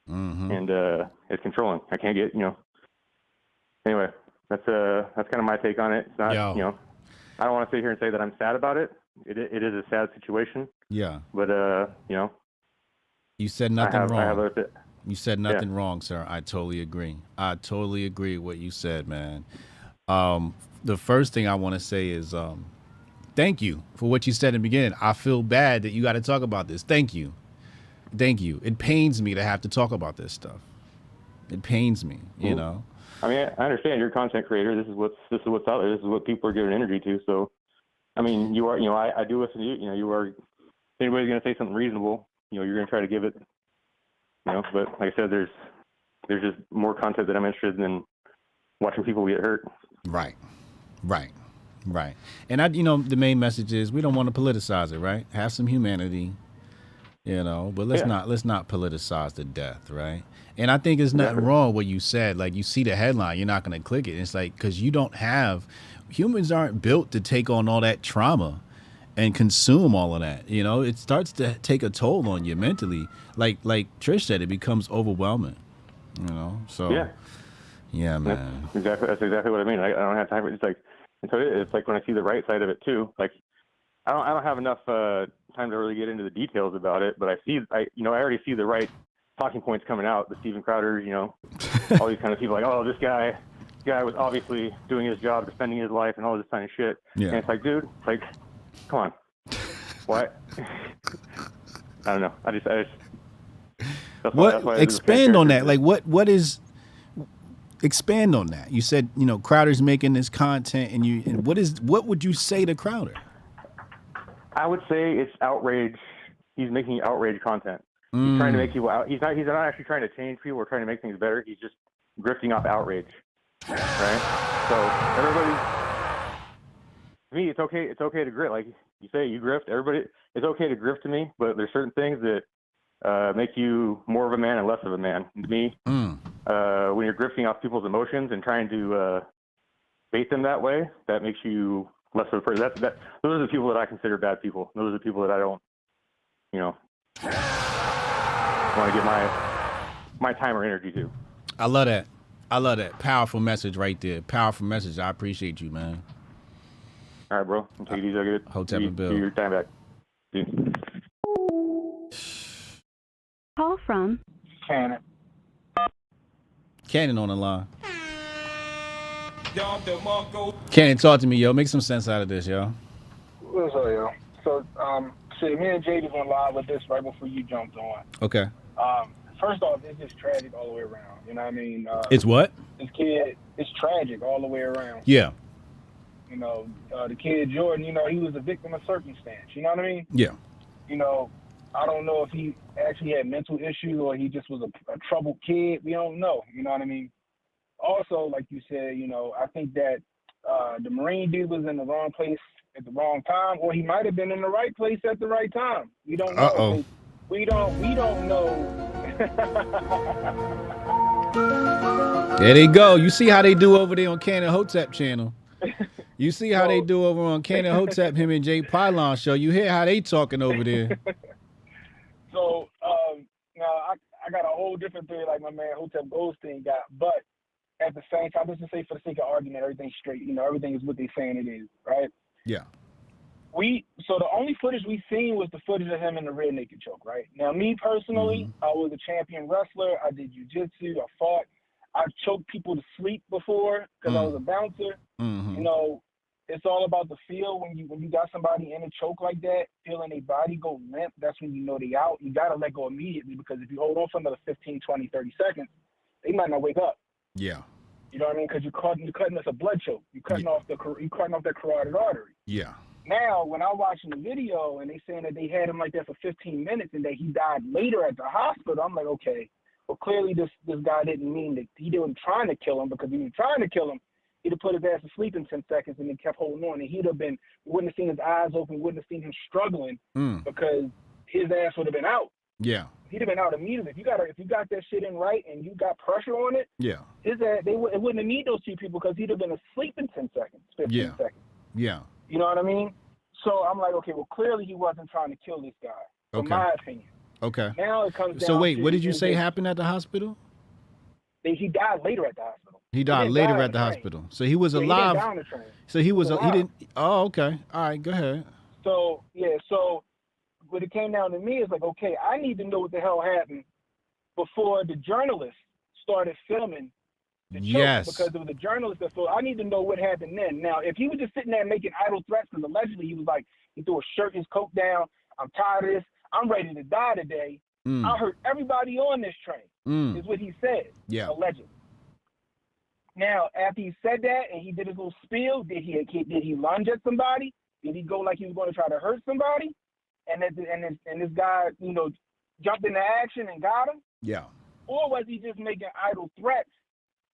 And it's controlling. I can't get, Anyway, that's kind of my take on it. It's not, I don't want to sit here and say that I'm sad about it. It is a sad situation. Yeah. But you said nothing wrong. You said nothing wrong, sir. I totally agree. I totally agree with what you said, man. The first thing I want to say is thank you for what you said in the beginning. I feel bad that you got to talk about this. Thank you. Thank you. It pains me to have to talk about this stuff. It pains me, you know. I mean, I understand you're a content creator. This is what's out there. This is what people are giving energy to. So, I mean, you are, I do listen to you. You know, you are. If anybody's going to say something reasonable, you're going to try to give it. But like I said, there's just more content that I'm interested in watching people get hurt. Right. And the main message is we don't want to politicize it, right? Have some humanity, but let's not politicize to death, right? And I think there's nothing wrong with what you said. Like, you see the headline, you're not going to click it. It's like, because humans aren't built to take on all that trauma and consume all of that. It starts to take a toll on you mentally. Like Trish said, it becomes overwhelming. So yeah, man. That's exactly what I mean. I don't have time. It's like when I see the right side of it too. Like, I don't have enough time to really get into the details about it, but I already see the right talking points coming out. The Steven Crowder, all these kind of people like, oh, this guy was obviously doing his job, defending his life, and all this kind of shit. Yeah. And it's like, dude, come on, what? I don't know. I just. That's why expand on that. Like, what is? Expand on that. You said, Crowder's making this content, and what would you say to Crowder? I would say it's outrage. He's making outrage content. He's trying to make people out. He's not actually trying to change people or trying to make things better. He's just grifting off outrage. Right? So everybody, to me, it's okay. It's okay to grift. Like you say, you grift. Everybody, it's okay to grift to me, but there's certain things that make you more of a man and less of a man. To me, when you're grifting off people's emotions and trying to bait them that way, that makes you less of a person. Those are the people that I consider bad people. Those are the people that I don't, want to give my time or energy to. I love that. Powerful message right there. Powerful message. I appreciate you, man. All right, bro. Take it easy. Good. Hotep and Bill. Your time back. Dude. Call from Cannon on the line. Cannon, talk to me, yo. Make some sense out of this, yo. What's up, yo? So, me and JD went live with this right before you jumped on. Okay. First off, it's just tragic all the way around. You know what I mean? It's what? This kid, it's tragic all the way around. Yeah. The kid Jordan, he was a victim of circumstance. You know what I mean? Yeah. I don't know if he actually had mental issues or he just was a troubled kid. We don't know. You know what I mean? Also, like you said, I think that the Marine dude was in the wrong place at the wrong time, or he might have been in the right place at the right time. We don't know. Uh-oh. We don't know. There they go. You see how they do over there on Cannon Hotep channel. You see how they do over on Cannon Hotep, him and Jay Pylon show. You hear how they talking over there. So now I got a whole different theory like my man Hotep Goldstein got, but at the same time, let's just say for the sake of argument, everything's straight. Everything is what they're saying it is, right? Yeah. So the only footage we seen was the footage of him in the rear naked choke, right? Now, me personally, I was a champion wrestler. I did jiu-jitsu. I fought. I've choked people to sleep before because I was a bouncer. It's all about the feel when you got somebody in a choke like that, feeling their body go limp. That's when you know they out. You got to let go immediately because if you hold on for another 15, 20, 30 seconds, they might not wake up. Yeah. You know what I mean? Because you're cutting us a blood choke. You're cutting off that carotid artery. Yeah. Now, when I'm watching the video and they saying that they had him like that for 15 minutes and that he died later at the hospital, I'm like, okay, well, clearly this guy didn't mean that he wasn't trying to kill him, because if he was trying to kill him, he'd have put his ass to sleep in 10 seconds and then kept holding on, and we wouldn't have seen his eyes open, wouldn't have seen him struggling because his ass would have been out. Yeah. He'd have been out immediately. If you got that shit in right and you got pressure on it, yeah, his ass, it wouldn't have need those two people because he'd have been asleep in 10 seconds, 15 seconds. Yeah. You know what I mean? So I'm like, okay, well, clearly he wasn't trying to kill this guy, in my opinion. Okay. Now it comes down So wait, to, what did you say happened at the hospital? He died later at the hospital. He died later at the hospital. So he was alive. He didn't die on the train. So he didn't. Oh, okay. All right, go ahead. So when it came down to me, it's like, okay, I need to know what the hell happened before the journalists started filming the choke, Yes. because it was the journalist that filmed. I need to know what happened then. Now, if he was just sitting there making idle threats, because allegedly he was like, he threw a shirt, his coat down, I'm tired of this, I'm ready to die today. I hurt everybody on this train, is what he said, allegedly. Now, after he said that and he did his little spiel, did he lunge at somebody? Did he go like he was going to try to hurt somebody? And this guy, you know, jumped into action and got him? Yeah. Or was he just making idle threats,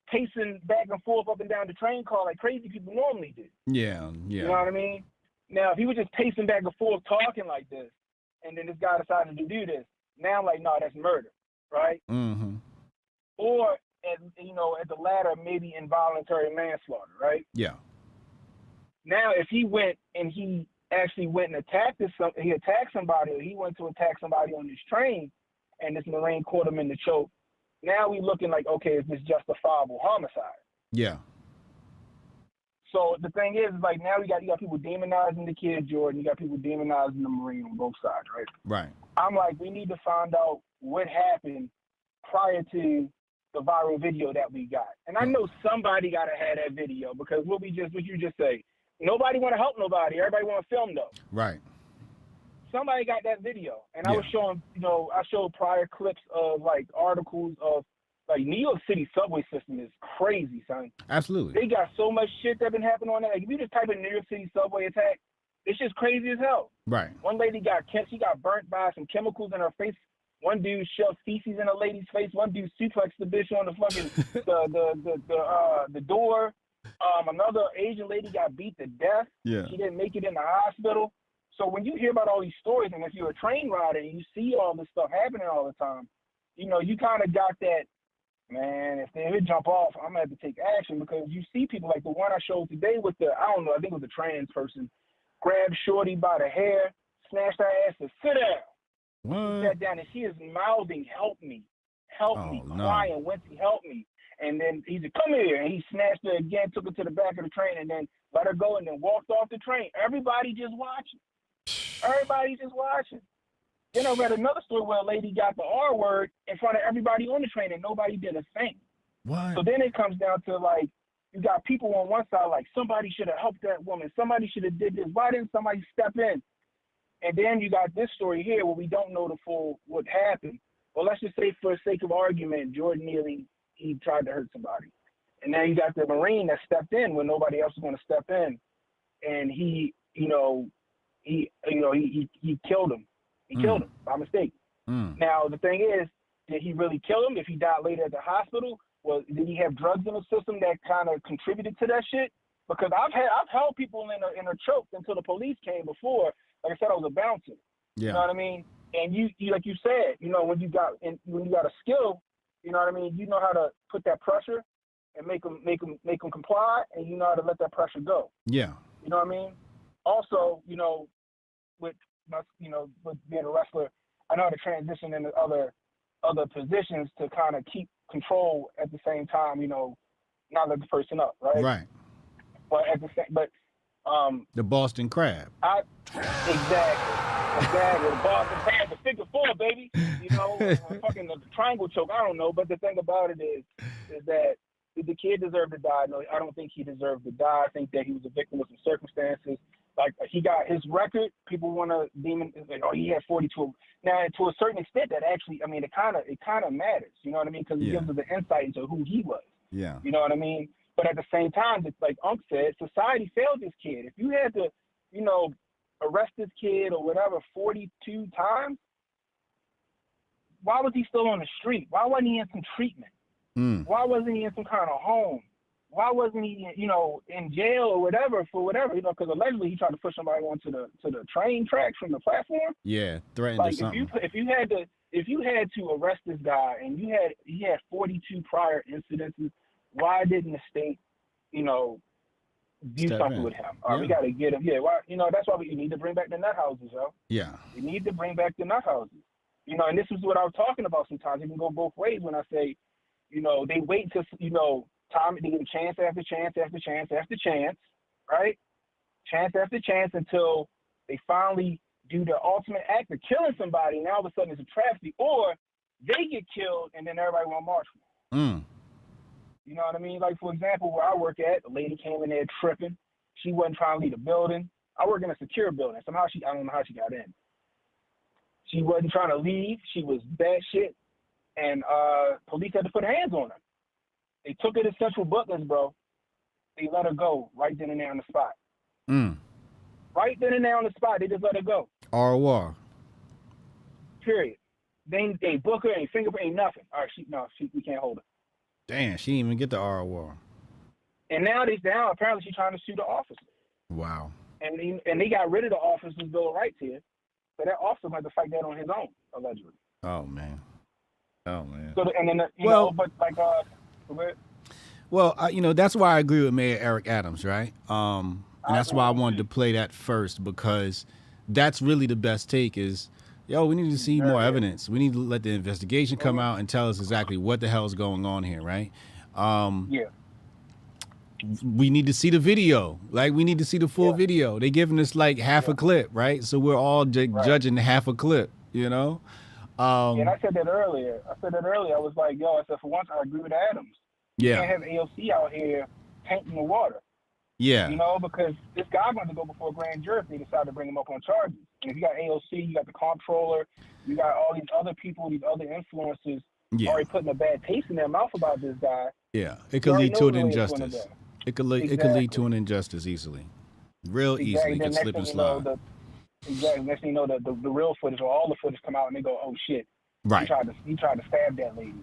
pacing back and forth up and down the train car like crazy people normally do? Yeah. You know what I mean? Now, if he was just pacing back and forth talking like this, and then this guy decided to do this, now I'm like, no, that's murder, right? Mm-hmm. Or, at the latter, maybe involuntary manslaughter, right? Yeah. Now, if he went and he actually went and attacked somebody, or he went to attack somebody on this train, and this Marine caught him in the choke, now we looking like, okay, is this justifiable homicide? Yeah. So the thing is, like, now you got people demonizing the kid, Jordan. You got people demonizing the Marine on both sides, right? Right. I'm like, we need to find out what happened prior to the viral video that we got. And I know somebody got to have that video, because what you just say, nobody want to help nobody. Everybody want to film, though. Right. Somebody got that video. And I was showing, I showed prior clips of, like, articles of, like, New York City subway system is crazy, son. Absolutely. They got so much shit that been happening on that. Like, if you just type in New York City subway attack, it's just crazy as hell. Right. One lady got burnt by some chemicals in her face. One dude shoved feces in a lady's face. One dude suplexed the bitch on the fucking the door. Another Asian lady got beat to death. Yeah. She didn't make it in the hospital. So when you hear about all these stories, and if you're a train rider and you see all this stuff happening all the time, you kind of got that, man, if they jump off, I'm going to have to take action, because you see people like the one I showed today with I think it was a trans person, grabbed Shorty by the hair, snatched her ass and sit down. What? She sat down and she is mouthing, help me, crying, Wincy, help me. And then he said, come here. And he snatched her again, took her to the back of the train, and then let her go, and then walked off the train. Everybody just watching. Then I read another story where a lady got the R word in front of everybody on the train, and nobody did a thing. What? So then it comes down to, like, you got people on one side like, somebody should have helped that woman. Somebody should have did this. Why didn't somebody step in? And then you got this story here where we don't know the full what happened. Well, let's just say, for the sake of argument, Jordan Neely, he tried to hurt somebody. And now you got the Marine that stepped in when nobody else was going to step in. And he killed him. He killed him by mistake. Now, the thing is, did he really kill him? If he died later at the hospital, did he have drugs in the system that kind of contributed to that shit? Because I've held people in a choke until the police came before. Like I said, I was a bouncer. Yeah. You know what I mean? And you like you said, when you got a skill, you know what I mean? You know how to put that pressure and make them comply, and you know how to let that pressure go. Yeah. You know what I mean? Also, with being a wrestler, I know how to transition into other positions to kind of keep control at the same time, not let the person up, right? Right. But at the same, the Boston Crab. Exactly. The Boston Crab, the figure four, baby. Fucking the triangle choke. I don't know, but the thing about it is that did the kid deserve to die? No, I don't think he deserved to die. I think that he was a victim of some circumstances. Like, he got his record. People want to deem him like, oh, he had 42. Now, to a certain extent, that actually, I mean, it kind of matters. You know what I mean? Because it gives us the insight into who he was. Yeah. You know what I mean? But at the same time, it's like Unc said, society failed this kid. If you had to, arrest this kid or whatever 42 times, why was he still on the street? Why wasn't he in some treatment? Why wasn't he in some kind of home? Why wasn't he, in jail or whatever for whatever? Because allegedly he tried to push somebody onto the train tracks from the platform. Yeah, threatened like or something. If you had to arrest this guy and he had 42 prior incidences, why didn't the state, do something with him? We got to get him. Yeah, why? That's why we need to bring back the nut houses, yo. Yeah. We need to bring back the nut houses. And this is what I was talking about sometimes. It can go both ways when I say, they wait to, time to get a chance after chance after chance after chance, right? Chance after chance until they finally do the ultimate act of killing somebody. Now all of a sudden it's a travesty. Or they get killed, and then everybody want to march for them. You know what I mean? Like, for example, where I work at, a lady came in there tripping. She wasn't trying to leave the building. I work in a secure building. Somehow I don't know how she got in. She wasn't trying to leave. She was bad shit. And police had to put hands on her. They took her to Central Butlins, bro. They let her go right then and there on the spot. Right then and there on the spot, they just let her go. ROR. Period. They ain't book her, ain't fingerprint, ain't nothing. All right, we can't hold her. Damn, she didn't even get the ROR. And now apparently she's trying to sue the officer. Wow. And they got rid of the officer's bill of rights here. So that officer had to fight that on his own, allegedly. Oh man. So and then that's why I agree with Mayor Eric Adams, right? And that's why I wanted to play that first, because that's really the best take is, we need to see more evidence. We need to let the investigation come out and tell us exactly what the hell is going on here, right? We need to see the video. Like, we need to see the full video. They giving us like half a clip, right? So we're all judging half a clip, you know? And I said that earlier. I was like, I said, for once, I agree with Adams. You can't have AOC out here painting the water. Yeah. You know, because this guy's going to go before a grand jury if they decide to bring him up on charges. And if you got AOC, you got the comptroller, you got all these other people, these other influencers already putting a bad taste in their mouth about this guy. Yeah, it could lead to an injustice. It could lead to an injustice easily. Real easily. It could slip and slide. Next thing you know, the real footage or all the footage come out and they go, oh shit. Right. He tried to stab that lady.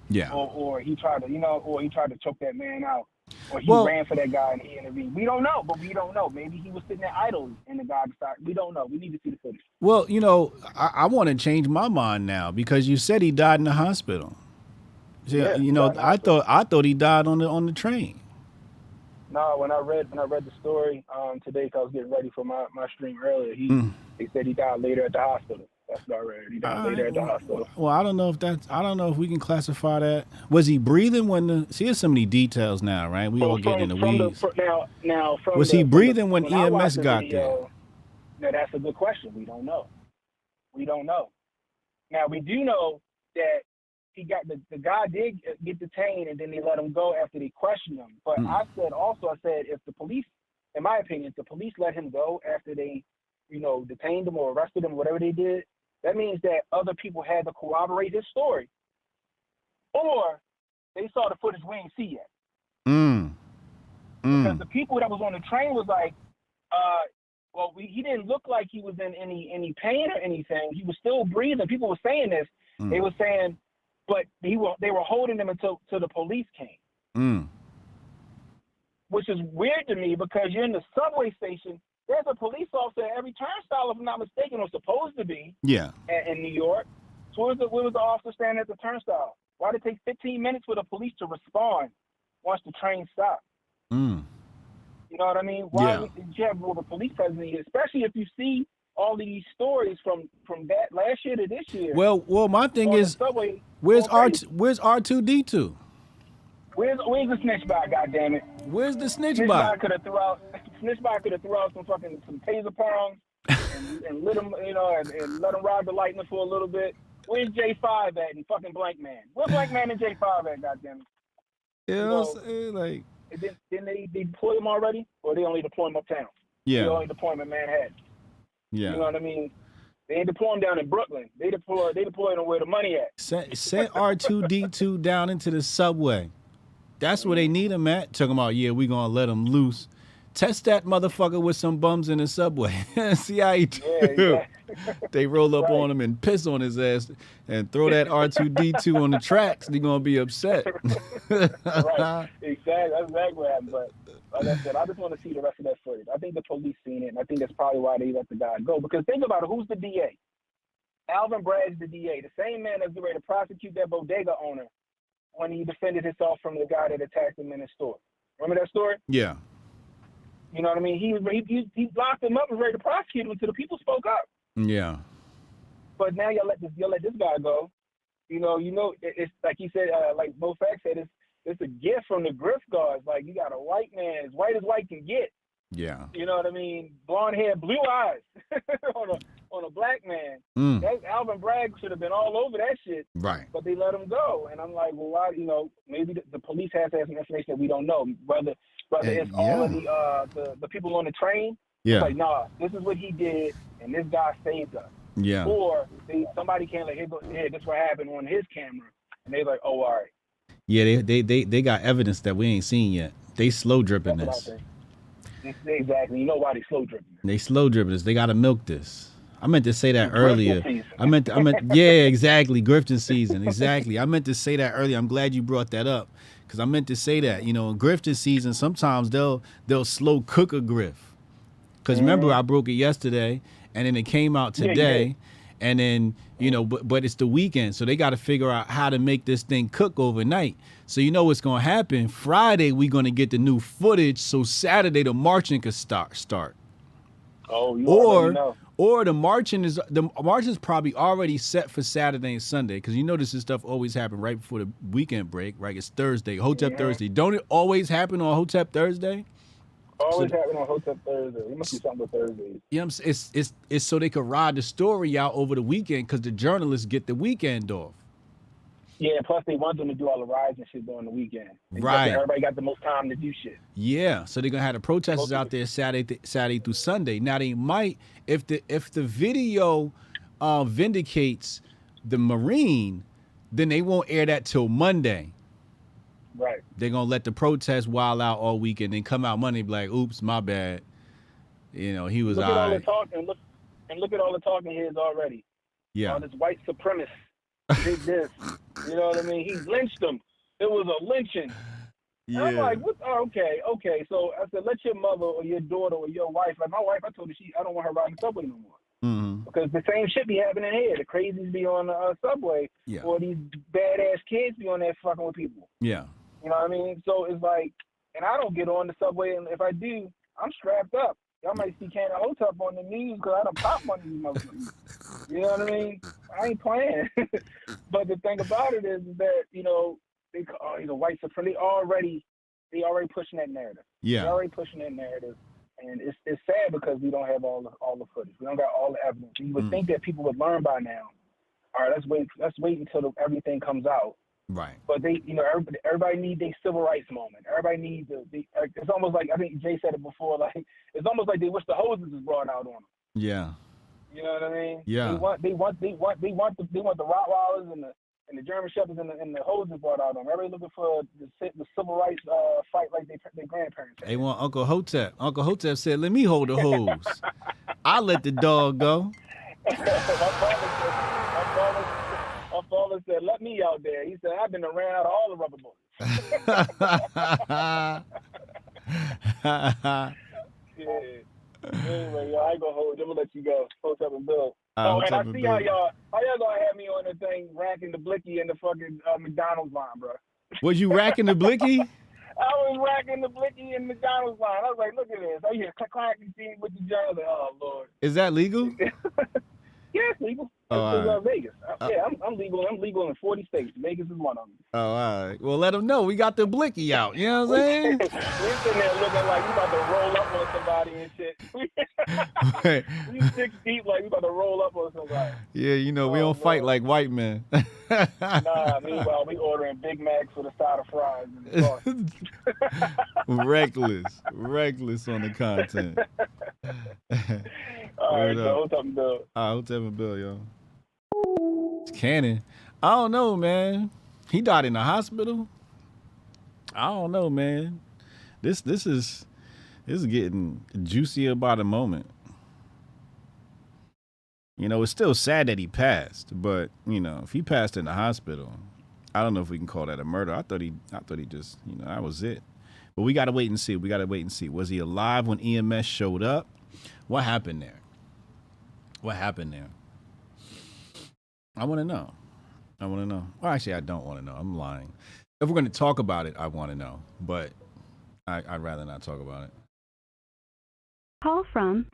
Yeah. Or he tried to choke that man out. Or he ran for that guy and he intervened. We don't know, but we don't know. Maybe he was sitting there idle and the guy decided. We don't know. We need to see the footage. Well, I want to change my mind now because you said he died in the hospital. I thought he died on the train. No, when I read the story today, because I was getting ready for my stream earlier, they said he died later at the hospital. That's what I read. He died later at the hospital. Well, I don't know if we can classify that. Was he breathing there's so many details now, right? We all get in the weeds. Was he breathing when EMS got there? Now that's a good question. We don't know. Now we do know that he got the guy did get detained and then they let him go after they questioned him. But I said if the police, in my opinion, if the police let him go after they, detained him or arrested him, whatever they did, that means that other people had to corroborate his story. Or they saw the footage we ain't see yet. Because the people that was on the train was like, he didn't look like he was in any pain or anything. He was still breathing. People were saying this. They were saying, but they were holding him until the police came. Which is weird to me because you're in the subway station. There's a police officer at every turnstile, if I'm not mistaken, or supposed to be. Yeah. In New York. So where was the officer standing at the turnstile? Why did it take 15 minutes for the police to respond once the train stopped? You know what I mean? Why did you have the police presence, especially if you see all these stories from that last year to this year? Well, my thing is, where's R2D2? Where's the snitch by? Goddammit! Where's the snitch by? by? Snitch by could have threw out some taser prongs and lit him, and let him ride the lightning for a little bit. Where's J5 at and fucking Blank Man? Where's Blank Man and J5 at? Goddammit! Didn't they deploy him already, or they only deploy him uptown? Yeah. They only deploy him in Manhattan. Yeah. You know what I mean? They ain't deploying down in Brooklyn. They deployed them where the money at. Send R2D2 down into the subway. That's where they need him at. Talking about, we gonna let him loose. Test that motherfucker with some bums in the subway. See how he do. Yeah. They roll up on him and piss on his ass and throw that R2D2 on the tracks. They're gonna be upset. Right. Exactly. That's exactly what happened. But like I said, I just want to see the rest of that footage. I think the police seen it, and I think that's probably why they let the guy go. Because think about it, who's the DA? Alvin Bragg's the DA, the same man that's ready to prosecute that bodega owner when he defended himself from the guy that attacked him in his store. Remember that story? Yeah. You know what I mean? He locked him up and ready to prosecute him until the people spoke up. Yeah. But now y'all let this guy go. It's like he said, like Bo Fack said, it's a gift from the Grift guards. Like, you got a white man, as white as white can get. Yeah. You know what I mean? Blonde hair, blue eyes on on a black man. Mm. That Alvin Bragg should have been all over that shit. Right. But they let him go, and I'm like, well, why? You know, maybe the police has to have some information that we don't know. Whether it's all of the people on the train. Yeah. It's like, nah, this is what he did, and this guy saved us. Yeah. Or somebody can't like, hey, this what happened on his camera, and they're like, oh, all right. Yeah, they got evidence that we ain't seen yet. They slow dripping this. Exactly. You know why they slow dripping? They slow dripping this. They gotta milk this. I meant to say that earlier. I meant yeah, exactly. Grifting season. Exactly. I meant to say that earlier. I'm glad you brought that up. Because I meant to say that, you know, in grifting season, sometimes they'll slow cook a grift. Because remember, I broke it yesterday, and then it came out today, and then, you know, but it's the weekend, so they got to figure out how to make this thing cook overnight. So you know what's going to happen? Friday, we're going to get the new footage, so Saturday, the marching could start. Oh, you already know. Or the marching is probably already set for Saturday and Sunday, because you notice this stuff always happen right before the weekend break, right? It's Thursday, Hotep Thursday. Don't it always happen on Hotep Thursday? Always happen on Hotep Thursday. It must be something with Thursdays. You know what I'm saying? It's so they could ride the story out over the weekend, because the journalists get the weekend off. Yeah, plus they want them to do all the rides and shit during the weekend. Right. Everybody got the most time to do shit. Yeah, so they're gonna have the protesters out there Saturday through Sunday. Now they might, if the video vindicates the Marine, then they won't air that till Monday. Right. They're gonna let the protest wild out all weekend, then come out Monday and be like, "Oops, my bad." You know, he was look all at all right. the talking. Look at all the talking heads already. Yeah. All this white supremacist did this. You know what I mean? He lynched them. It was a lynching. Yeah. And I'm like, what? Oh, okay. So I said, let your mother or your daughter or your wife. Like my wife, I told her I don't want her riding the subway no more. Mm-hmm. Because the same shit be happening here. The crazies be on the subway, or these badass kids be on there fucking with people. Yeah. You know what I mean? So it's like, and I don't get on the subway, and if I do, I'm strapped up. Y'all might see Canada Hotep on the news because I done pop one of these motherfuckers. You know what I mean? I ain't playing. But the thing about it is that, you know, white supremacy, they already pushing that narrative. Yeah. They're already pushing that narrative. And it's sad because we don't have all the footage. We don't got all the evidence. You would think that people would learn by now. All right, let's wait until everything comes out. Right. But they, you know, everybody needs their civil rights moment. Everybody needs it's almost like, I think Jay said it before, like it's almost like they wish the hoses was brought out on them. Yeah. You know what I mean? Yeah. They want the Rottweilers and the German Shepherds and the hoses brought out on them. Everybody looking for the civil rights fight like their grandparents had. They want Uncle Hotep. Uncle Hotep said, "Let me hold the hose. I let the dog go." My father said, "Let me out there." He said, "I've been around out of all the rubber bullets." Yeah. Anyway, I ain't gonna hold. I'm gonna let you go. Hotep and Bill. And I see how y'all gonna have me on the thing racking the blicky in the fucking McDonald's line, bro. Was you racking the blicky? I was racking the blicky in McDonald's line. I was like, look at this. I hear clacking with the jar. Like, oh Lord. Is that legal? Yeah, it's legal. Oh, It's Vegas. I'm legal. I'm legal in 40 states. Vegas is one of them. Oh, all right. Well, let them know we got the blicky out. You know what I'm saying? We're sitting there looking like we about to roll up on somebody and shit. We 6 deep like we about to roll up on somebody. Yeah, you know, we don't fight like white men. Nah, meanwhile, we ordering Big Macs with a side of fries and sauce. Reckless on the content. All right, so Hotep and Bill. Hotep and Bill, yo. It's Cannon. I don't know, man. He died in the hospital. I don't know, man. This is getting juicier by the moment. You know, it's still sad that he passed, but you know, if he passed in the hospital, I don't know if we can call that a murder. I thought he just, you know, that was it. But we gotta wait and see. Was he alive when EMS showed up? What happened there? I want to know. Well, actually, I don't want to know. I'm lying. If we're going to talk about it, I want to know. But I'd rather not talk about it. Call from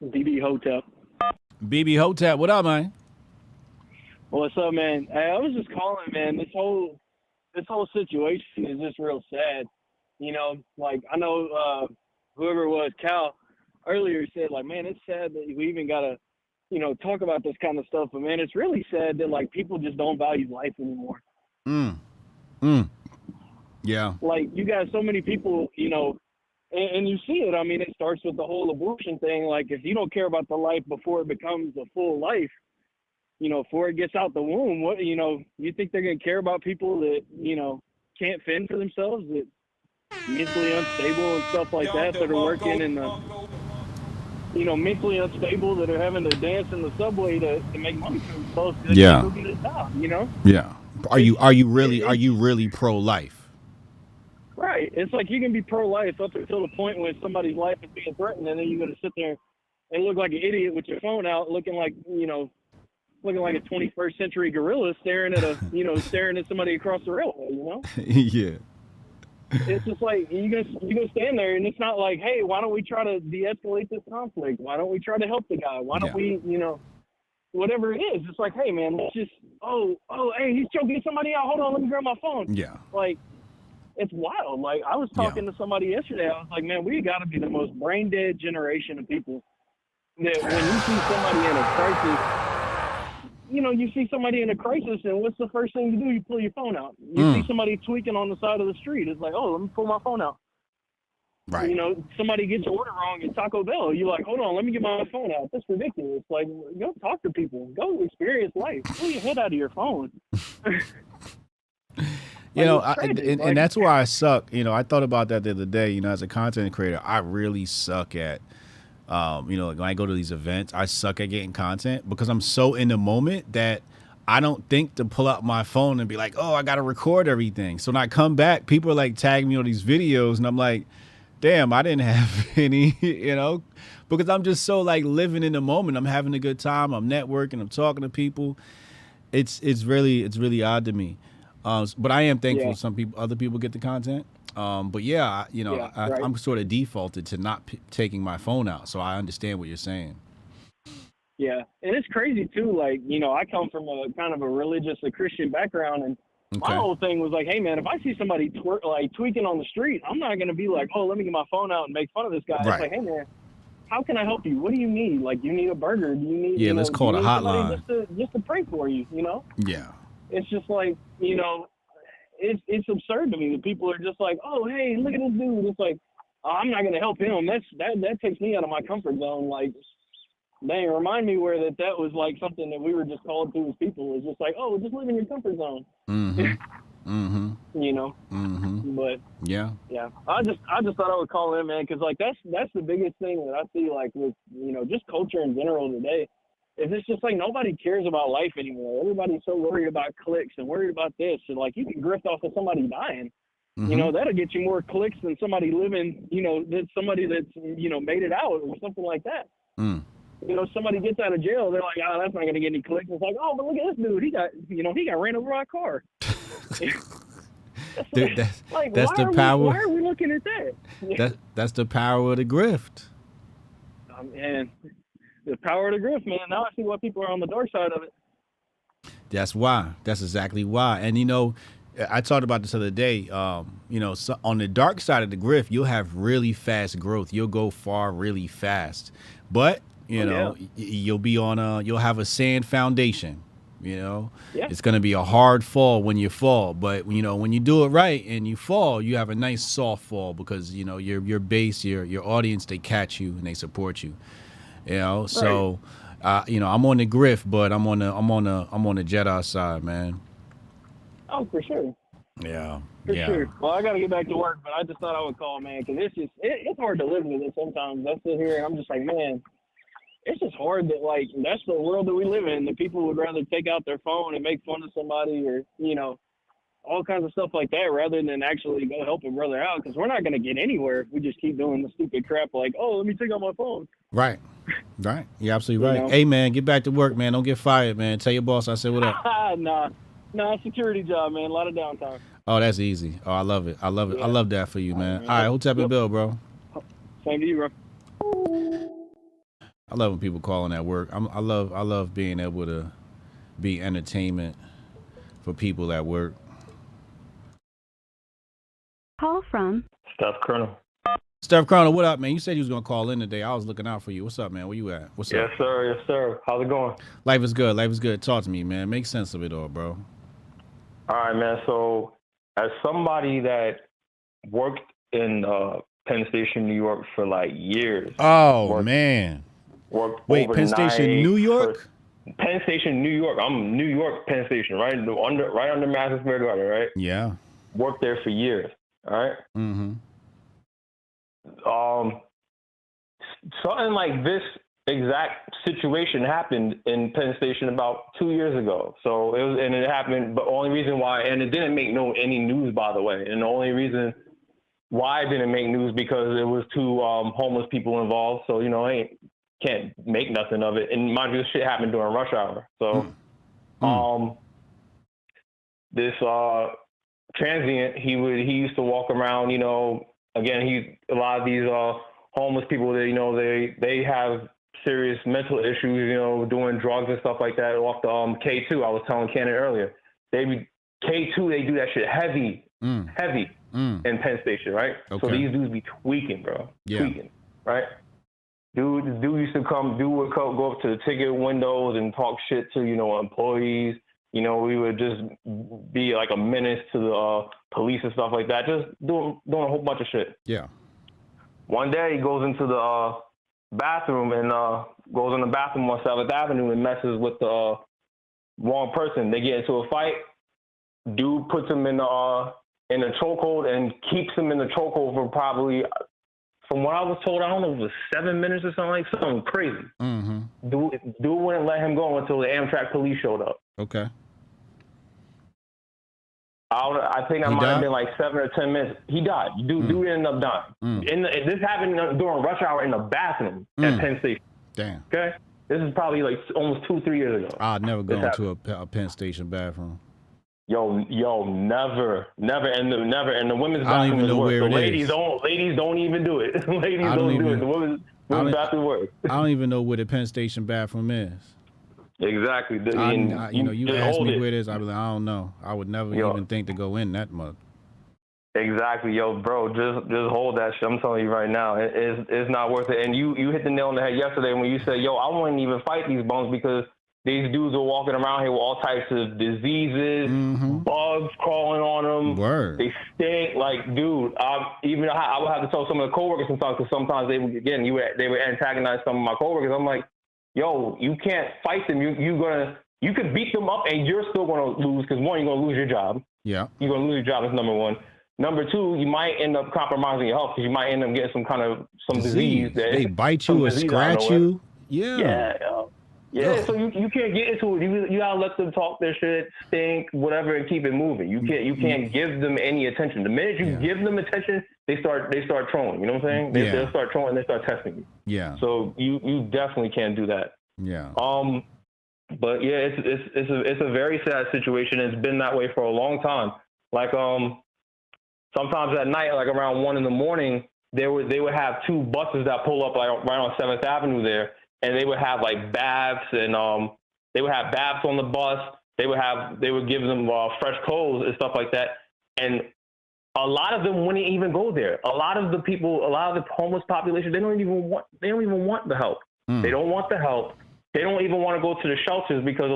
BB Hotep. BB Hotep, what up, man? What's up, man? Hey, I was just calling, man. This whole situation is just real sad. You know, like I know whoever it was, Cal, earlier said, like, man, it's sad that we even gotta talk about this kind of stuff. But man, it's really sad that like people just don't value life anymore. Yeah. Like you got so many people, and you see it. I mean, it starts with the whole abortion thing. Like if you don't care about the life before it becomes a full life, before it gets out the womb, what, you think they're going to care about people that, can't fend for themselves, that mentally unstable and stuff like that are working in the, mentally unstable that are having to dance in the subway to make money for themselves. Yeah. Go get a job, Yeah. Are you really pro-life? Right. It's like you can be pro-life up until the point when somebody's life is being threatened, and then you're going to sit there and look like an idiot with your phone out, looking like a 21st century gorilla staring at somebody across the railway, Yeah. It's just like you go stand there, and it's not like, hey, why don't we try to de-escalate this conflict? Why don't we try to help the guy? Why don't we, whatever it is? It's like, hey, man, let's just, hey, he's choking somebody out. Hold on, let me grab my phone. Yeah. Like, it's wild. Like, I was talking to somebody yesterday. I was like, man, we got to be the most brain dead generation of people that when you see somebody in a crisis, you see somebody in a crisis, and what's the first thing you do? You pull your phone out. You see somebody tweaking on the side of the street. It's like, oh, let me pull my phone out. Right. Somebody gets your order wrong at Taco Bell. You're like, hold on, let me get my phone out. That's ridiculous. Like, go talk to people. Go experience life. Pull your head out of your phone. And that's why I suck. I thought about that the other day. As a content creator, I really suck at, when I go to these events, I suck at getting content because I'm so in the moment that I don't think to pull out my phone and be like, oh, I got to record everything. So when I come back, people are like tagging me on these videos, and I'm like, damn, I didn't have any, because I'm just so like living in the moment. I'm having a good time. I'm networking. I'm talking to people. It's really odd to me. But I am thankful other people get the content. But yeah, I'm sort of defaulted to not taking my phone out. So I understand what you're saying. Yeah. And it's crazy too. Like, I come from a kind of a religious, Christian background, and my whole thing was like, hey man, if I see somebody tweaking on the street, I'm not going to be like, oh, let me get my phone out and make fun of this guy. Right. It's like, hey man, how can I help you? What do you need? Like, you need a burger? Do you need, let's call it a hotline. Just to pray for you, Yeah. It's just like, it's absurd to me that people are just like, oh, hey, look at this dude. It's like, oh, I'm not going to help him. That takes me out of my comfort zone. Like, dang, remind me where that was like something that we were just called to as people. It's just like, oh, just live in your comfort zone. But yeah. I just thought I would call in, man, because like that's the biggest thing that I see, like with just culture in general today. Is it's just like nobody cares about life anymore. Everybody's so worried about clicks and worried about this, and like you can grift off of somebody dying. That'll get you more clicks than somebody living. Than somebody that's made it out or something like that. Somebody gets out of jail, they're like, oh, that's not going to get any clicks. It's like, oh, but look at this dude. He got ran over by a car. That's the power. Why are we looking at that? That's the power of the grift. Man, the power of the grift, man. Now I see why people are on the dark side of it. That's why. That's exactly why. And I talked about this the other day. So on the dark side of the grift, you'll have really fast growth. You'll go far really fast, but you'll be on you'll have a sand foundation. It's going to be a hard fall when you fall, but when you do it right and you fall, you have a nice soft fall because your base, your audience, they catch you and they support you. So I'm on the grift, but I'm on the Jedi side, man. Oh, for sure. Yeah. For sure. Well, I got to get back to work, but I just thought I would call, man, because it's hard to live with it sometimes. I sit here and I'm just like, man, it's just hard that, like, that's the world that we live in. That people would rather take out their phone and make fun of somebody or, all kinds of stuff like that rather than actually go help a brother out, because we're not going to get anywhere if we just keep doing the stupid crap like, oh, let me take out my phone. Right. You're absolutely right. Hey, man, get back to work, man. Don't get fired, man. Tell your boss I said what up. Nah, security job, man. A lot of downtime. Oh, that's easy. Oh, I love it. Yeah. I love that for you, man. All right, Hotep and Bill, bro. Same to you, bro. I love when people calling at work. I love being able to be entertainment for people at work. Call from Stuff Colonel. Steph Croner, what up, man? You said you was gonna call in today. I was looking out for you. What's up, man? Where you at? What's up? Yes, sir. Yes, sir. How's it going? Life is good. Life is good. Talk to me, man. Make sense of it all, bro. All right, man. So, as somebody that worked in Penn Station, New York for like years. Oh, man. Wait, Penn Station, New York? Penn Station, New York. I'm New York, Penn Station, right under Madison Square Garden, right? Yeah. Worked there for years. All right. Mm-hmm. Something like this exact situation happened in Penn Station about 2 years ago. So it happened, but only reason why, and it didn't make any news, by the way. And the only reason why it didn't make news because it was two homeless people involved. So, can't make nothing of it. And mind you, this shit happened during rush hour. So, this transient, he used to walk around, again, a lot of these homeless people, they have serious mental issues, doing drugs and stuff like that off the K2. I was telling Cannon earlier. K2, they do that shit heavy in Penn Station, right? Okay. So these dudes be tweaking, bro. Yeah. Tweaking, right? Dude used to go up to the ticket windows and talk shit to, employees. We would just be like a menace to the police and stuff like that, just doing a whole bunch of shit. Yeah. One day he goes into the bathroom and goes in the bathroom on 7th Avenue and messes with the wrong person. They get into a fight. Dude puts him in a chokehold and keeps him in the chokehold for probably, from what I was told, I don't know if it was 7 minutes or something crazy. Mm-hmm. Dude wouldn't let him go until the Amtrak police showed up. Okay. I think I might have been like 7 or 10 minutes. He died. Dude ended up dying. This happened during rush hour in the bathroom at Penn Station. Damn. Okay? This is probably like almost 2-3 years ago. I'd never go into a Penn Station bathroom. Yo, never. And the women's bathroom I don't even know where it is. Ladies don't even do it. Ladies don't do it. The women's bathroom works. I don't even know where the Penn Station bathroom is. Exactly. You ask me where it is, I'd be like, I don't know. I would never even think to go in that much. Exactly, bro. Just hold that shit. I'm telling you right now, it's not worth it. And you hit the nail on the head yesterday when you said, I wouldn't even fight these bums because these dudes are walking around here with all types of diseases, bugs crawling on them. Word. They stink. Like, dude, I would have to tell some of the coworkers sometimes because sometimes they would antagonize some of my coworkers. I'm like, yo, you can't fight them. You could beat them up and you're still gonna lose because one, you're gonna lose your job. Yeah. You're gonna lose your job. That's number one. Number two, you might end up compromising your health because you might end up getting some disease. They bite you or scratch you. Yeah. Yeah, so you can't get into it. You gotta let them talk their shit, stink, whatever, and keep it moving. You can't give them any attention. The minute you give them attention, they start trolling. You know what I'm saying? They'll start trolling. They start testing you. Yeah. So you definitely can't do that. Yeah. But yeah, it's a very sad situation. It's been that way for a long time. Like sometimes at night, like around 1 a.m, they would have two buses that pull up like right on 7th Avenue there. And they would have like baths and they would have baths on the bus. They would give them fresh clothes and stuff like that. And a lot of them wouldn't even go there. A lot of the homeless population, they don't even want the help. They don't want the help. They don't even want to go to the shelters because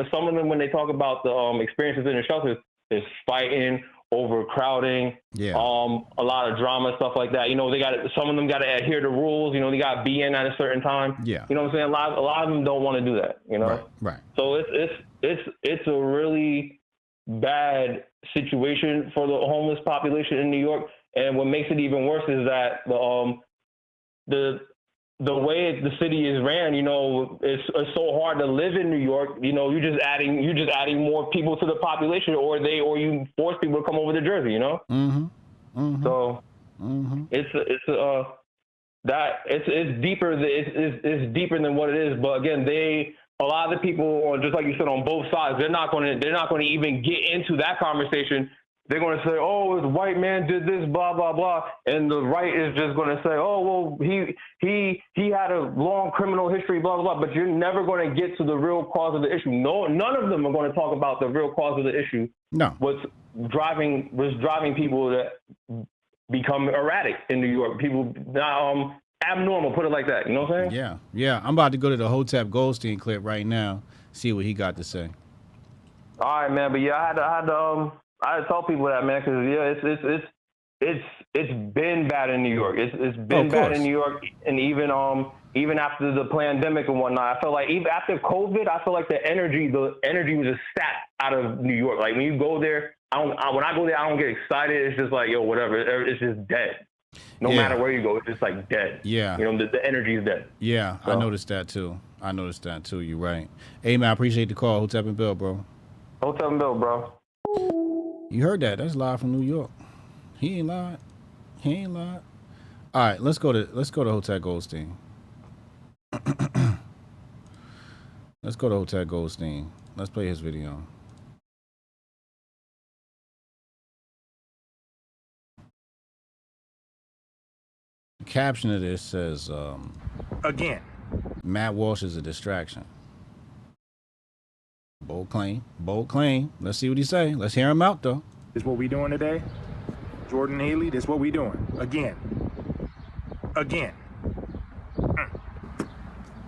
some of them when they talk about the experiences in the shelters, there's fighting, overcrowding, a lot of drama, stuff like that. Some of them got to adhere to rules. They got to be in at a certain time. Yeah. You know what I'm saying? A lot of them don't want to do that. Right. So it's a really bad situation for the homeless population in New York. And what makes it even worse is that the way the city is ran, it's so hard to live in New York. You're just adding more people to the population, or you force people to come over to Jersey. So it's deeper. It's deeper than what it is. But again, a lot of the people, or just like you said, on both sides, they're not going to even get into that conversation. They're going to say, oh, this white man did this, blah, blah, blah. And the right is just going to say, oh, well, he had a long criminal history, blah, blah, blah. But you're never going to get to the real cause of the issue. No, none of them are going to talk about the real cause of the issue. No. What's driving people become erratic in New York. People abnormal, put it like that. You know what I'm saying? Yeah, yeah. I'm about to go to the Hotep Goldstein clip right now, see what he got to say. All right, man. But yeah, I had to tell people that, man, because it's been bad in New York. It's been bad in New York, and even after the pandemic and whatnot, I felt like even after COVID, I feel like the energy was just sapped out of New York. Like when you go there, when I go there, I don't get excited. It's just like, yo, whatever. It's just dead. No matter where you go, it's just like dead. Yeah. You know, the energy is dead. Yeah, so. I noticed that too. You're right. Hey, man, I appreciate the call. Hotep and Bill, bro. Hotep and Bill, bro. You heard that. That's live from New York. He ain't lied. All right, let's go to Hotep Goldstein. Let's go to Hotep Goldstein. Let's play his video. The caption of this says, again, Matt Walsh is a distraction. Bold claim. Let's see what he say. Let's hear him out, though. This what we doing today? Jordan Neely, this what we doing. Again.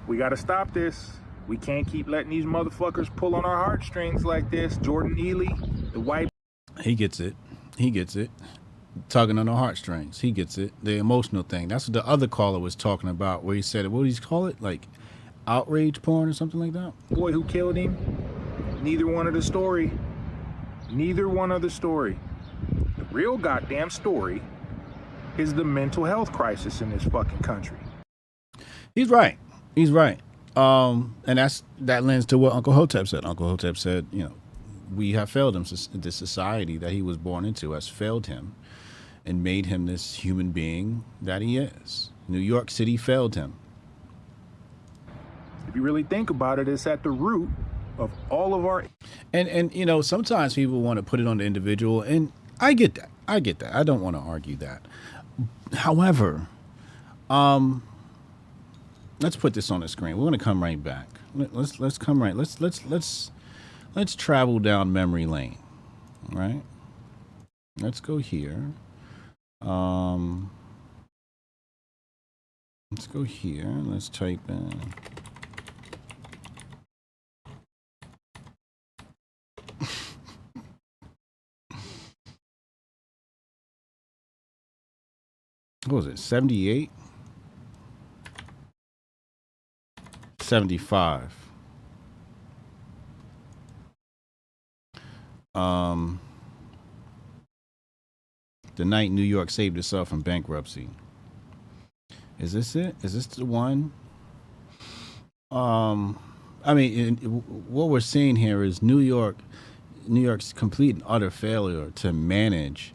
We got to stop this. We can't keep letting these motherfuckers pull on our heartstrings like this. Jordan Neely, the white... He gets it. Tugging on the heartstrings. He gets it. The emotional thing. That's what the other caller was talking about, where he said, what did he call it? Like outrage porn or something like that? Boy who killed him. Neither one of the story. The real goddamn story is the mental health crisis in this fucking country. He's right. And that lends to what Uncle Hotep said. Uncle Hotep said, you know, we have failed him. The society that he was born into has failed him and made him this human being that he is. New York City failed him. If you really think about it, it's at the root of all of our... And you know, sometimes people want to put it on the individual, and I get that. I don't want to argue that. However, let's put this on the screen. We're going to come right back. Let's come right. Let's travel down memory lane. All right? Let's go here. Let's go here. Let's type in... What was it? 78? 75. The night New York saved itself from bankruptcy. Is this it? Is this the one? I mean, what we're seeing here is New York's complete and utter failure to manage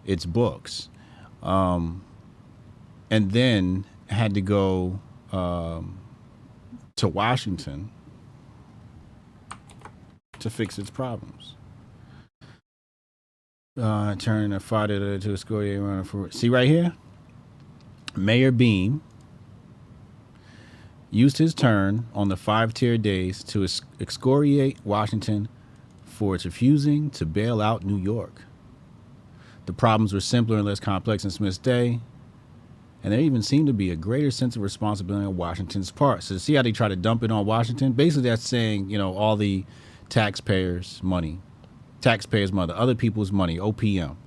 its books. And then had to go to Washington to fix its problems. Turning a fighter to a score. See right here? Mayor Beam used his turn on the 5-tier days to excoriate Washington for its refusing to bail out New York. The problems were simpler and less complex in Smith's day, and there even seemed to be a greater sense of responsibility on Washington's part. So see how they try to dump it on Washington? Basically, that's saying, you know, all the taxpayers' money, other people's money, OPM.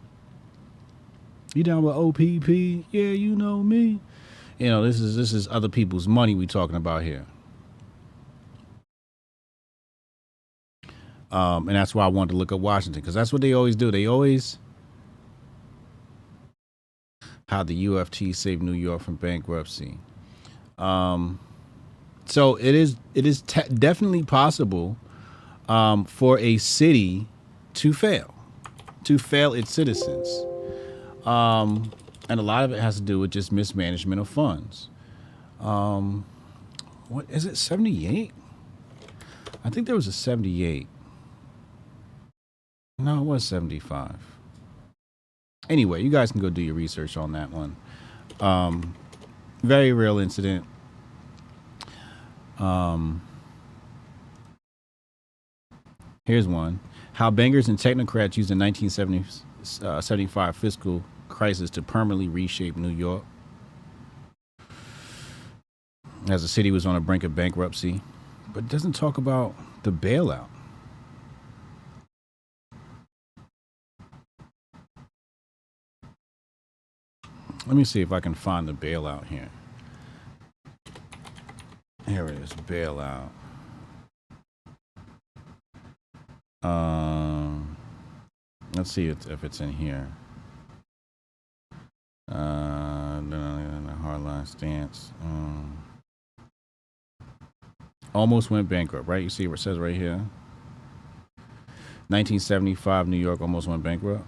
You down with OPP? Yeah, you know me. You know, this is other people's money we talking about here. And that's why I wanted to look up Washington, because that's what they always do. They always... How the UFT saved New York from bankruptcy. So it is definitely possible for a city to fail its citizens. And a lot of it has to do with just mismanagement of funds. What is it, 78? I think there was a 78. No, it was 75. Anyway, you guys can go do your research on that one. Very real incident. Here's one. How bankers and technocrats used the 1975 fiscal crisis to permanently reshape New York, as the city was on the brink of bankruptcy, but it doesn't talk about the bailout. Let me see if I can find the bailout here. Here it is, bailout. Let's see if it's in here. The hardline stance. Almost went bankrupt, right? You see what it says right here. 1975, New York almost went bankrupt.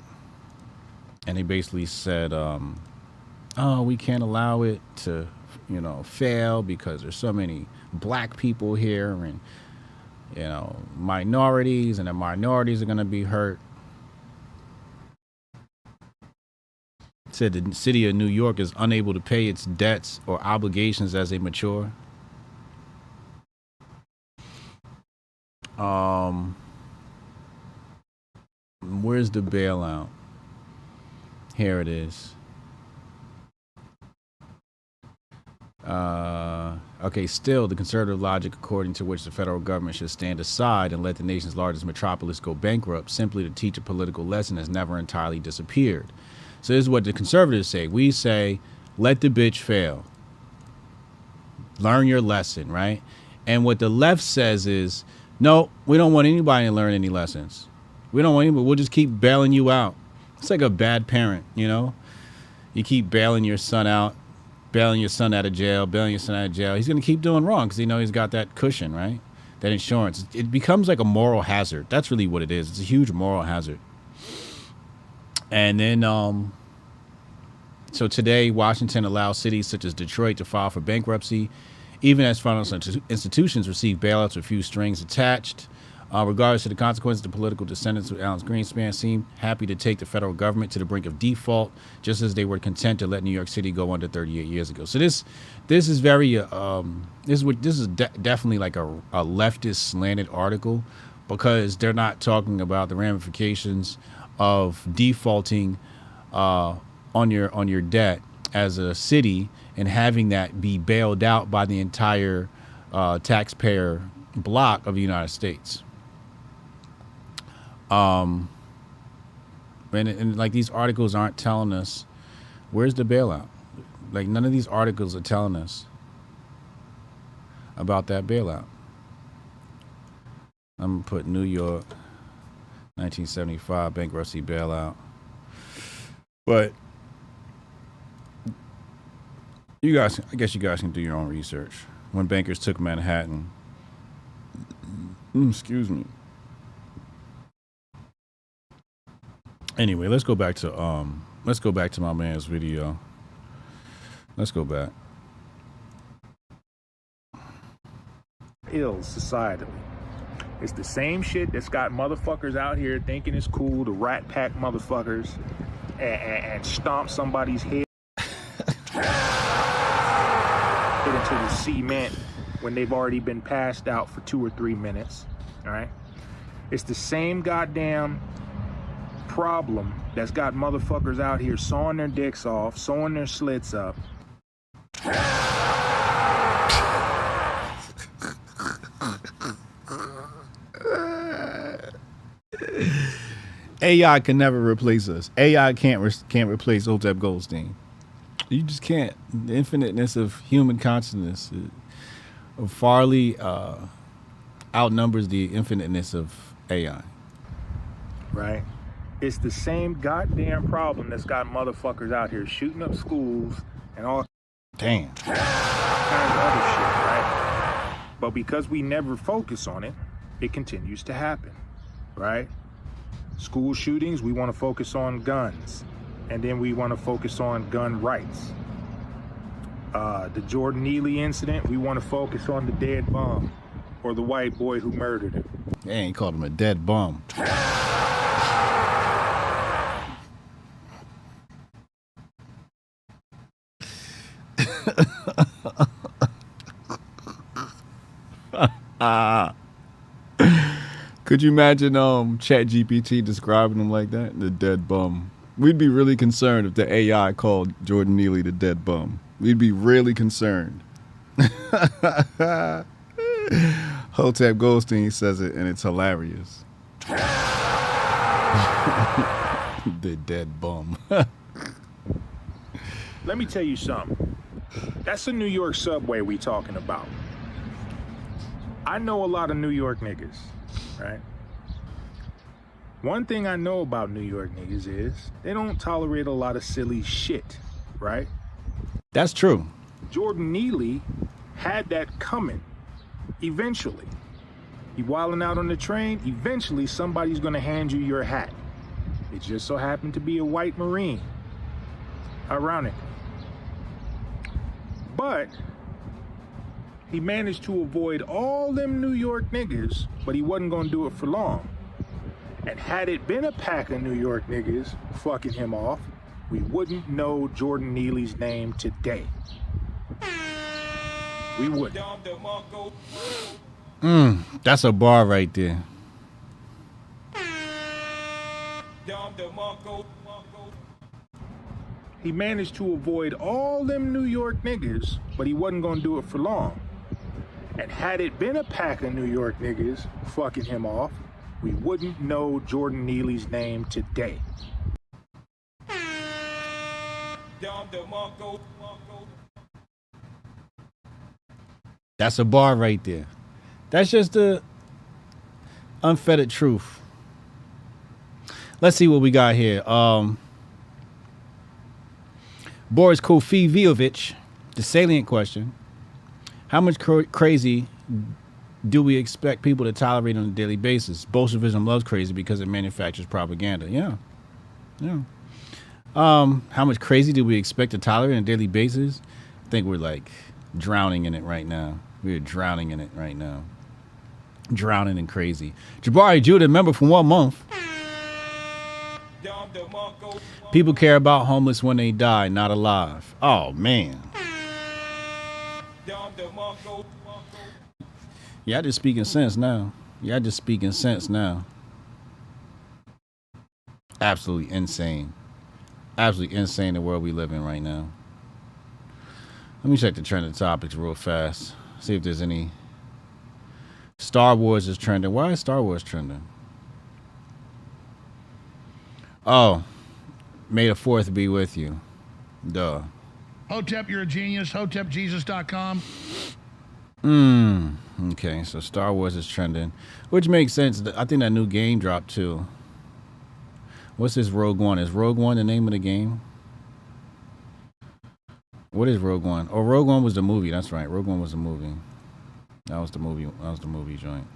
And they basically said, oh, we can't allow it to, fail because there's so many black people here and, minorities, and the minorities are going to be hurt. It said the city of New York is unable to pay its debts or obligations as they mature. Where's the bailout? Here it is. Okay, still, the conservative logic according to which the federal government should stand aside and let the nation's largest metropolis go bankrupt simply to teach a political lesson has never entirely disappeared. So this is what the conservatives say. We say, let the bitch fail. Learn your lesson, right? And what the left says is, no, we don't want anybody to learn any lessons. We don't want anybody. We'll just keep bailing you out. It's like a bad parent, You keep bailing your son out, bailing your son out of jail, bailing your son out of jail. He's going to keep doing wrong because he's got that cushion, right? That insurance. It becomes like a moral hazard. That's really what it is. It's a huge moral hazard. And then, so today, Washington allows cities such as Detroit to file for bankruptcy, even as financial institutions receive bailouts with few strings attached. Regardless of the consequences, the political descendants of Alan Greenspan seem happy to take the federal government to the brink of default, just as they were content to let New York City go under 38 years ago. So this is very this is definitely like a leftist slanted article, because they're not talking about the ramifications of defaulting on your debt as a city and having that be bailed out by the entire taxpayer block of the United States. And like these articles aren't telling us where's the bailout. Like none of these articles are telling us about that bailout. I'm gonna put New York 1975 bankruptcy bailout. But I guess you guys can do your own research. When bankers took Manhattan. Excuse me. Anyway, let's go back to my man's video. Let's go back. Ill societally. It's the same shit that's got motherfuckers out here thinking it's cool to rat pack motherfuckers and stomp somebody's head into the cement when they've already been passed out for 2 or 3 minutes. All right. It's the same goddamn problem that's got motherfuckers out here sawing their dicks off, sewing their slits up. AI can never replace us. AI can't replace Hotep Goldstein. You just can't. The infiniteness of human consciousness farly outnumbers the infiniteness of AI. Right? It's the same goddamn problem that's got motherfuckers out here shooting up schools and all kinds of other shit, right? But because we never focus on it, it continues to happen, right? School shootings, we want to focus on guns, and then we want to focus on gun rights. The Jordan Neely incident, we want to focus on the dead bum or the white boy who murdered him. They ain't called him a dead bum. Could you imagine ChatGPT describing him like that? The dead bum. We'd be really concerned if the AI called Jordan Neely the dead bum. We'd be really concerned. Hotep Goldstein says it, and it's hilarious. The dead bum. Let me tell you something. That's the New York subway we talking about. I know a lot of New York niggas, right? One thing I know about New York niggas is they don't tolerate a lot of silly shit, right? That's true. Jordan Neely had that coming eventually. You wilding out on the train, eventually somebody's gonna hand you your hat. It just so happened to be a white Marine. Ironically. But he managed to avoid all them New York niggas, but he wasn't gonna do it for long. And had it been a pack of New York niggas fucking him off, we wouldn't know Jordan Neely's name today. We wouldn't. That's a bar right there. He managed to avoid all them New York niggas, but he wasn't gonna do it for long. And had it been a pack of New York niggas fucking him off, we wouldn't know Jordan Neely's name today. That's a bar right there. That's just the unfettered truth. Let's see what we got here. Boris Kofievich, the salient question: how much crazy do we expect people to tolerate on a daily basis? Bolshevism loves crazy because it manufactures propaganda. Yeah. How much crazy do we expect to tolerate on a daily basis? I think we're like drowning in it right now. We're drowning in it right now. Drowning in crazy. Jabari Judah, member for 1 month. People care about homeless when they die, not alive. Oh, man. Y'all just speaking sense now. Absolutely insane. Absolutely insane the world we live in right now. Let me check the trending topics real fast. See if there's any. Star Wars is trending. Why is Star Wars trending? Oh, May the 4th be with you. Duh. Hotep, you're a genius. HotepJesus.com. Okay, so Star Wars is trending, which makes sense. I think that new game dropped too. What's this Rogue One? Is Rogue One the name of the game? What is Rogue One? Oh, Rogue One was the movie. That's right. Rogue One was the movie. That was the movie joint.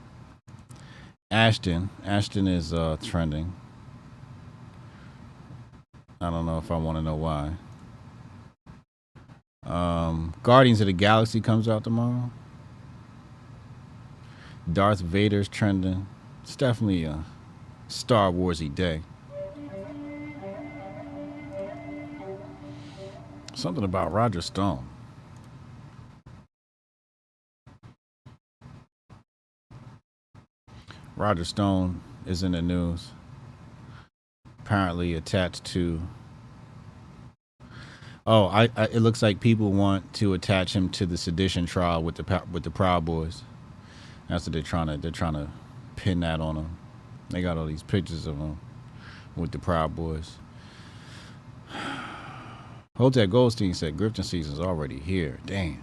Ashton is trending. I don't know if I want to know why. Guardians of the Galaxy comes out tomorrow. Darth Vader's trending. It's definitely a Star Wars-y day. Something about Roger Stone. Roger Stone is in the news. Apparently attached to. Oh, it looks like people want to attach him to the sedition trial with the Proud Boys. That's what they're trying to pin that on him. They got all these pictures of him with the Proud Boys. Hotep Goldstein said grifting season's already here. Damn.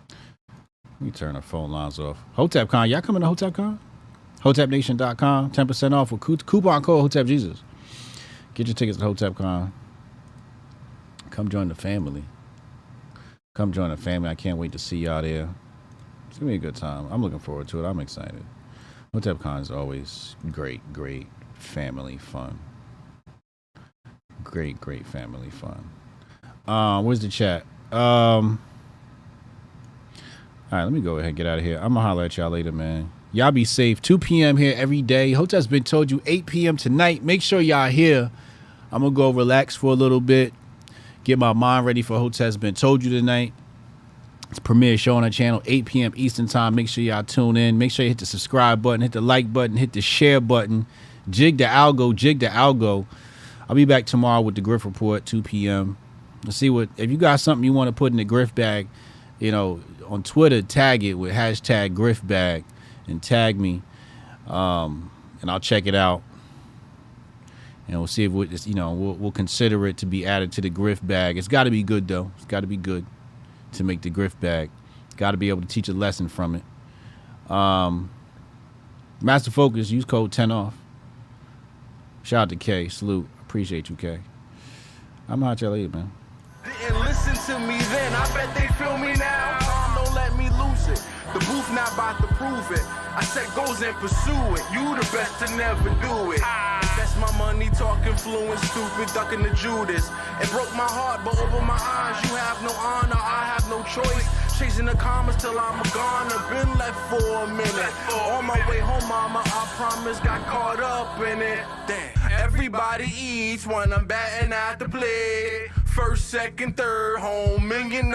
Let me turn the phone lines off. Hotep Con, y'all coming to Hotep Con? HotepNation.com, 10% off with coupon code Hotep Jesus. Get your tickets to Hotep Con. Come join the family. I can't wait to see y'all there. It's gonna be a good time. I'm looking forward to it. I'm excited. Hotep Con is always great family fun. Great family fun. Where's the chat? All right, let me go ahead and get out of here. I'm gonna holler at y'all later, man. Y'all be safe. 2 p.m. here every day. Hotep's been told you 8 p.m. tonight. Make sure y'all here. I'm gonna go relax for a little bit. Get my mind ready for Hotep's been told you tonight. It's premiere show on our channel, 8 p.m. Eastern time. Make sure y'all tune in. Make sure you hit the subscribe button, hit the like button, hit the share button. Jig the algo. I'll be back tomorrow with the Grift Report, 2 p.m. Let's see if you got something you want to put in the Grift bag, on Twitter, tag it with hashtag Grift bag and tag me, and I'll check it out. And we'll see if we'll consider it to be added to the Grift bag. It's got to be good though. It's got to be good to make the Grift bag. Got to be able to teach a lesson from it. Master Focus, use code 10 off. Shout out to K. Salute. Appreciate you, K. I'm out y'all later, man. Didn't listen to me then. I bet they feel me now. Tom, don't let me lose it. The booth not about to prove it. I set goals and pursue it. You the best to never do it. Invest my money talking fluent, stupid, ducking the Judas. It broke my heart, but over my eyes, you have no honor. I have no choice. Chasing the commas till I'm gone. I've been left for a minute. On my way home, mama, I promise, got caught up in it. Damn. Everybody eats when I'm batting at the plate. First, second, third, home, $1 million